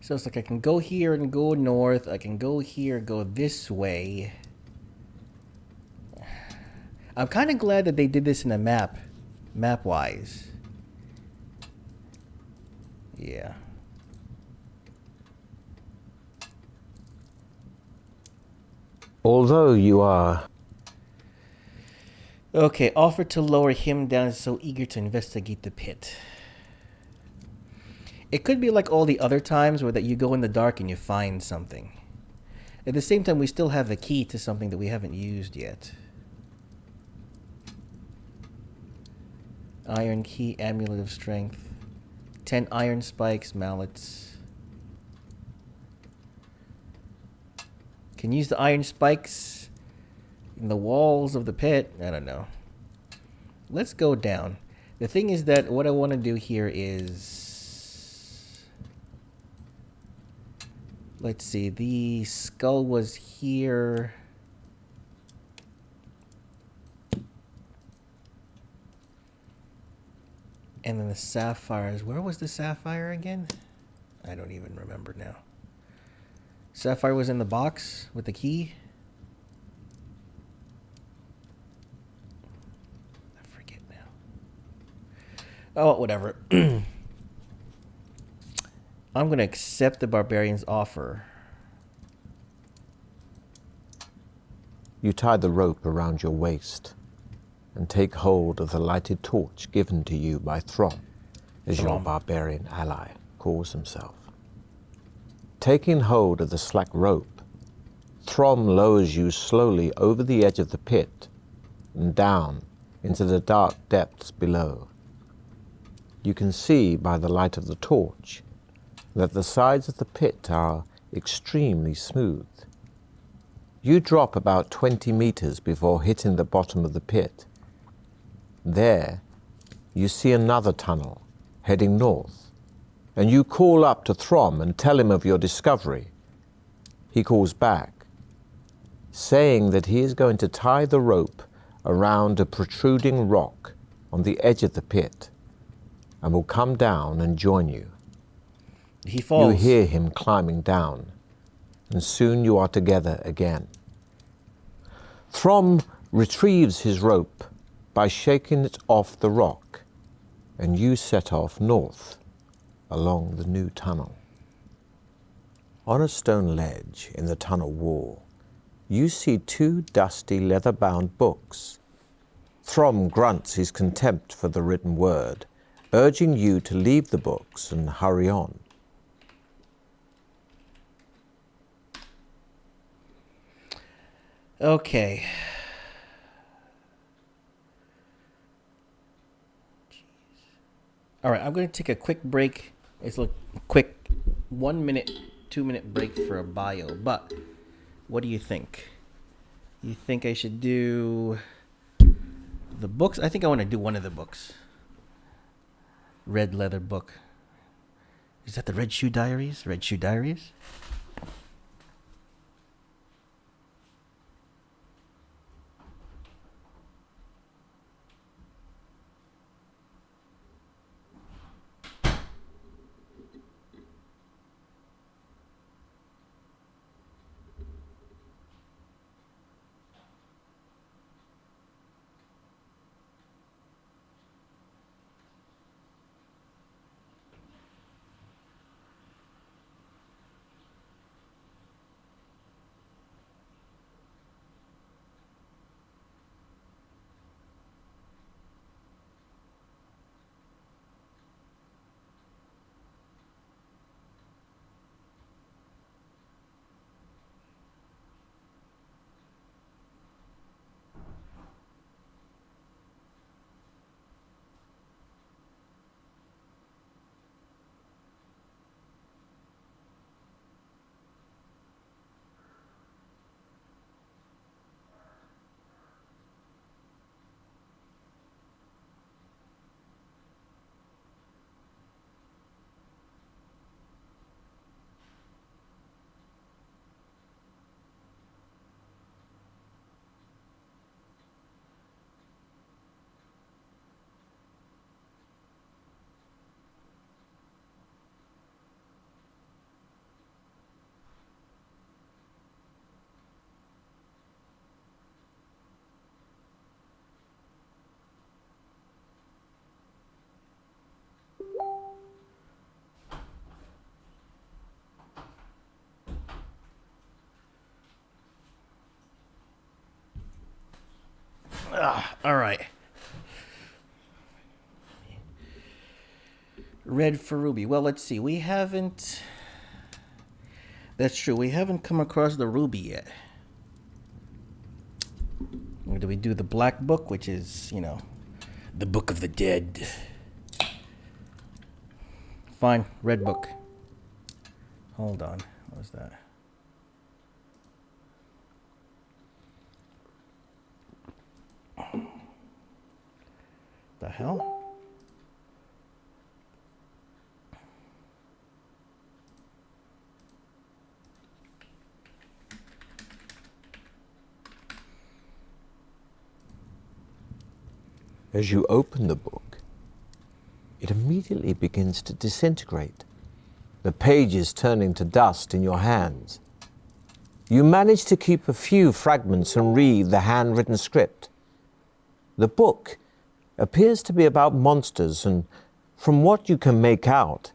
Speaker 1: So it's like I can go here and go north. I can go here, go this way. I'm kind of glad that they did this in a map-wise. Yeah.
Speaker 5: Although you are...
Speaker 1: Okay, offer to lower him down, so eager to investigate the pit. It could be like all the other times where that you go in the dark and you find something. At the same time, we still have a key to something that we haven't used yet. Iron key, amulet of strength. 10 iron spikes, mallets. Can use the iron spikes in the walls of the pit. I don't know. Let's go down. The thing is that what I want to do here is... Let's see. The skull was here. And then the sapphires. Where was the sapphire again? I don't even remember now. Sapphire was in the box with the key. I forget now. Oh, whatever. I'm going to accept the barbarian's offer.
Speaker 5: You tie the rope around your waist and take hold of the lighted torch given to you by Throm, as your barbarian ally calls himself. Taking hold of the slack rope, Throm lowers you slowly over the edge of the pit and down into the dark depths below. You can see by the light of the torch that the sides of the pit are extremely smooth. You drop about 20 meters before hitting the bottom of the pit. There, you see another tunnel heading north, and you call up to Throm and tell him of your discovery. He calls back, saying that he is going to tie the rope around a protruding rock on the edge of the pit and will come down and join you.
Speaker 1: He falls.
Speaker 5: You hear him climbing down, and soon you are together again. Throm retrieves his rope by shaking it off the rock, and you set off north along the new tunnel. On a stone ledge in the tunnel wall, you see 2 dusty leather-bound books. Throm grunts his contempt for the written word, urging you to leave the books and hurry on.
Speaker 1: Okay. All right, I'm going to take a quick break. It's a quick 1 minute, 2 minute break for a bio. But what do you think? You think I should do the books? I think I want to do one of the books. Red leather book. Is that the Red Shoe Diaries? Red Shoe Diaries? All right. Red for Ruby. Well, let's see. We haven't... That's true. We haven't come across the Ruby yet. Or do we do the Black Book, which is, you know, the Book of the Dead? Fine. Red Book. Hold on. What was that? The hell?
Speaker 5: As you open the book, it immediately begins to disintegrate, the pages turning to dust in your hands. You manage to keep a few fragments and read the handwritten script. The book appears to be about monsters, and from what you can make out,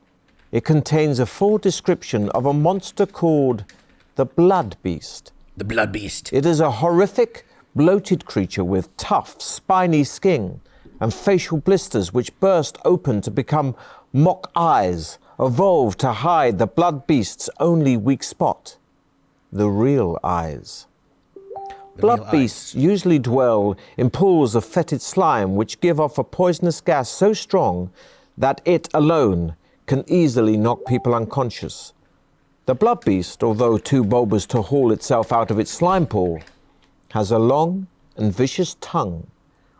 Speaker 5: it contains a full description of a monster called the Blood Beast.
Speaker 1: The Blood Beast.
Speaker 5: It is a horrific, bloated creature with tough, spiny skin and facial blisters which burst open to become mock eyes, evolved to hide the Blood Beast's only weak spot,
Speaker 3: the real eyes.
Speaker 1: The
Speaker 3: Blood
Speaker 1: real eyes.
Speaker 3: beasts usually dwell in pools of fetid slime which give off a poisonous gas so strong that it alone can easily knock people unconscious. The blood beast, although too bulbous to haul itself out of its slime pool, has a long and vicious tongue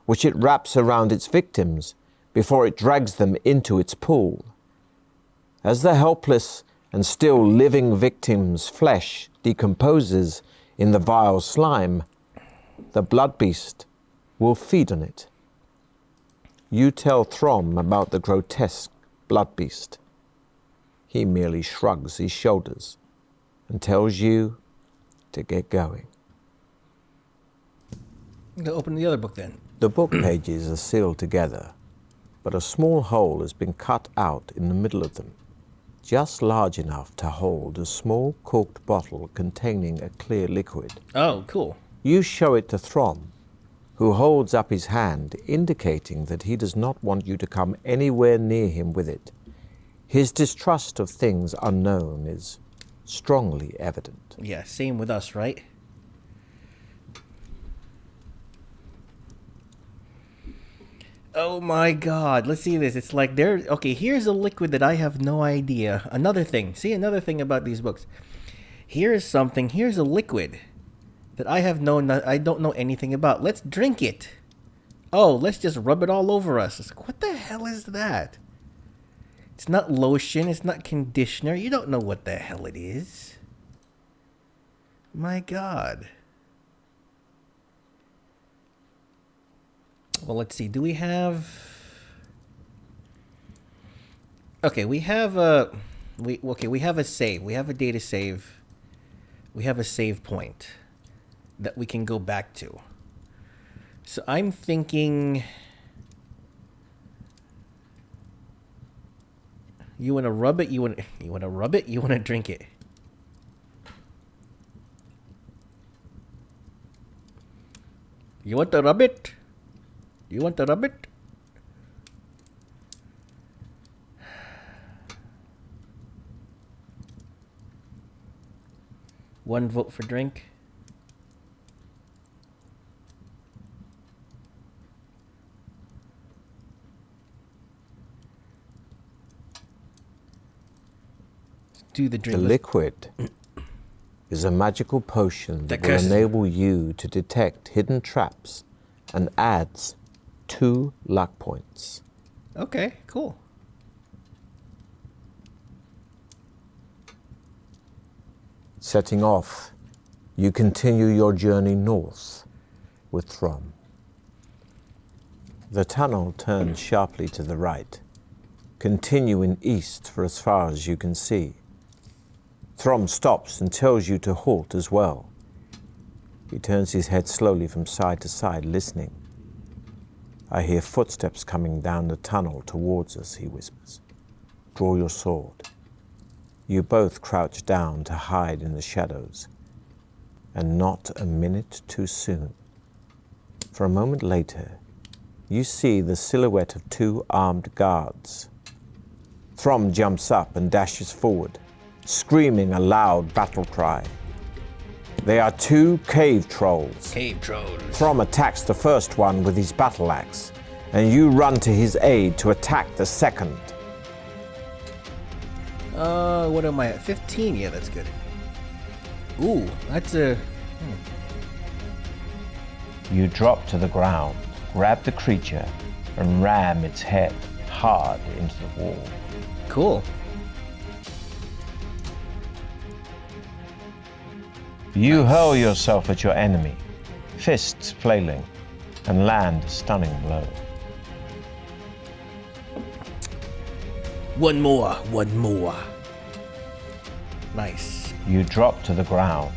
Speaker 3: which it wraps around its victims before it drags them into its pool. As the helpless and still living victim's flesh decomposes in the vile slime, the blood beast will feed on it. You tell Throm about the grotesque blood beast. He merely shrugs his shoulders and tells you to get going.
Speaker 1: Go open the other book then.
Speaker 3: The book pages are sealed together, but a small hole has been cut out in the middle of them, just large enough to hold a small corked bottle containing a clear liquid.
Speaker 1: Oh, cool.
Speaker 3: You show it to Throm, who holds up his hand, indicating that he does not want you to come anywhere near him with it. His distrust of things unknown is strongly evident.
Speaker 1: Yeah, same with us, right? Oh my god, let's see this. It's like there. Okay, here's a liquid that I have no idea. Another thing. See, another thing about these books. Here's something. Here's a liquid that I don't know anything about. Let's drink it. Oh, let's just rub it all over us. It's like, what the hell is that? It's not lotion. It's not conditioner. You don't know what the hell it is. My god. Well, let's see. Do we have... Okay, we have a... we have a save. We have a data save. We have a save point that we can go back to. So I'm thinking... You want to rub it? You want to rub it? You want to drink it? You want to rub it? You want to rub it? One vote for drink. Let's do the drink.
Speaker 3: The liquid is a magical potion that will
Speaker 1: curses you.
Speaker 3: enable you to detect hidden traps and adds 2 luck points.
Speaker 1: Okay, cool.
Speaker 3: Setting off, you continue your journey north with Throm. The tunnel turns sharply to the right, continuing east for as far as you can see. Throm stops and tells you to halt as well. He turns his head slowly from side to side, listening. I hear footsteps coming down the tunnel towards us, he whispers. Draw your sword. You both crouch down to hide in the shadows, and not a minute too soon. For a moment later, you see the silhouette of 2 armed guards. Throm jumps up and dashes forward, screaming a loud battle cry. They are 2 cave trolls.
Speaker 1: Cave trolls.
Speaker 3: Throm attacks the first one with his battle axe, and you run to his aid to attack the second.
Speaker 1: What am I at? 15? Yeah, that's good. Ooh, that's a...
Speaker 5: You drop to the ground, grab the creature, and ram its head hard into the wall.
Speaker 1: Cool.
Speaker 5: You hurl yourself at your enemy, fists flailing, and land a stunning blow.
Speaker 1: One more. Nice.
Speaker 5: You drop to the ground,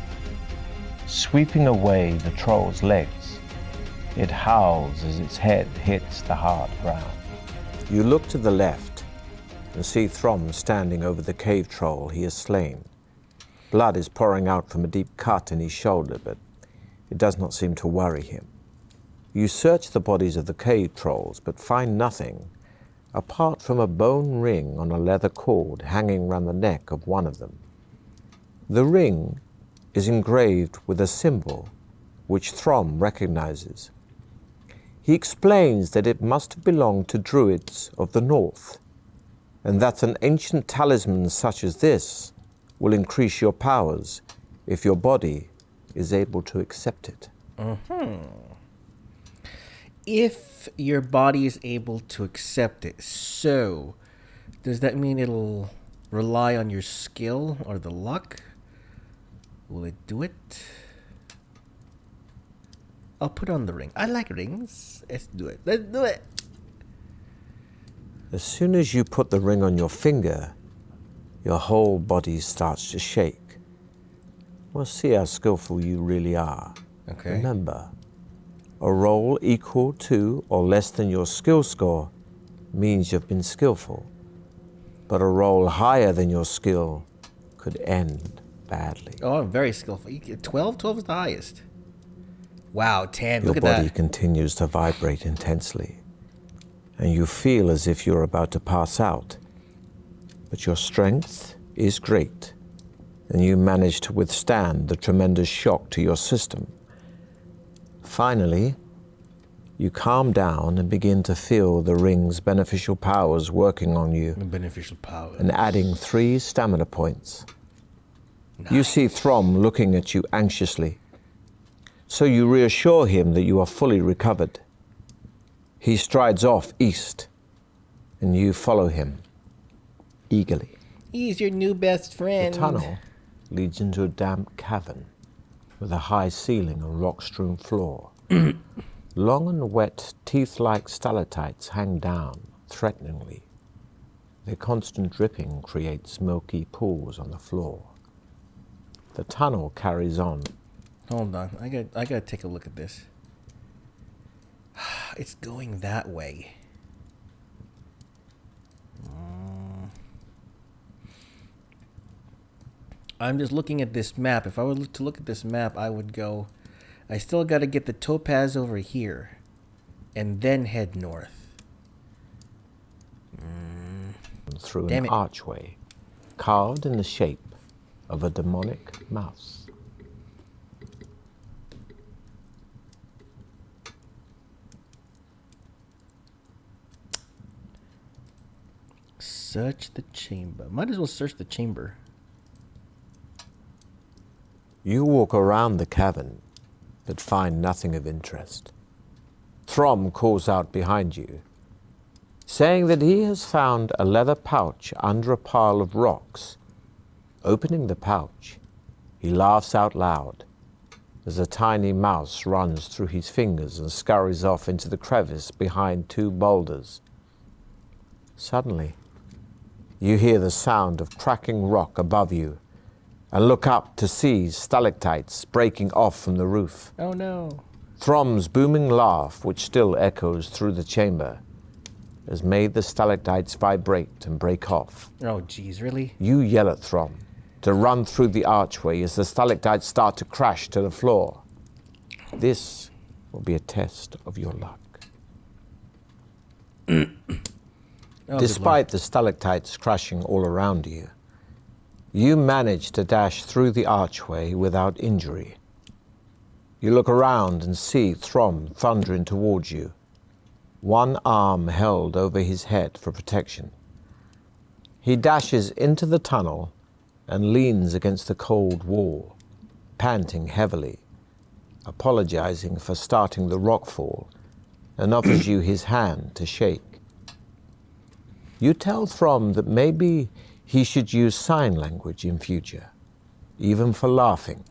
Speaker 5: sweeping away the troll's legs. It howls as its head hits the hard ground.
Speaker 3: You look to the left and see Throm standing over the cave troll he has slain. Blood is pouring out from a deep cut in his shoulder, but it does not seem to worry him. You search the bodies of the cave trolls, but find nothing apart from a bone ring on a leather cord hanging round the neck of one of them. The ring is engraved with a symbol which Throm recognizes. He explains that it must have belonged to druids of the north, and that an ancient talisman such as this will increase your powers if your body is able to accept it.
Speaker 1: If your body is able to accept it, so does that mean it'll rely on your skill or the luck? Will it do it? I'll put on the ring. I like rings. Let's do it. Let's do it.
Speaker 3: As soon as you put the ring on your finger, your whole body starts to shake. We'll see how skillful you really are.
Speaker 1: Okay.
Speaker 3: Remember, a roll equal to or less than your skill score means you've been skillful. But a roll higher than your skill could end badly.
Speaker 1: Oh, I'm very skillful. 12? 12 is the highest. Wow, 10.
Speaker 3: Your
Speaker 1: Look at
Speaker 3: body
Speaker 1: that.
Speaker 3: continues to vibrate intensely, and you feel as if you're about to pass out. But your strength is great, and you manage to withstand the tremendous shock to your system. Finally, you calm down and begin to feel the ring's beneficial powers working on you
Speaker 1: Beneficial power.
Speaker 3: and adding 3 stamina points. You see Throm looking at you anxiously, so you reassure him that you are fully recovered. He strides off east, and you follow him eagerly.
Speaker 1: He's your new best friend.
Speaker 3: The tunnel leads into a damp cavern with a high ceiling and rock-strewn floor. Long and wet, teeth-like stalactites hang down threateningly. Their constant dripping creates milky pools on the floor. The tunnel carries on.
Speaker 1: Hold on. I gotta take a look at this. It's going that way. I'm just looking at this map. If I were to look at this map, I would go... I still gotta get the topaz over here. And then head north.
Speaker 3: Through
Speaker 1: Damn
Speaker 3: an
Speaker 1: it.
Speaker 3: archway carved in the shape of a demonic mouse.
Speaker 1: Search the chamber. Might as well search the chamber.
Speaker 3: You walk around the cavern, but find nothing of interest. Throm calls out behind you, saying that he has found a leather pouch under a pile of rocks. Opening the pouch, he laughs out loud as a tiny mouse runs through his fingers and scurries off into the crevice behind 2 boulders. Suddenly, you hear the sound of cracking rock above you and look up to see stalactites breaking off from the roof.
Speaker 1: Oh no.
Speaker 3: Throm's booming laugh, which still echoes through the chamber, has made the stalactites vibrate and break off.
Speaker 1: Oh jeez, really?
Speaker 3: You yell at Throm to run through the archway as the stalactites start to crash to the floor. This will be a test of your luck.
Speaker 1: Oh,
Speaker 3: Despite the stalactites crashing all around you, you manage to dash through the archway without injury. You look around and see Throm thundering towards you, one arm held over his head for protection. He dashes into the tunnel and leans against the cold wall, panting heavily, apologizing for starting the rockfall, and offers you his hand to shake. You tell Throm that maybe he should use sign language in future, even for laughing.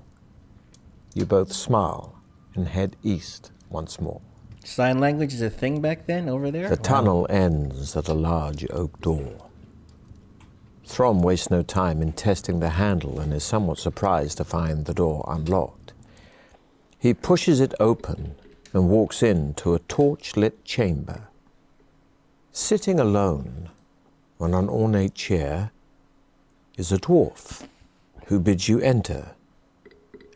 Speaker 3: You both smile and head east once more.
Speaker 1: Sign language is a thing back then over there?
Speaker 3: The tunnel ends at a large oak door. Throm wastes no time in testing the handle and is somewhat surprised to find the door unlocked. He pushes it open and walks into a torch-lit chamber. Sitting alone on an ornate chair is a dwarf who bids you enter.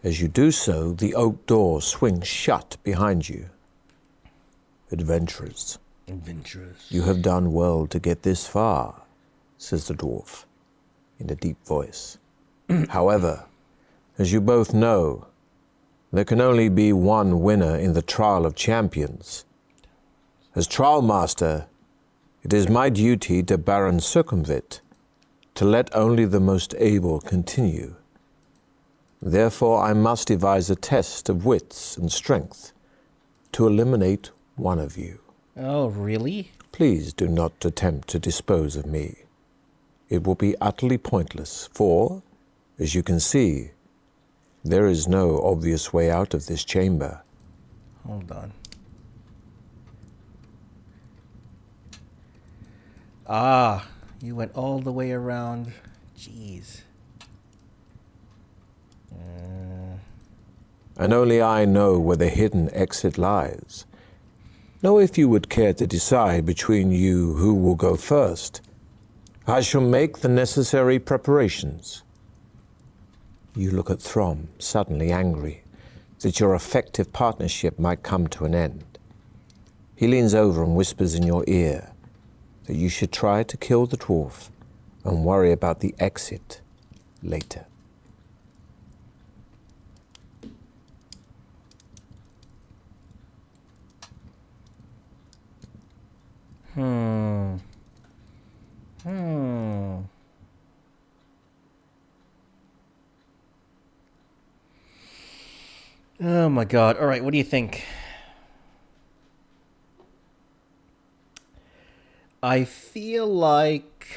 Speaker 3: As you do so, the oak door swings shut behind you. Adventurers, you have done well to get this far, says the dwarf in a deep voice. However, As you both know, there can only be one winner in the Trial of Champions. As Trial Master, it is my duty to Baron Circumvit, to let only the most able continue. Therefore, I must devise a test of wits and strength to eliminate one of you.
Speaker 1: Oh, really?
Speaker 3: Please do not attempt to dispose of me. It will be utterly pointless, for, as you can see, there is no obvious way out of this chamber.
Speaker 1: Hold on. Ah, you went all the way around. Jeez.
Speaker 3: And only I know where the hidden exit lies. Know if you would care to decide between you who will go first. I shall make the necessary preparations. You look at Throm, suddenly angry that your effective partnership might come to an end. He leans over and whispers in your ear that you should try to kill the dwarf and worry about the exit later.
Speaker 1: Oh my god. All right, what do you think? I feel like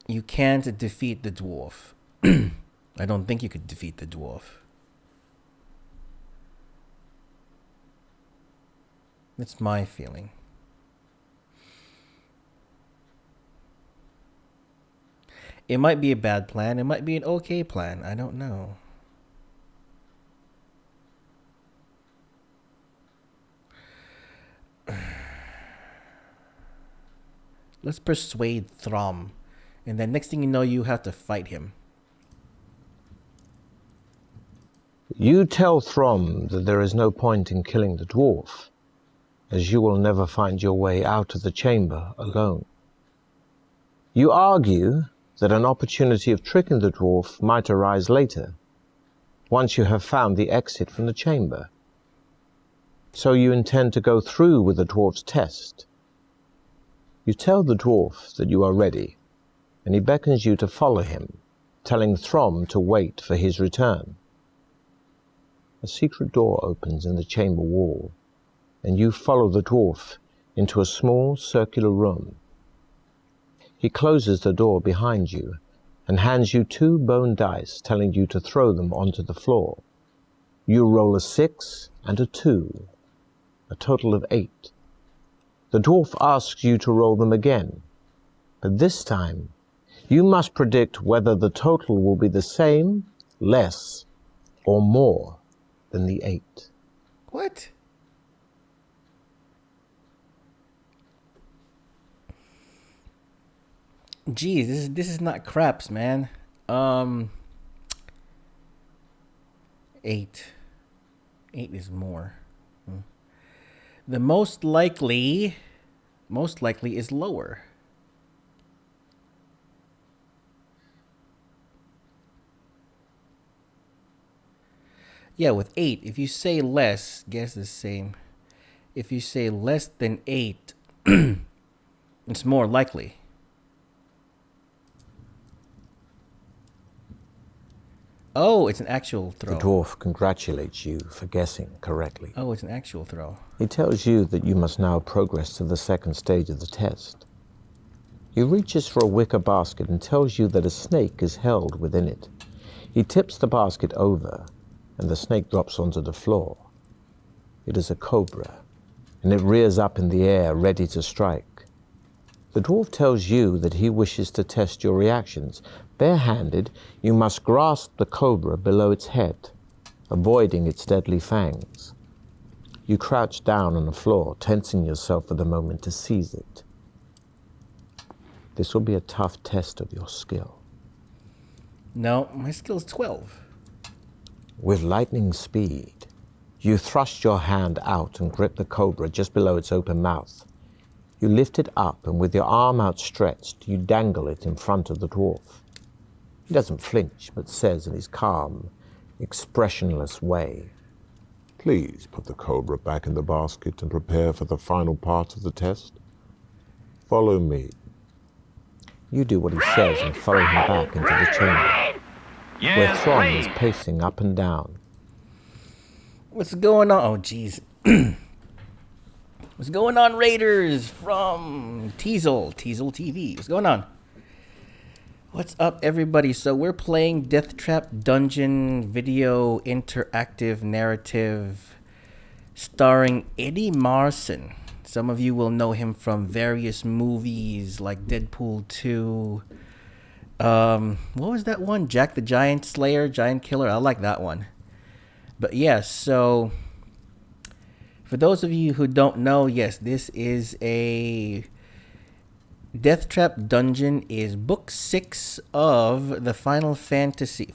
Speaker 1: you can't defeat the dwarf. I don't think you could defeat the dwarf. That's my feeling. It might be a bad plan. It might be an okay plan. I don't know. Let's persuade Throm. And then next thing you know, you have to fight him.
Speaker 3: You tell Throm that there is no point in killing the dwarf, as you will never find your way out of the chamber alone. You argue that an opportunity of tricking the dwarf might arise later, once you have found the exit from the chamber. So you intend to go through with the dwarf's test. You tell the dwarf that you are ready, and he beckons you to follow him, telling Throm to wait for his return. A secret door opens in the chamber wall, and you follow the dwarf into a small circular room. He closes the door behind you and hands you 2 bone dice, telling you to throw them onto the floor. You roll a 6 and a 2, a total of 8. The dwarf asks you to roll them again, but this time you must predict whether the total will be the same, less, or more than the 8.
Speaker 1: What? Geez, this is not craps, man. 8. 8 is more. The most likely is lower. Yeah, with 8, if you say less, guess the same. If you say less than 8, it's more likely. Oh, it's an actual throw.
Speaker 3: The dwarf congratulates you for guessing correctly.
Speaker 1: Oh, it's an actual throw.
Speaker 3: He tells you that you must now progress to the second stage of the test. He reaches for a wicker basket and tells you that a snake is held within it. He tips the basket over, and the snake drops onto the floor. It is a cobra, and it rears up in the air, ready to strike. The dwarf tells you that he wishes to test your reactions. Barehanded, you must grasp the cobra below its head, avoiding its deadly fangs. You crouch down on the floor, tensing yourself for the moment to seize it. This will be a tough test of your skill.
Speaker 1: No, my skill's 12.
Speaker 3: With lightning speed, you thrust your hand out and grip the cobra just below its open mouth. You lift it up, and with your arm outstretched, you dangle it in front of the dwarf.
Speaker 5: He doesn't flinch, but says in his calm, expressionless way,
Speaker 7: Please put the cobra back in the basket and prepare for the final part of the test. Follow me.
Speaker 5: You do what he says and follow him back into the chamber, where Thron is pacing up and down.
Speaker 1: What's going on? Oh, jeez. What's going on, Raiders from Teasel TV? What's going on? What's up, everybody? So we're playing Deathtrap Dungeon video interactive narrative starring Eddie Marsan. Some of you will know him from various movies like Deadpool 2. What was that one? Jack the Giant Slayer, Giant Killer. I like that one. But yes, so for those of you who don't know, yes, this is a Deathtrap Dungeon is book 6 of the Fighting Fantasy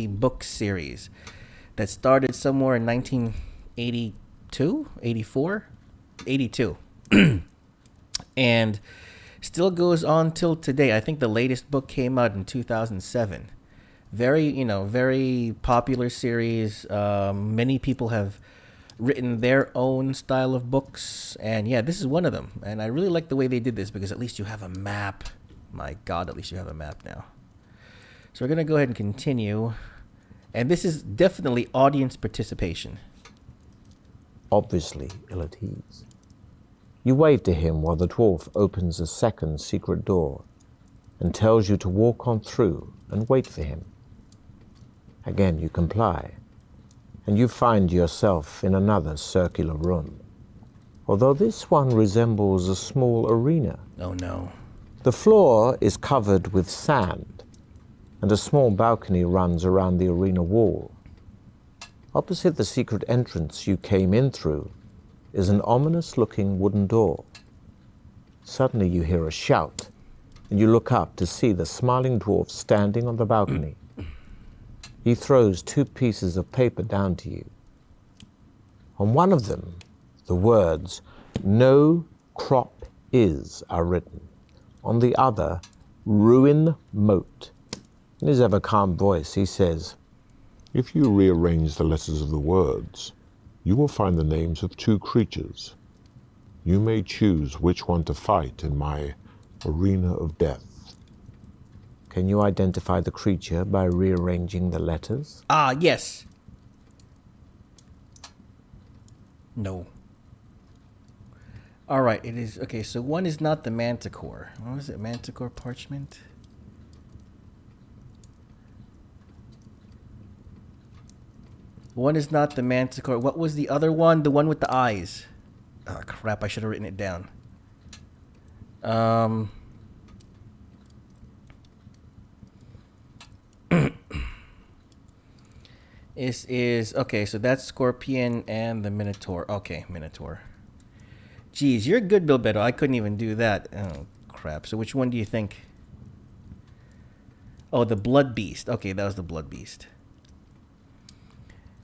Speaker 1: book series that started somewhere in 1982, 84, 82. And still goes on till today. I think the latest book came out in 2007. Very popular series. Many people have written their own style of books, and yeah, this is one of them. And I really like the way they did this because at least you have a map. My God, at least you have a map now. So we're gonna go ahead and continue, and this is definitely audience participation.
Speaker 5: Obviously ill at ease. You wave to him while the dwarf opens a second secret door and tells you to walk on through and wait for him. Again, you comply, and you find yourself in another circular room, although this one resembles a small arena.
Speaker 1: Oh no.
Speaker 5: The floor is covered with sand, and a small balcony runs around the arena wall. Opposite the secret entrance you came in through is an ominous-looking wooden door. Suddenly you hear a shout, and you look up to see the smiling dwarf standing on the balcony. He throws 2 pieces of paper down to you. On one of them, the words, "No crop is," are written. On the other, "Ruin Moat." In his ever calm voice, he says,
Speaker 7: If you rearrange the letters of the words, you will find the names of 2 creatures. You may choose which one to fight in my arena of death.
Speaker 5: Can you identify the creature by rearranging the letters?
Speaker 1: Yes. No. Alright, it is. Okay, so one is not the manticore. What was it? Manticore parchment? One is not the manticore. What was the other one? The one with the eyes. Oh, crap. I should have written it down. This is... Okay, so that's Scorpion and the Minotaur. Okay, Minotaur. Jeez, you're good, Bilbetto. I couldn't even do that. Oh, crap. So which one do you think? Oh, the Blood Beast. Okay, that was the Blood Beast.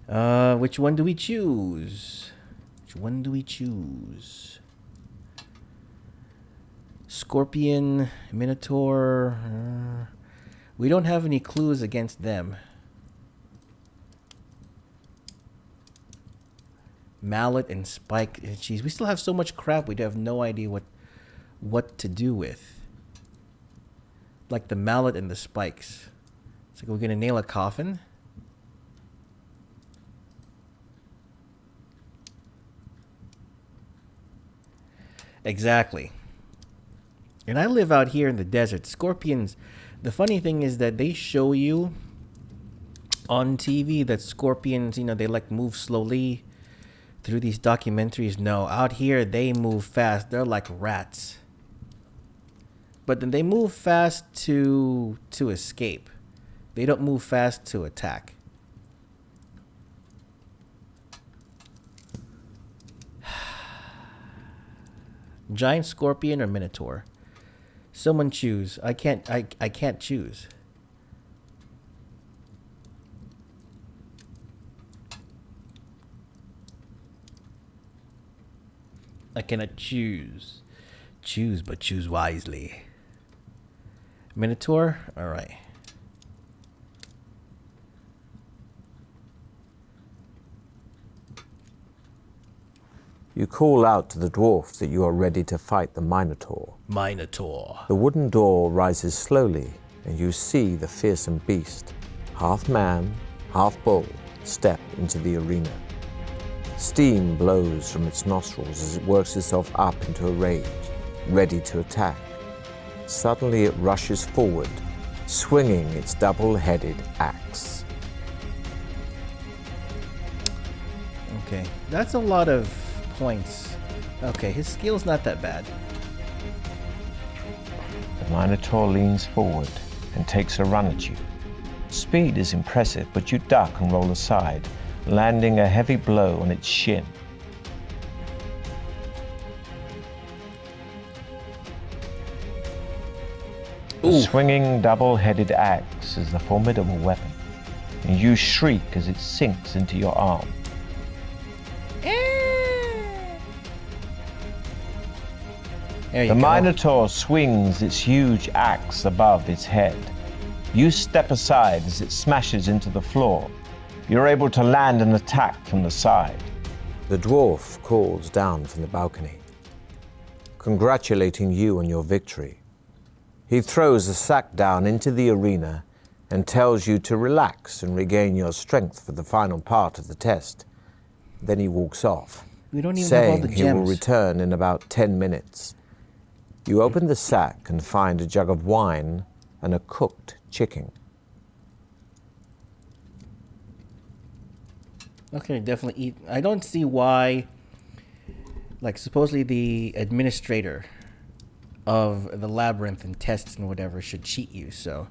Speaker 1: Which one do we choose? Which one do we choose? Scorpion, Minotaur. We don't have any clues against them. Mallet and Spike. Jeez, we still have so much crap. We have no idea what to do with. Like the mallet and the spikes. It's like we're gonna nail a coffin. Exactly. And I live out here in the desert. Scorpions, the funny thing is that they show you on TV that scorpions, they like move slowly through these documentaries. No, out here they move fast. They're like rats. But then they move fast to escape. They don't move fast to attack. Giant scorpion or minotaur? Someone choose. I can't choose. I cannot choose. Choose, but choose wisely. Minotaur? Alright.
Speaker 3: You call out to the dwarf that you are ready to fight the Minotaur.
Speaker 1: Minotaur.
Speaker 3: The wooden door rises slowly, and you see the fearsome beast, half man, half bull, step into the arena. Steam blows from its nostrils as it works itself up into a rage, ready to attack. Suddenly it rushes forward, swinging its double-headed axe.
Speaker 1: Okay, that's a lot of points. Okay, his skill's not that bad.
Speaker 5: The Minotaur leans forward and takes a run at you. Speed is impressive, but you duck and roll aside, landing a heavy blow on its shin. The swinging double-headed axe is a formidable weapon, and you shriek as it sinks into your arm.
Speaker 1: There you
Speaker 5: The
Speaker 1: go.
Speaker 5: Minotaur swings its huge axe above its head. You step aside as it smashes into the floor. You're able to land an attack from the side.
Speaker 3: The dwarf calls down from the balcony, congratulating you on your victory. He throws the sack down into the arena and tells you to relax and regain your strength for the final part of the test. Then he walks off,
Speaker 1: We don't even have all
Speaker 3: saying
Speaker 1: the
Speaker 3: he will
Speaker 1: gems.
Speaker 3: return in about 10 minutes. You open the sack and find a jug of wine and a cooked chicken.
Speaker 1: Okay, definitely eat. I don't see why, like, supposedly the administrator of the labyrinth and tests and whatever should cheat you, so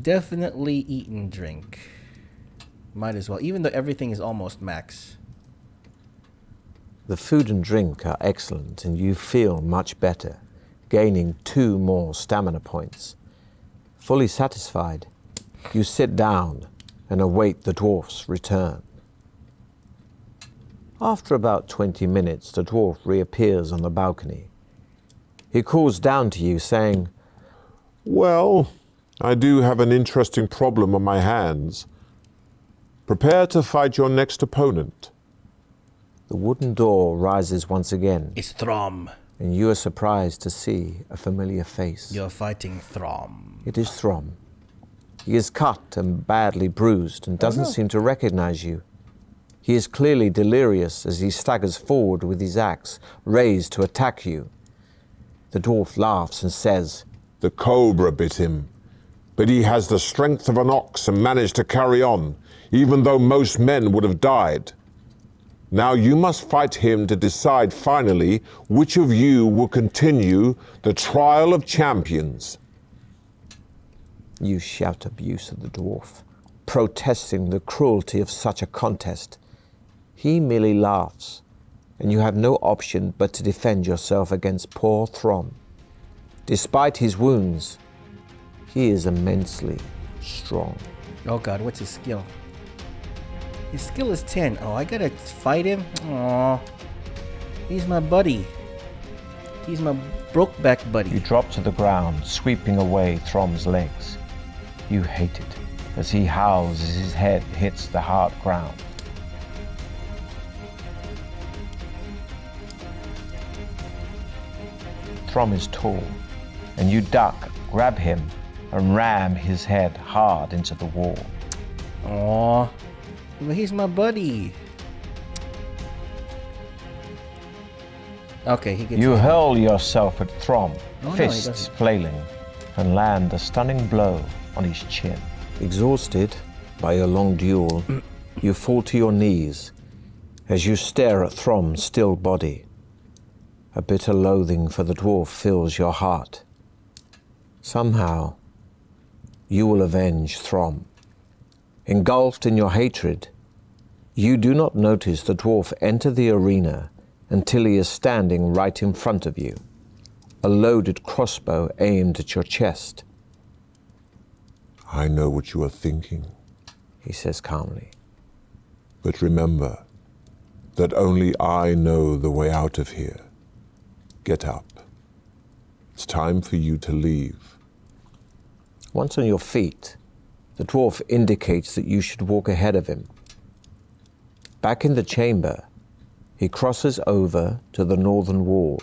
Speaker 1: definitely eat and drink. Might as well, even though everything is almost max.
Speaker 3: The food and drink are excellent and you feel much better, gaining 2 more stamina points. Fully satisfied, you sit down and await the dwarf's return. After about 20 minutes, the dwarf reappears on the balcony. He calls down to you, saying,
Speaker 7: Well, I do have an interesting problem on my hands. Prepare to fight your next opponent.
Speaker 3: The wooden door rises once again,
Speaker 1: It's Throm.
Speaker 3: and you are surprised to see a familiar face.
Speaker 1: You're fighting Throm.
Speaker 3: It is Throm. He is cut and badly bruised and doesn't seem to recognize you. He is clearly delirious as he staggers forward with his axe, raised to attack you. The dwarf laughs and says,
Speaker 7: The cobra bit him, but he has the strength of an ox and managed to carry on, even though most men would have died. Now you must fight him to decide finally which of you will continue the trial of champions.
Speaker 3: You shout abuse at the dwarf, protesting the cruelty of such a contest. He merely laughs, and you have no option but to defend yourself against poor Throm. Despite his wounds, he is immensely strong.
Speaker 1: Oh god, what's his skill? His skill is 10. Oh, I gotta fight him? Aw. He's my buddy. He's my brokeback
Speaker 5: You
Speaker 1: buddy.
Speaker 5: drop to the ground, sweeping away Throm's legs. You hate it as he howls as his head hits the hard ground. Throm is tall, and you duck, grab him, and ram his head hard into the wall.
Speaker 1: Aw. But he's my buddy. Okay, he gets
Speaker 5: You
Speaker 1: me.
Speaker 5: hurl yourself at Throm,
Speaker 1: Oh, no, he
Speaker 5: fists
Speaker 1: doesn't.
Speaker 5: flailing, and land a stunning blow on his chin.
Speaker 3: Exhausted by your long duel, you fall to your knees as you stare at Throm's still body. A bitter loathing for the dwarf fills your heart. Somehow, you will avenge Throm. Engulfed in your hatred, you do not notice the dwarf enter the arena until he is standing right in front of you, a loaded crossbow aimed at your chest.
Speaker 7: I know what you are thinking,
Speaker 3: He says calmly.
Speaker 7: but remember that only I know the way out of here. Get up. It's time for you to leave.
Speaker 5: Once on your feet, the dwarf indicates that you should walk ahead of him. Back in the chamber, he crosses over to the northern wall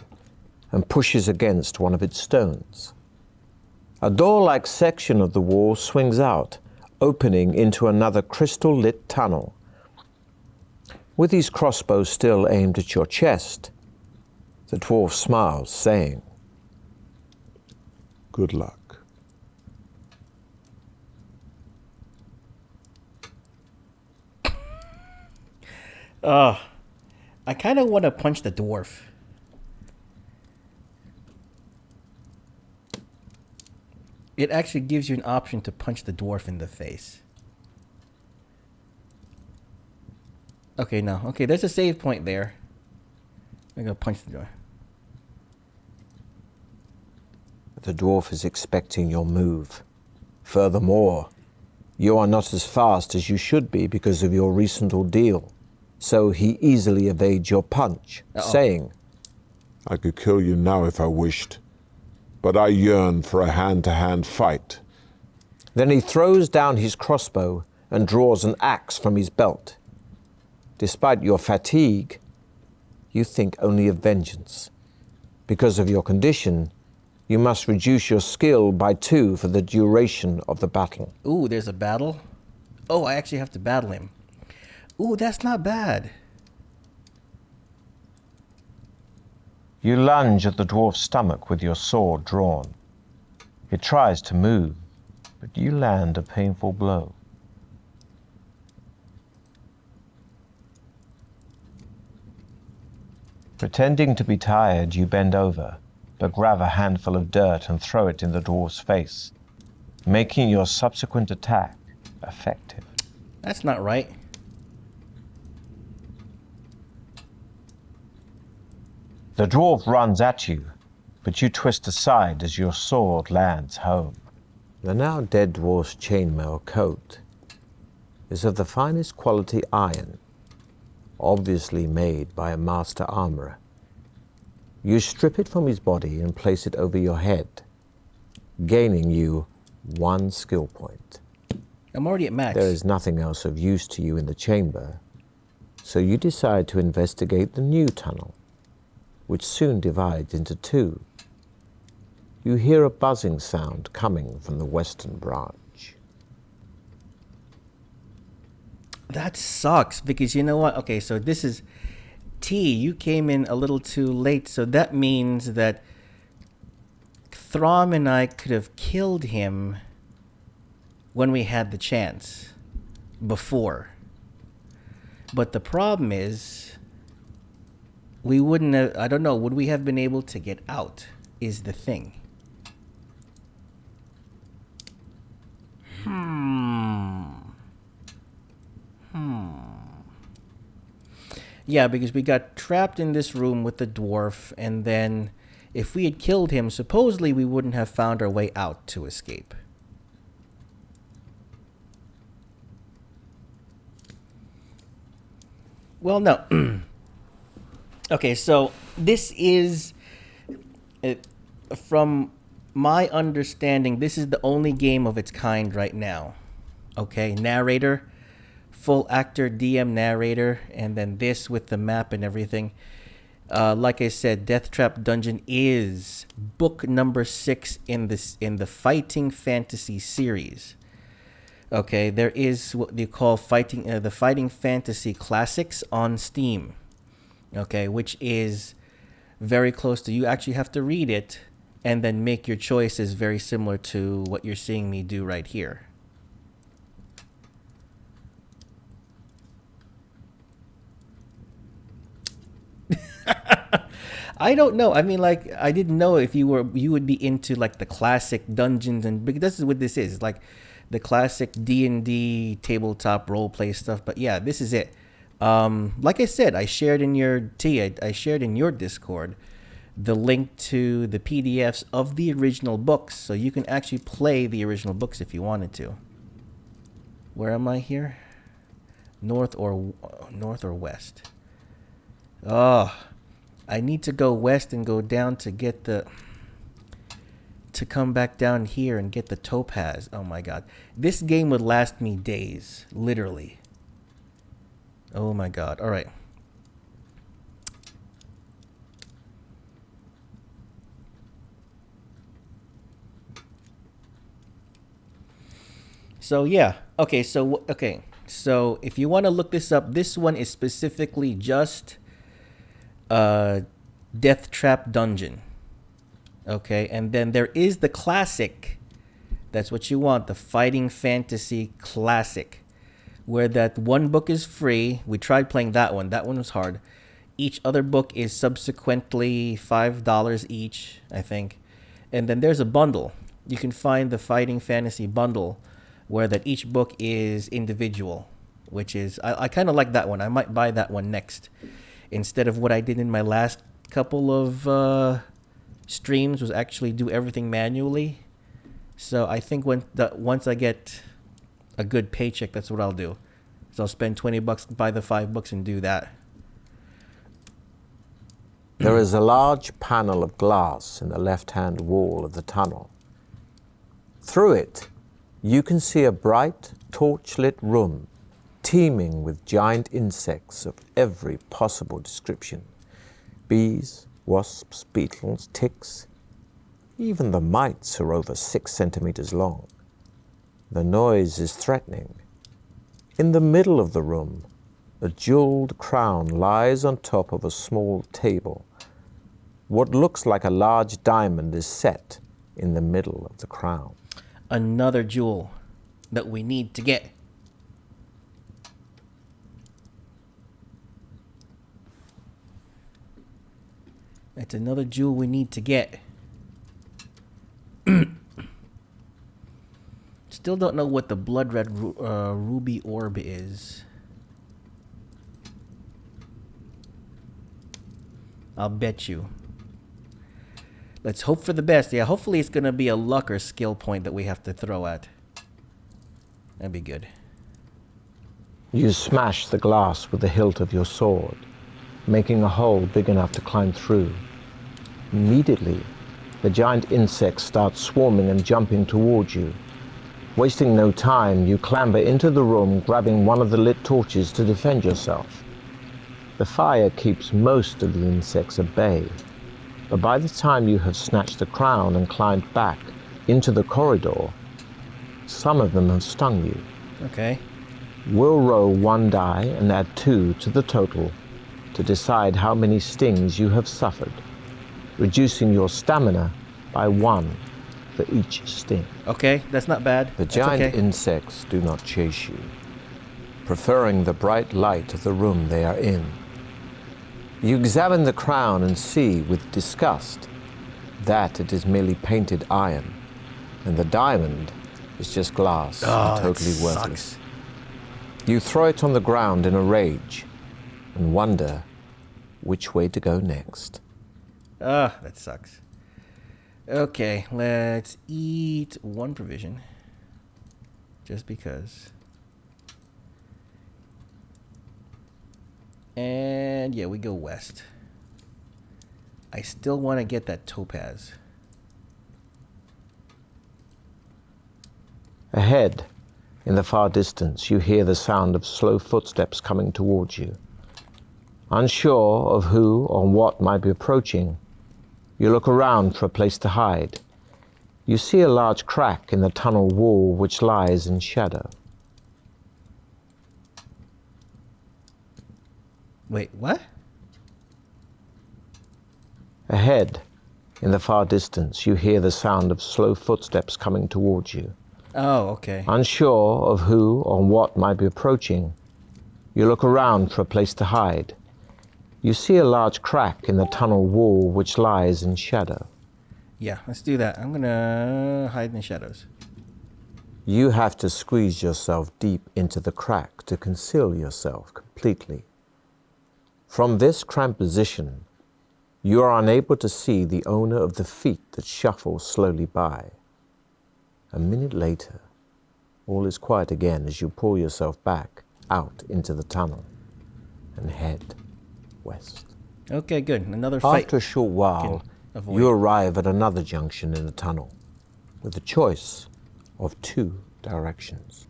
Speaker 5: and pushes against one of its stones. A door-like section of the wall swings out, opening into another crystal-lit tunnel. With his crossbow still aimed at your chest, the dwarf smiles, saying,
Speaker 7: Good luck.
Speaker 1: I kind of want to punch the dwarf. It actually gives you an option to punch the dwarf in the face. Okay, no. Okay, there's a save point there. I'm going to punch the dwarf.
Speaker 5: The dwarf is expecting your move. Furthermore, you are not as fast as you should be because of your recent ordeal, so he easily evades your punch, saying,
Speaker 7: I could kill you now if I wished, but I yearn for a hand-to-hand fight.
Speaker 5: Then he throws down his crossbow and draws an axe from his belt. Despite your fatigue, you think only of vengeance. Because of your condition, you must reduce your skill by 2 for the duration of the battle.
Speaker 1: Ooh, there's a battle? Oh, I actually have to battle him. Ooh, that's not bad.
Speaker 5: You lunge at the dwarf's stomach with your sword drawn. It tries to move, but you land a painful blow. Pretending to be tired, you bend over, but grab a handful of dirt and throw it in the dwarf's face, making your subsequent attack effective.
Speaker 1: That's not right.
Speaker 5: The dwarf runs at you, but you twist aside as your sword lands home. The now dead dwarf's chainmail coat is of the finest quality iron, obviously made by a master armorer. You strip it from his body and place it over your head, gaining you 1 skill point.
Speaker 1: I'm already at max.
Speaker 5: There is nothing else of use to you in the chamber, so you decide to investigate the new tunnel, which soon divides into 2. You hear a buzzing sound coming from the western branch.
Speaker 1: That sucks, because you know what? Okay, so this is T. You came in a little too late, so that means that Throm and I could have killed him when we had the chance before. But the problem is, we wouldn't have, I don't know, would we have been able to get out is the thing. Yeah, because we got trapped in this room with the dwarf, and then if we had killed him, supposedly we wouldn't have found our way out to escape. Well, no. Okay, so this is, from my understanding, this is the only game of its kind right now. Okay, narrator, full actor, DM narrator, and then this with the map and everything. Like I said, Deathtrap Dungeon is book number 6 in the fighting fantasy series. Okay, there is what you call the Fighting Fantasy Classics on Steam. Okay, which is very close to, you actually have to read it and then make your choices, very similar to what you're seeing me do right here. I don't know. I mean, like, I didn't know if you would be into like the classic dungeons, and because this is what this is, like the classic D&D tabletop role play stuff. But yeah, this is it. Like I said, I shared in your Discord the link to the PDFs of the original books, so you can actually play the original books if you wanted to. Where am I here? North or west? Oh, I need to go west and go down to get to come back down here and get the topaz. Oh my god. This game would last me days. Literally. Oh my god. Alright. So yeah. Okay, so if you want to look this up, this one is specifically just Deathtrap Dungeon. Okay, and then there is the classic. That's what you want, the Fighting Fantasy Classic, where that one book is free. We tried playing that one. That one was hard. Each other book is subsequently $5 each, I think. And then there's a bundle. You can find the Fighting Fantasy bundle, where that each book is individual, which is, I kind of like that one. I might buy that one next, instead of what I did in my last couple of streams, was actually do everything manually. So I think once I get a good paycheck, that's what I'll do. So I'll spend $20, buy the 5 books, and do that.
Speaker 3: There is a large panel of glass in the left-hand wall of the tunnel. Through it, you can see a bright, torch-lit room teeming with giant insects of every possible description. Bees, wasps, beetles, ticks. Even the mites are over 6 centimeters long. The noise is threatening. In the middle of the room, a jeweled crown lies on top of a small table. What looks like a large diamond is set in the middle of the crown.
Speaker 1: Another jewel that we need to get. It's another jewel we need to get. Still don't know what the blood red ruby orb is. I'll bet you. Let's hope for the best. Yeah, hopefully it's going to be a luck or skill point that we have to throw at. That'd be good.
Speaker 3: You smash the glass with the hilt of your sword, making a hole big enough to climb through. Immediately, the giant insects start swarming and jumping towards you. Wasting no time, you clamber into the room, grabbing one of the lit torches to defend yourself. The fire keeps most of the insects at bay, but by the time you have snatched the crown and climbed back into the corridor, some of them have stung you.
Speaker 1: Okay.
Speaker 3: We'll roll 1 die and add 2 to the total to decide how many stings you have suffered, reducing your stamina by 1 for each sting.
Speaker 1: Okay, that's not bad.
Speaker 3: The
Speaker 1: That's
Speaker 3: giant
Speaker 1: okay.
Speaker 3: insects do not chase you, preferring the bright light of the room they are in. You examine the crown and see with disgust that it is merely painted iron, and the diamond is just glass and totally worthless.
Speaker 1: Sucks.
Speaker 3: You throw it on the ground in a rage and wonder which way to go next.
Speaker 1: That sucks. Okay, let's eat 1 provision. Just because. And yeah, we go west. I still want to get that topaz.
Speaker 3: Ahead, in the far distance, you hear the sound of slow footsteps coming towards you. Unsure of who or what might be approaching, you look around for a place to hide. You see a large crack in the tunnel wall which lies in shadow.
Speaker 1: Wait, what?
Speaker 3: Ahead, in the far distance, you hear the sound of slow footsteps coming towards you.
Speaker 1: Oh, okay.
Speaker 3: Unsure of who or what might be approaching, you look around for a place to hide. You see a large crack in the tunnel wall which lies in shadow.
Speaker 1: Yeah, let's do that. I'm gonna hide in the shadows.
Speaker 3: You have to squeeze yourself deep into the crack to conceal yourself completely. From this cramped position, you are unable to see the owner of the feet that shuffle slowly by. A minute later, all is quiet again as you pull yourself back out into the tunnel and head west.
Speaker 1: Okay, good. Another fight.
Speaker 3: After a short while,
Speaker 1: Avoid.
Speaker 3: you arrive at another junction in the tunnel. with a choice of 2 directions.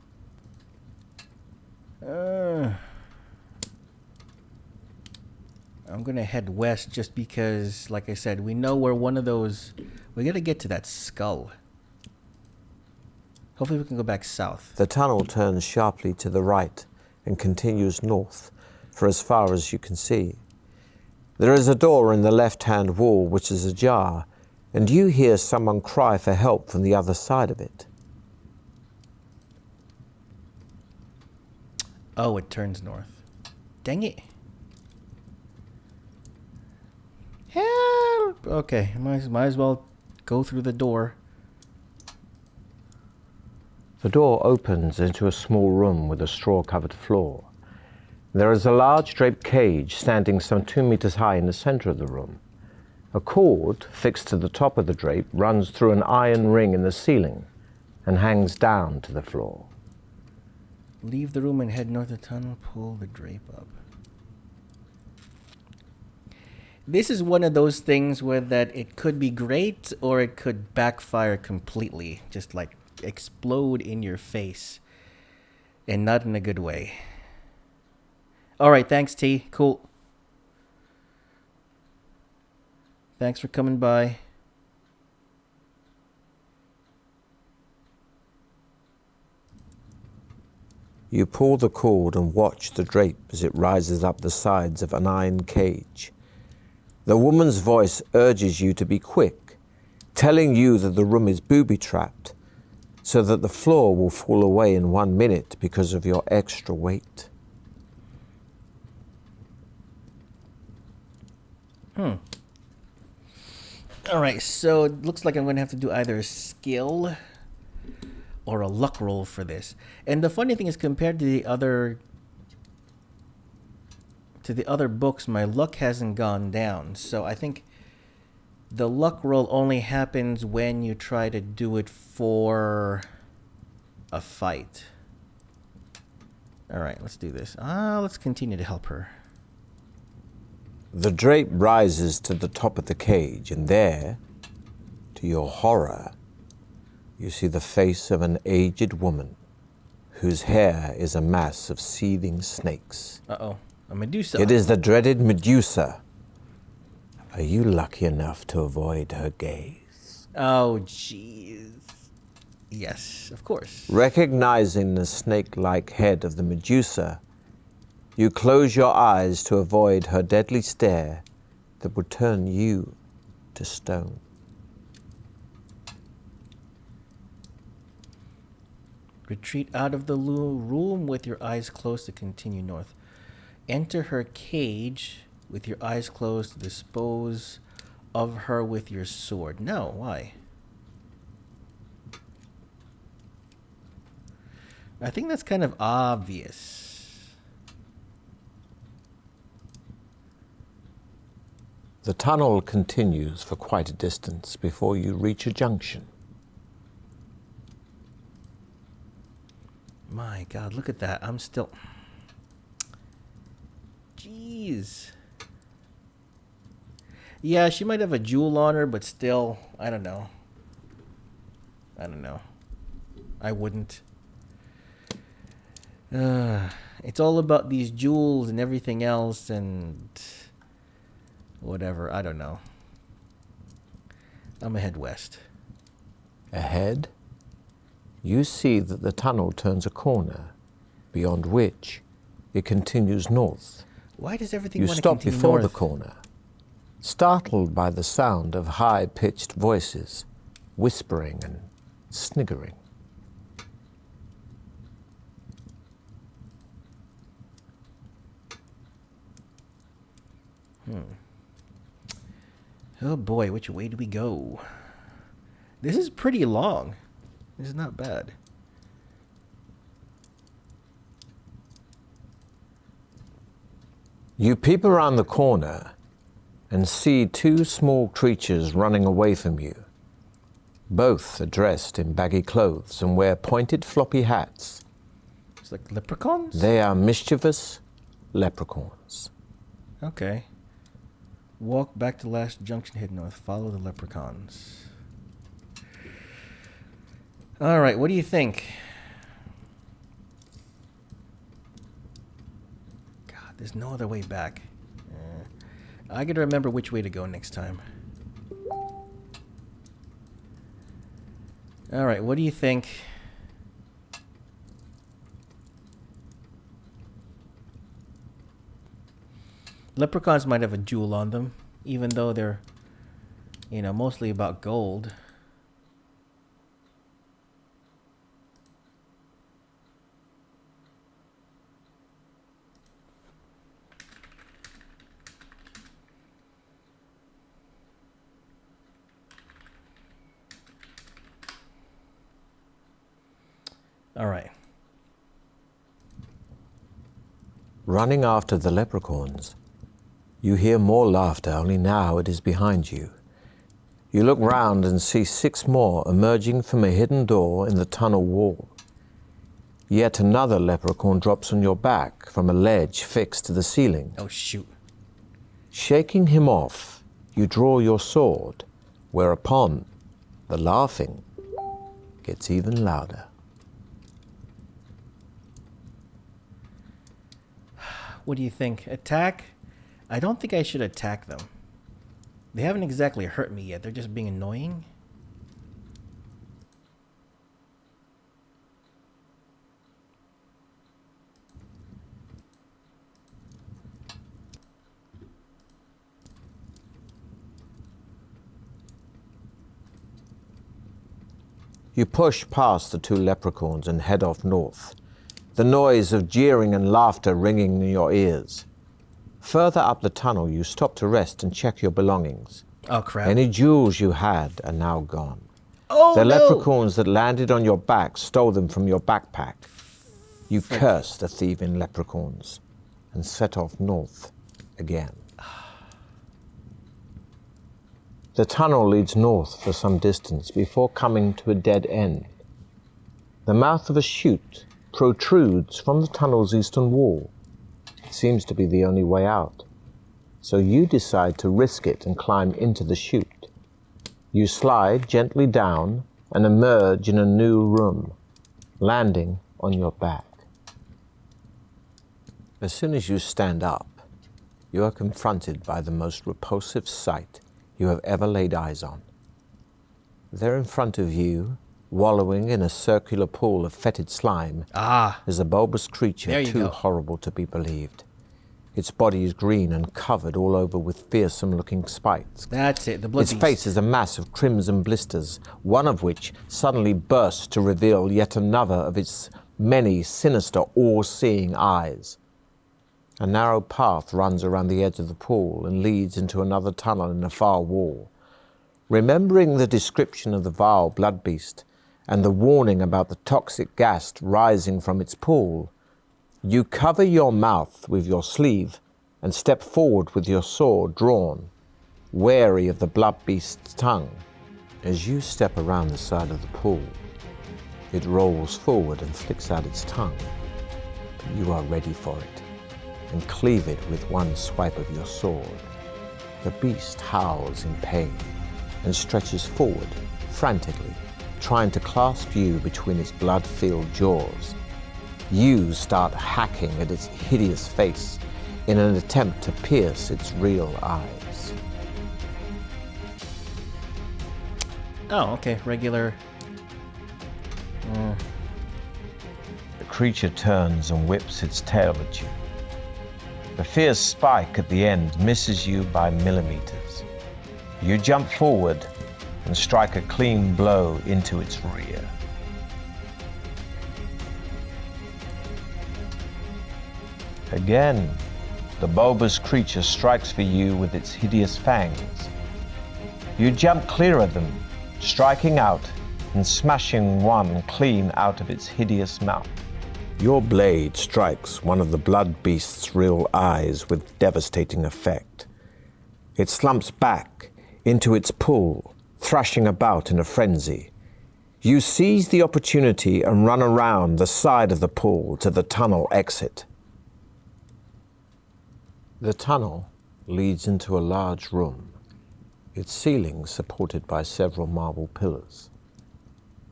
Speaker 1: I'm gonna head west just because, like I said, we know where one of those... We gotta get to that skull. Hopefully we can go back south.
Speaker 3: The tunnel turns sharply to the right and continues north for as far as you can see. There is a door in the left-hand wall which is ajar, and you hear someone cry for help from the other side of it.
Speaker 1: Oh, it turns north. Dang it. Help! Okay, might as well go through the door.
Speaker 3: The door opens into a small room with a straw-covered floor. There is a large draped cage standing some 2 meters high in the center of the room. A cord fixed to the top of the drape runs through an iron ring in the ceiling and hangs down to the floor.
Speaker 1: Leave the room and head north of the tunnel. Pull the drape up. This is one of those things where that it could be great or it could backfire completely. Just like explode in your face. And not in a good way. Alright, thanks T. Cool. Thanks for coming by.
Speaker 3: You pull the cord and watch the drape as it rises up the sides of an iron cage. The woman's voice urges you to be quick, telling you that the room is booby-trapped, so that the floor will fall away in 1 minute because of your extra weight.
Speaker 1: Alright, so it looks like I'm going to have to do either a skill or a luck roll for this. And the funny thing is, compared to the other books, my luck hasn't gone down. So I think the luck roll only happens when you try to do it for a fight. Alright, let's do this. Let's continue to help her.
Speaker 3: The drape rises to the top of the cage, and there, to your horror, you see the face of an aged woman whose hair is a mass of seething snakes.
Speaker 1: Uh-oh, a Medusa.
Speaker 3: It is the dreaded Medusa. Are you lucky enough to avoid her gaze?
Speaker 1: Oh, jeez. Yes, of course.
Speaker 3: Recognizing the snake-like head of the Medusa, you close your eyes to avoid her deadly stare that would turn you to stone.
Speaker 1: Retreat out of the room with your eyes closed to continue north. Enter her cage with your eyes closed to dispose of her with your sword. No, why? I think that's kind of obvious.
Speaker 3: The tunnel continues for quite a distance before you reach a junction.
Speaker 1: My God, look at that. I'm still... Jeez. Yeah, she might have a jewel on her, but still, I don't know. I wouldn't. It's all about these jewels and everything else and... whatever, I don't know. I'm gonna head west.
Speaker 3: Ahead, you see that the tunnel turns a corner, beyond which it continues north.
Speaker 1: Why does everything
Speaker 3: You
Speaker 1: want to
Speaker 3: stop
Speaker 1: continue
Speaker 3: before
Speaker 1: north?
Speaker 3: the corner, startled by the sound of high-pitched voices, whispering and sniggering.
Speaker 1: Oh boy, which way do we go? This is pretty long. This is not bad.
Speaker 3: You peep around the corner and see 2 small creatures running away from you. Both are dressed in baggy clothes and wear pointed floppy hats.
Speaker 1: It's like leprechauns?
Speaker 3: They are mischievous leprechauns.
Speaker 1: Okay. Walk back to last junction, head north. Follow the leprechauns. Alright, what do you think? God, there's no other way back. I gotta remember which way to go next time. Alright, what do you think? Leprechauns might have a jewel on them, even though they're, you know, mostly about gold. All right.
Speaker 3: Running after the leprechauns, you hear more laughter, only now it is behind you. You look round and see 6 more emerging from a hidden door in the tunnel wall. Yet another leprechaun drops on your back from a ledge fixed to the ceiling.
Speaker 1: Oh, shoot.
Speaker 3: Shaking him off, you draw your sword, whereupon the laughing gets even louder.
Speaker 1: What do you think? Attack? I don't think I should attack them. They haven't exactly hurt me yet. They're just being annoying.
Speaker 3: You push past the 2 leprechauns and head off north, the noise of jeering and laughter ringing in your ears. Further up the tunnel, you stop to rest and check your belongings.
Speaker 1: Oh, crap.
Speaker 3: Any jewels you had are now gone.
Speaker 1: Oh,
Speaker 3: The
Speaker 1: no!
Speaker 3: leprechauns that landed on your back stole them from your backpack. You curse the thieving leprechauns and set off north again. The tunnel leads north for some distance before coming to a dead end. The mouth of a chute protrudes from the tunnel's eastern wall. It seems to be the only way out. So you decide to risk it and climb into the chute. You slide gently down and emerge in a new room, landing on your back. As soon as you stand up, you are confronted by the most repulsive sight you have ever laid eyes on. There in front of you, wallowing in a circular pool of fetid slime, is a bulbous creature too horrible to be believed. Its body is green and covered all over with fearsome-looking spikes.
Speaker 1: That's it, the blood
Speaker 3: Its
Speaker 1: beast.
Speaker 3: face is a mass of crimson blisters, one of which suddenly bursts to reveal yet another of its many sinister, all-seeing eyes. A narrow path runs around the edge of the pool and leads into another tunnel in the far wall. Remembering the description of the vile blood beast and the warning about the toxic gas rising from its pool, you cover your mouth with your sleeve and step forward with your sword drawn, wary of the blood beast's tongue. As you step around the side of the pool, it rolls forward and flicks out its tongue. But you are ready for it and cleave it with one swipe of your sword. The beast howls in pain and stretches forward frantically, trying to clasp you between its blood-filled jaws. You start hacking at its hideous face in an attempt to pierce its real eyes.
Speaker 1: Oh, okay, regular.
Speaker 3: The creature turns and whips its tail at you. The fierce spike at the end misses you by millimeters. You jump forward and strike a clean blow into its rear. Again, the bulbous creature strikes for you with its hideous fangs. You jump clear of them, striking out and smashing one clean out of its hideous mouth. Your blade strikes one of the blood beast's real eyes with devastating effect. It slumps back into its pool, thrashing about in a frenzy. You seize the opportunity and run around the side of the pool to the tunnel exit. The tunnel leads into a large room, its ceiling supported by several marble pillars.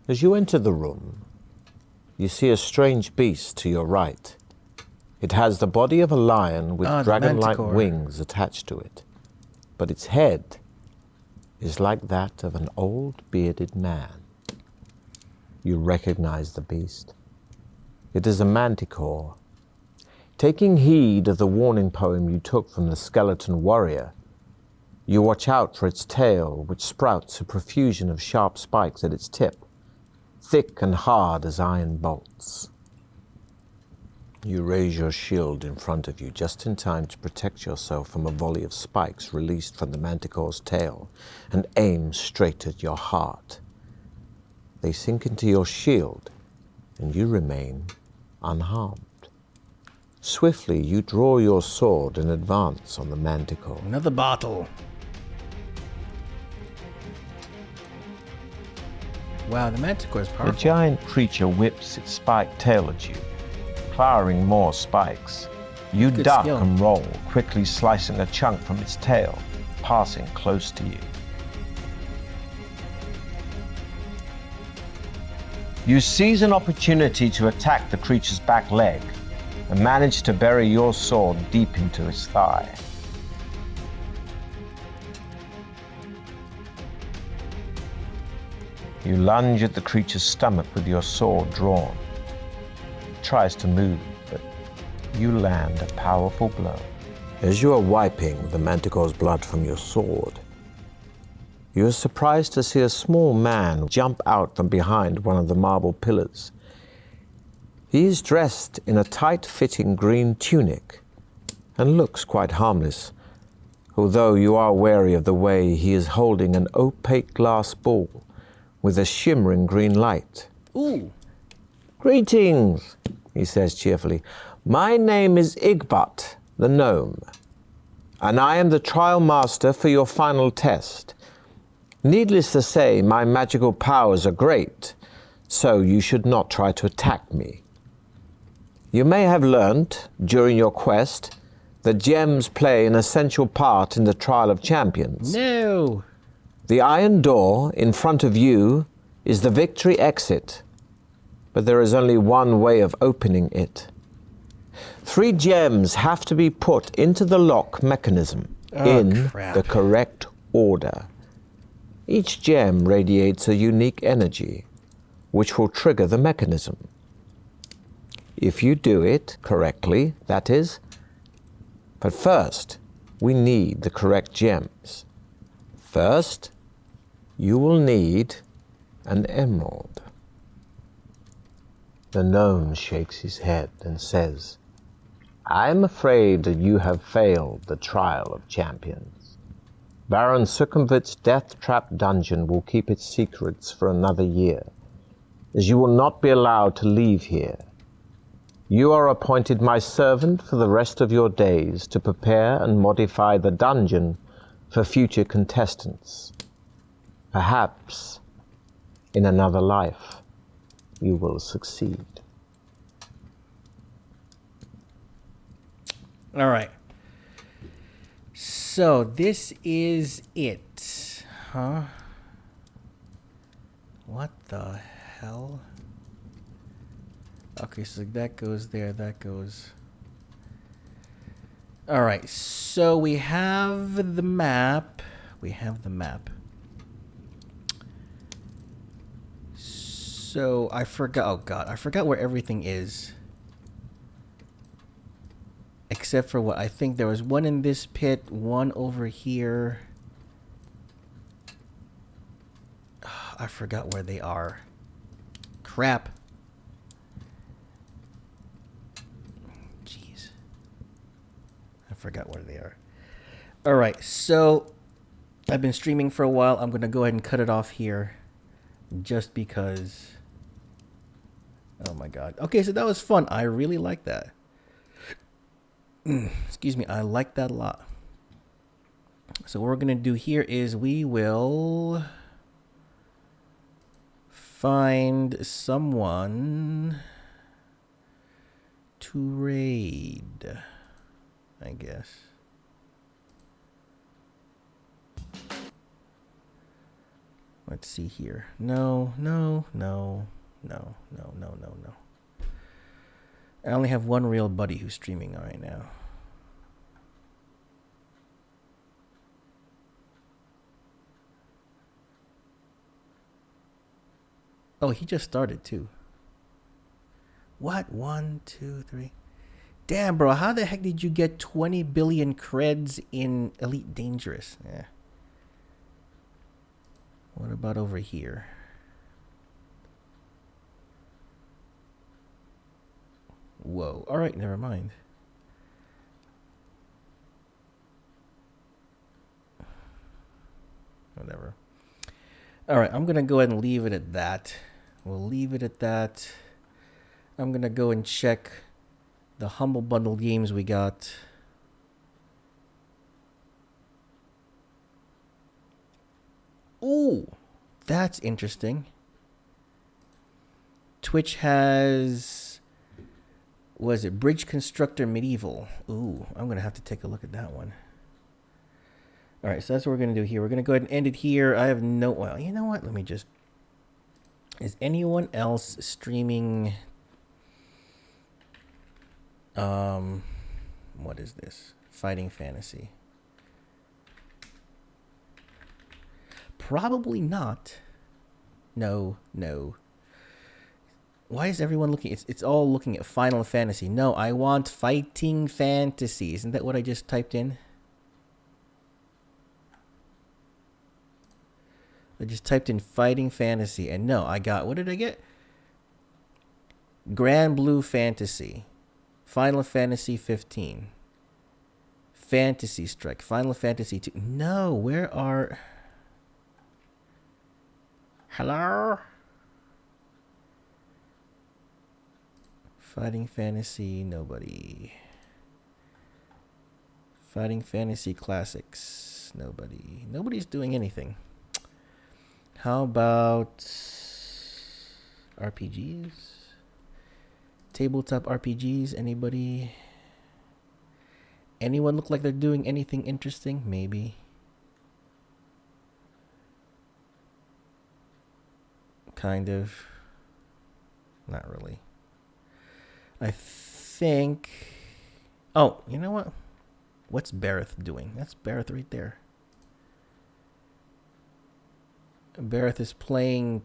Speaker 3: As you enter the room, you see a strange beast to your right. It has the body of a lion with
Speaker 1: the
Speaker 3: dragon-like
Speaker 1: manticore.
Speaker 3: wings attached to it, but its head is like that of an old bearded man. You recognize the beast. It is a manticore. Taking heed of the warning poem you took from the skeleton warrior, you watch out for its tail, which sprouts a profusion of sharp spikes at its tip, thick and hard as iron bolts. You raise your shield in front of you just in time to protect yourself from a volley of spikes released from the manticore's tail and aim straight at your heart. They sink into your shield, and you remain unharmed. Swiftly, you draw your sword and advance on the manticore.
Speaker 1: Another bottle. Wow, the manticore is
Speaker 5: The
Speaker 1: powerful.
Speaker 5: giant creature whips its spiked tail at you, firing more spikes. You
Speaker 1: Good
Speaker 5: duck
Speaker 1: skill.
Speaker 5: and roll, quickly slicing a chunk from its tail, passing close to you. You seize an opportunity to attack the creature's back leg and manage to bury your sword deep into its thigh. You lunge at the creature's stomach with your sword drawn. It tries to move, but you land a powerful blow.
Speaker 3: As you are wiping the manticore's blood from your sword, you are surprised to see a small man jump out from behind one of the marble pillars. He is dressed in a tight-fitting green tunic and looks quite harmless, although you are wary of the way he is holding an opaque glass ball with a shimmering green light.
Speaker 1: Ooh.
Speaker 3: "Greetings," he says cheerfully. "My name is Igbot, the gnome, and I am the trial master for your final test. Needless to say, my magical powers are great, so you should not try to attack me. You may have learnt, during your quest, that gems play an essential part in the trial of champions.
Speaker 1: No.
Speaker 3: The iron door in front of you is the victory exit, but there is only one way of opening it. 3 gems have to be put into the lock mechanism in
Speaker 1: crap.
Speaker 3: the correct order. Each gem radiates a unique energy, which will trigger the mechanism. If you do it correctly, that is. But first, we need the correct gems. First, you will need an emerald." The gnome shakes his head and says, "I am afraid that you have failed the trial of champions. Baron Succumvit's Deathtrap Dungeon will keep its secrets for another year, as you will not be allowed to leave here. You are appointed my servant for the rest of your days to prepare and modify the dungeon for future contestants. Perhaps, in another life, you will succeed."
Speaker 1: All right. So this is it, huh? What the hell? Okay, so that goes there, that goes. All right, so we have the map. We have the map. So I forgot, oh God, I forgot where everything is. Except for what I think there was one in this pit, one over here. I forgot where they are. Crap. Jeez. I forgot where they are. Alright, so I've been streaming for a while. I'm going to go ahead and cut it off here. Just because. Oh my God. Okay, so that was fun. I really like that. Excuse me, I like that a lot. So what we're gonna do here is we will find someone to raid, I guess. Let's see here. No, no, no, no, no, no, no, no. I only have one real buddy who's streaming right now. Oh, he just started too. What? 1, 2, 3. Damn, bro. How the heck did you get 20 billion creds in Elite Dangerous? Yeah. What about over here? Whoa. All right, never mind. Whatever. All right, I'm going to go ahead and leave it at that. We'll leave it at that. I'm going to go and check the Humble Bundle games we got. Ooh, that's interesting. Twitch has, was it Bridge Constructor Medieval? Ooh, I'm going to have to take a look at that one. All right, so that's what we're going to do here. We're going to go ahead and end it here. I have no, well, you know what? Let me just, is anyone else streaming? What is this? Fighting Fantasy. Probably not. No, no. Why is everyone looking? It's all looking at Final Fantasy. No, I want Fighting Fantasy. Isn't that what I just typed in? I just typed in Fighting Fantasy, and no, I got, what did I get? Grand Blue Fantasy. Final Fantasy 15. Fantasy Strike. Final Fantasy 2. No, where are... Hello? Fighting Fantasy, nobody. Fighting Fantasy Classics, nobody. Nobody's doing anything. How about RPGs? Tabletop RPGs, anybody? Anyone look like they're doing anything interesting? Maybe. Kind of. Not really. I think... Oh, you know what? What's Bareth doing? That's Bareth right there. Bareth is playing...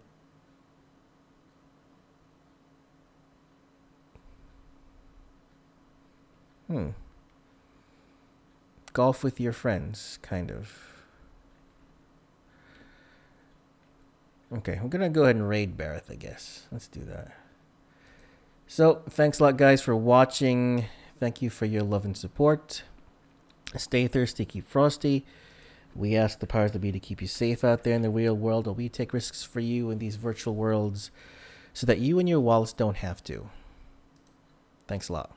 Speaker 1: Golf with your friends, kind of. Okay, we're gonna go ahead and raid Bareth, I guess. Let's do that. So, thanks a lot, guys, for watching. Thank you for your love and support. Stay thirsty, keep frosty. We ask the powers that be to keep you safe out there in the real world, while we take risks for you in these virtual worlds so that you and your wallets don't have to. Thanks a lot.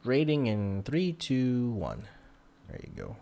Speaker 1: Rating in 3, 2, 1. There you go.